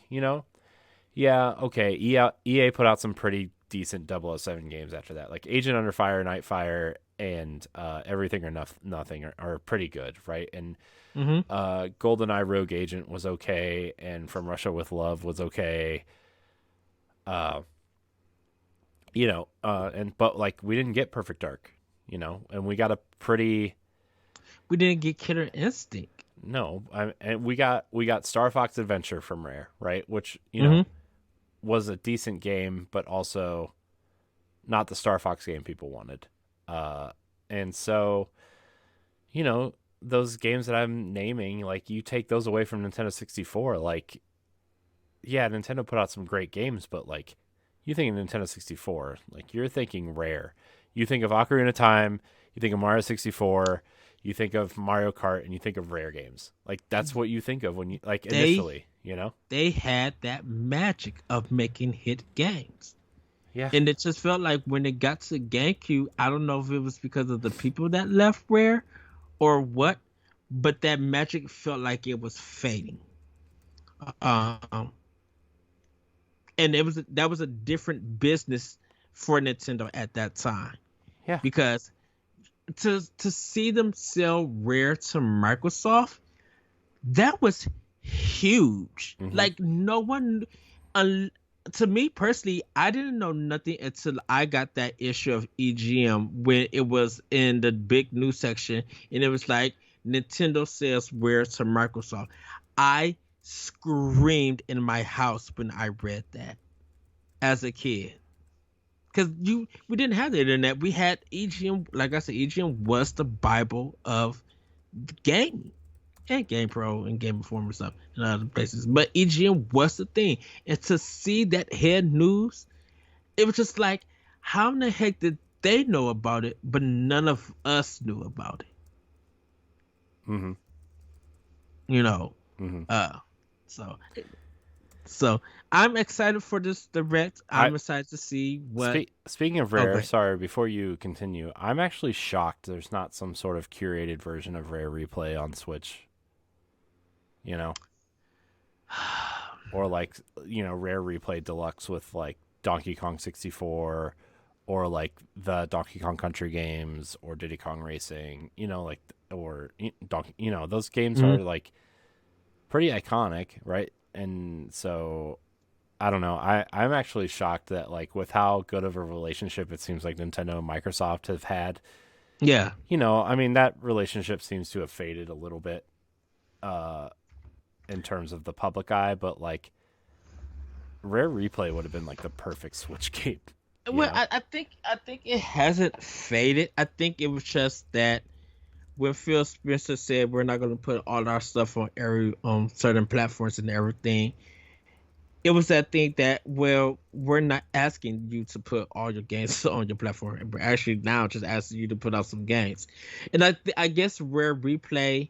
B: Yeah, okay. EA put out some pretty decent 007 games after that. Like Agent Under Fire, Nightfire, and Everything or Nothing are pretty good, right? And
A: Mm-hmm.
B: GoldenEye Rogue Agent was okay, and From Russia with Love was okay. Uh, but like we didn't get Perfect Dark, and we got a pretty
A: We didn't get Killer Instinct.
B: no, and we got Star Fox Adventure from Rare, right? Which
A: Mm-hmm.
B: was a decent game, but also not the Star Fox game people wanted. And so, those games that I'm naming, like you take those away from Nintendo 64, like, yeah, Nintendo put out some great games, but like, you think of Nintendo 64, like you're thinking Rare. You think of Ocarina of Time, you think of Mario 64, you think of Mario Kart, and you think of Rare games. Like that's what you think of when you like
A: They
B: initially.
A: they had that magic of making hit games.
B: Yeah.
A: And it just felt like when it got to GameCube, I don't know if it was because of the people that left Rare or what, but that magic felt like it was fading. Um, and that was a different business for Nintendo at that time
B: Yeah.
A: because to see them sell Rare to Microsoft, that was huge.
B: Mm-hmm.
A: Like no one, un, to me personally, I didn't know nothing until I got that issue of EGM when it was in the big news section, and it was like Nintendo sells Rare to Microsoft. I screamed in my house when I read that as a kid. Because we didn't have the internet. We had EGM, like I said, EGM was the Bible of gaming and Game Pro and Game Informer stuff and other places. But EGM was the thing. And to see that head news, it was just like, how in the heck did they know about it, but none of us knew about it?
B: Mm-hmm.
A: You know.
B: Mm-hmm.
A: So I'm excited for this direct. I'm excited to see what.
B: Speaking of Rare,
A: Okay.
B: sorry, before you continue, I'm actually shocked there's not some sort of curated version of Rare Replay on Switch. Or like, Rare Replay Deluxe with like Donkey Kong 64 or like the Donkey Kong Country games or Diddy Kong Racing, like, or Donkey, those games are like pretty iconic, right? And so I don't know. I'm actually shocked that like with how good of a relationship it seems like Nintendo and Microsoft have had.
A: Yeah.
B: I mean that relationship seems to have faded a little bit in terms of the public eye, but like Rare Replay would have been like the perfect Switch game.
A: Well, I think it hasn't faded. I think it was just that when Phil Spencer said we're not going to put all our stuff on every certain platforms and everything, it was that thing that, well, we're not asking you to put all your games on your platform. We're actually now just asking you to put out some games. And I guess Rare Replay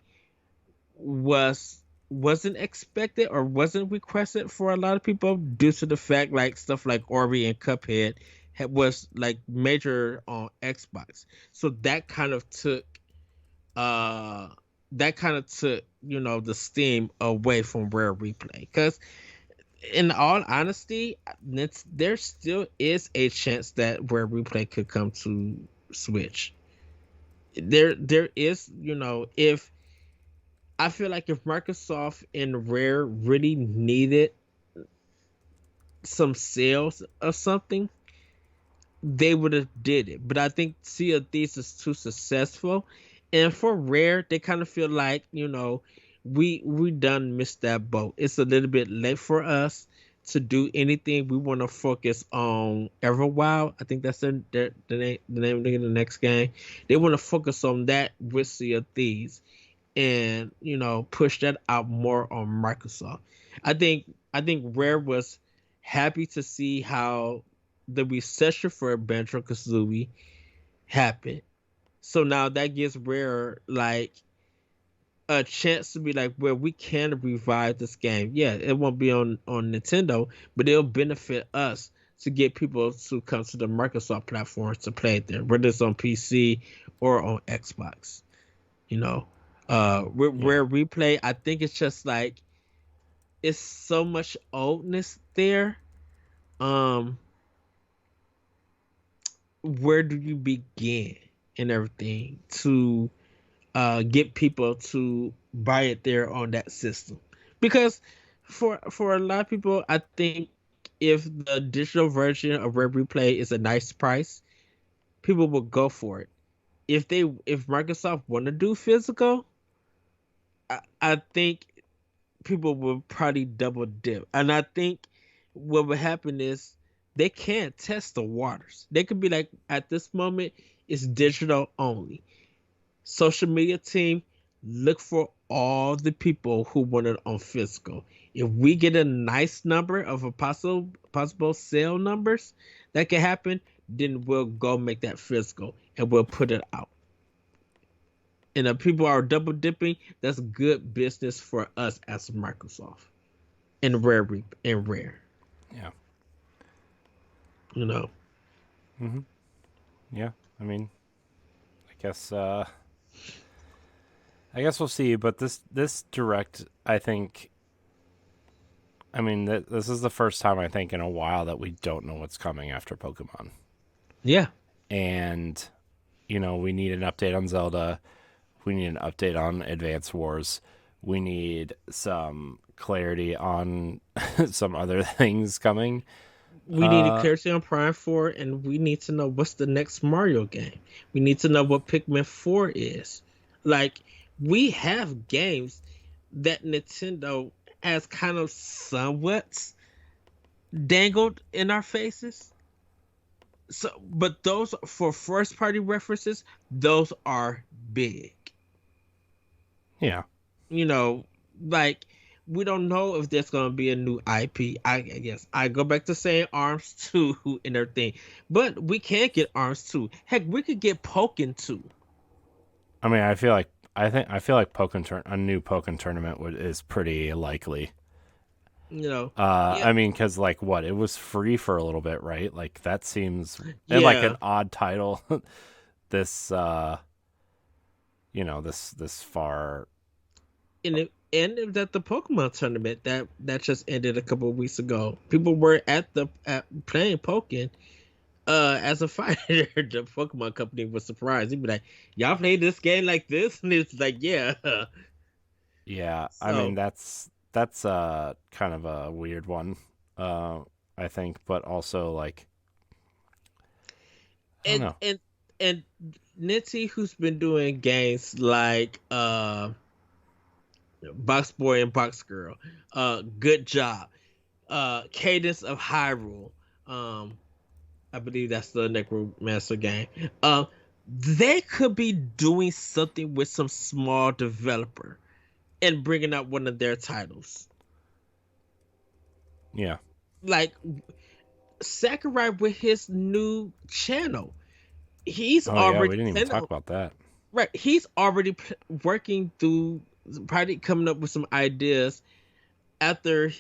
A: wasn't expected or wasn't requested for a lot of people due to the fact like stuff like Ori and Cuphead was like major on Xbox. So uh that kind of took, the steam away from Rare Replay, because in all honesty, there still is a chance that Rare Replay could come to Switch. There is, if I feel like if Microsoft and Rare really needed some sales or something, they would have did it. But I think Sea of Thieves is too successful, and for Rare, they kind of feel like, we done missed that boat. It's a little bit late for us to do anything. We want to focus on Everwild. I think that's the name of the next game. They want to focus on that with Sea of Thieves, and push that out more on Microsoft. I think Rare was happy to see how the reception for Banjo Kazooie happened. So now that gives Rare like a chance to be like, well, we can revive this game. Yeah, it won't be on Nintendo, but it'll benefit us to get people to come to the Microsoft platforms to play it there, whether it's on PC or on Xbox. You know, with
B: Yeah.
A: Rare Replay, I think it's just like it's so much oldness there. Um, where do you begin and everything to get people to buy it there on that system? Because for a lot of people, I think if the digital version of Red Replay is a nice price, people will go for it. If Microsoft want to do physical, I think people will probably double dip. And I think what would happen is they can't test the waters. They could be like, at this moment, it's digital only. Social media team, look for all the people who want it on physical. If we get a nice number of a possible sale numbers that can happen, then we'll go make that physical and we'll put it out. And if people are double dipping, that's good business for us as Microsoft and Rare.
B: Yeah.
A: You know.
B: Mm-hmm. Yeah. I mean, I guess we'll see. But this direct, I think. I mean, this is the first time I think in a while that we don't know what's coming after Pokemon.
A: Yeah.
B: And we need an update on Zelda. We need an update on Advance Wars. We need some clarity on some other things coming.
A: We need a clarity on Prime 4, and we need to know what's the next Mario game. We need to know what Pikmin 4 is. Like, we have games that Nintendo has kind of somewhat dangled in our faces. So, but those for first party references, those are big.
B: Yeah.
A: Like, we don't know if there's gonna be a new IP. I guess I go back to saying Arms 2 and everything, but we can't get Arms 2. Heck, we could get Pokken 2.
B: I mean, I feel like a new Pokken tournament is pretty likely.
A: Yeah.
B: I mean, because it was free for a little bit, right? Like that seems
A: Yeah.
B: like an odd title. this, this far.
A: And if that the Pokemon tournament that just ended a couple of weeks ago, people were at playing Pokken. As a fighter, the Pokemon company was surprised. He'd be like, "Y'all play this game like this?" And it's like, "Yeah."
B: Yeah,
A: So,
B: I mean that's kind of a weird one, I think, but also like I don't know.
A: and Nitty, who's been doing games like Box Boy and Box Girl, good job. Cadence of Hyrule, I believe that's the Necromancer game. they could be doing something with some small developer and bringing out one of their titles.
B: Yeah.
A: Like Sakurai with his new channel. He's
B: Oh yeah, we
A: already
B: didn't even talk about that.
A: right. He's already working through, probably coming up with some ideas after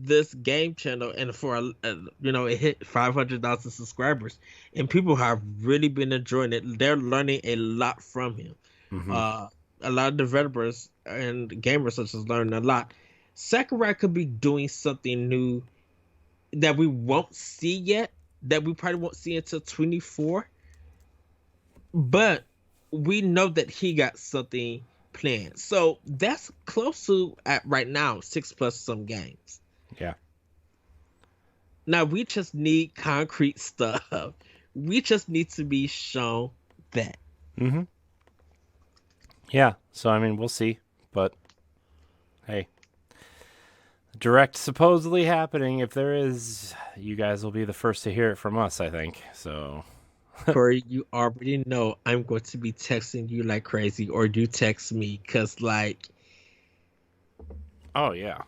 A: this game channel, and for it hit 500,000 subscribers, and people have really been enjoying it. They're learning a lot from him.
B: Mm-hmm.
A: A lot of developers and gamers such as learning a lot. Sakurai could be doing something new that we won't see yet, that we probably won't see until 24, but we know that he got something planned. So that's close to, at right now, 6+ some games.
B: Yeah.
A: Now we just need concrete stuff. We just need to be shown that.
B: Mm-hmm. Yeah. So I mean, we'll see. But hey, Direct supposedly happening. If there is, you guys will be the first to hear it from us, I think. So
A: Corey, you already know I'm going to be texting you like crazy, or you text me, because like,
B: oh yeah.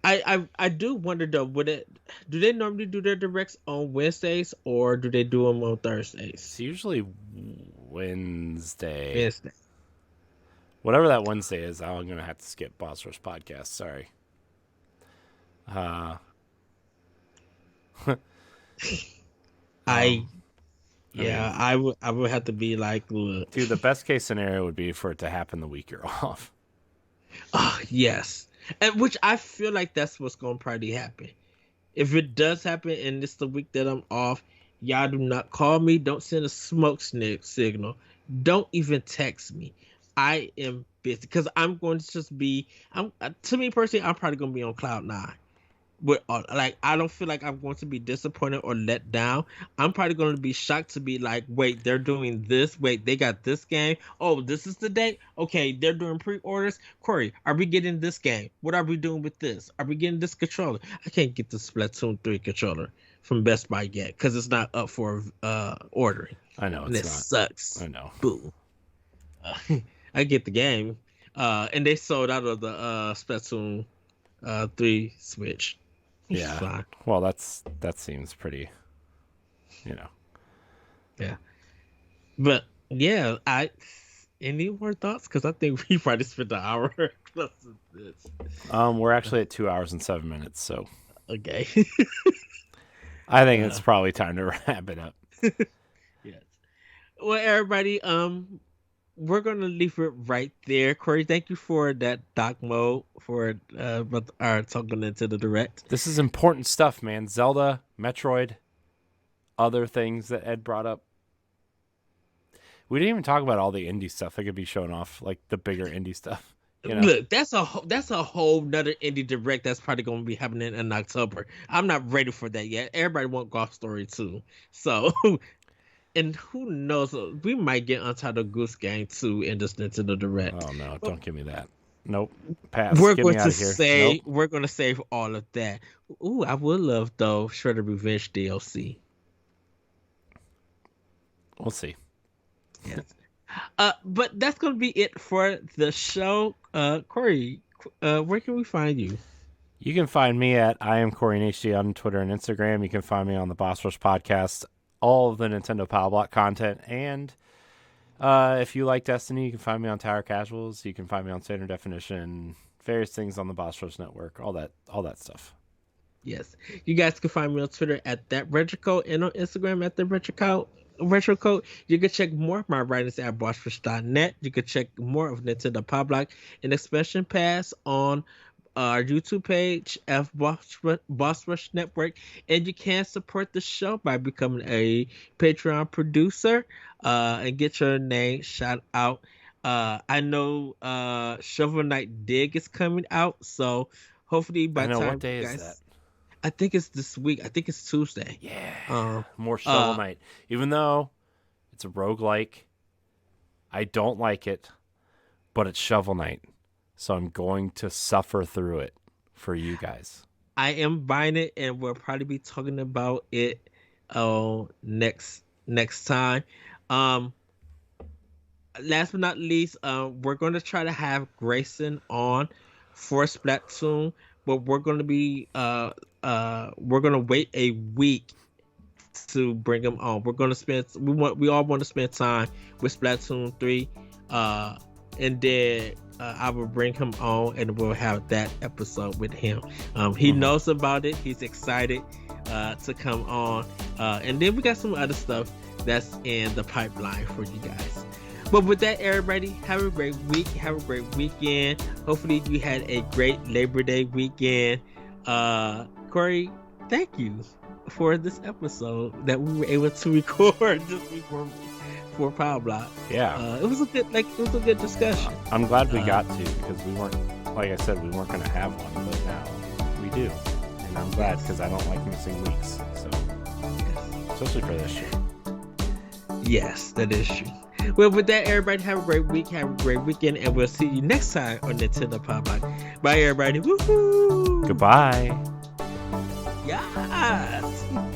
A: I do wonder though, do they normally do their directs on Wednesdays, or do they do them on Thursdays?
B: It's usually Wednesday.
A: Wednesday.
B: Whatever that Wednesday is, I'm gonna have to skip Boss Rush podcast. Sorry.
A: I would have to be like, look.
B: Dude, the best case scenario would be for it to happen the week you're off.
A: Oh, yes. And which I feel like that's what's going to probably happen. If it does happen and it's the week that I'm off, y'all do not call me. Don't send a smoke signal. Don't even text me. I am busy because I'm going to just be. To me personally, I'm probably going to be on cloud 9. With like, I don't feel like I'm going to be disappointed or let down. I'm probably going to be shocked to be like, wait, they're doing this. Wait, they got this game. Oh, this is the date. Okay, they're doing pre-orders. Corey, are we getting this game? What are we doing with this? Are we getting this controller? I can't get the Splatoon 3 controller from Best Buy yet because it's not up for ordering.
B: I know,
A: and it
B: not.
A: Sucks.
B: I know.
A: Boo. I get the game, and they sold out of the Splatoon 3 Switch.
B: Yeah.
A: Fine.
B: Well, that seems pretty,
A: Yeah. But yeah, any more thoughts? Because I think we probably spent an hour plus of this.
B: We're actually at 2 hours and 7 minutes, so
A: Okay.
B: I think it's probably time to wrap it up.
A: Yes. Well, everybody, we're gonna leave it right there. Corey, thank you for that doc mode for our talking into the direct.
B: This is important stuff, man. Zelda, Metroid, other things that Ed brought up. We didn't even talk about all the indie stuff that could be shown off, like the bigger indie stuff.
A: Look, that's a whole nother indie direct that's probably going to be happening in October. I'm not ready for that yet. Everybody want Golf Story too, so. And who knows? We might get Untitled Goose Game 2 in this Nintendo Direct.
B: Oh no! Don't give me that. Nope. Pass.
A: We're
B: Get
A: going
B: me out
A: to
B: of here.
A: say
B: Nope.
A: we're going to save all of that. Ooh, I would love though Shredder Revenge DLC.
B: We'll see.
A: Yes. But that's going to be it for the show. Corey, where can we find you?
B: You can find me at I am Corey HD on Twitter and Instagram. You can find me on the Boss Rush podcast. All of the Nintendo Power Block content, and if you like Destiny, you can find me on Tower Casuals. You can find me on Standard Definition, various things on the Boss Rush Network, all that stuff.
A: Yes, you guys can find me on Twitter at that Retrocode and on Instagram at the Retrocode. You can check more of my writings at bossrush.net. You can check more of Nintendo Power Block and Expansion Pass on our YouTube page, Boss Rush Network, and you can support the show by becoming a Patreon producer and get your name shout out. I know Shovel Knight Dig is coming out, so hopefully by the time
B: what day
A: guys,
B: is that?
A: I think it's this week. I think it's Tuesday.
B: Yeah. More Shovel Knight. Even though it's a roguelike, I don't like it, but it's Shovel Knight. So I'm going to suffer through it for you guys.
A: I am buying it, and we'll probably be talking about it next time. Um, Last but not least, we're going to try to have Grayson on for Splatoon, but we're going to wait a week to bring him on. We all want to spend time with Splatoon 3, and then I will bring him on and we'll have that episode with him. He knows about it. He's excited to come on, and then we got some other stuff that's in the pipeline for you guys. But with that, everybody, have a great week. Have a great weekend. Hopefully you had a great Labor Day weekend. Corey, thank you for this episode that we were able to record just before Power Block.
B: Yeah,
A: it was a good discussion.
B: I'm glad we got to, because we weren't, like I said, we weren't going to have one, but now we do, and I'm glad, because I don't like missing weeks. So, especially for this shit.
A: Yes, that is true. Well, with that, everybody, have a great week, have a great weekend, and we'll see you next time on Nintendo Power Block. Bye, everybody. Woohoo!
B: Goodbye.
A: Yes.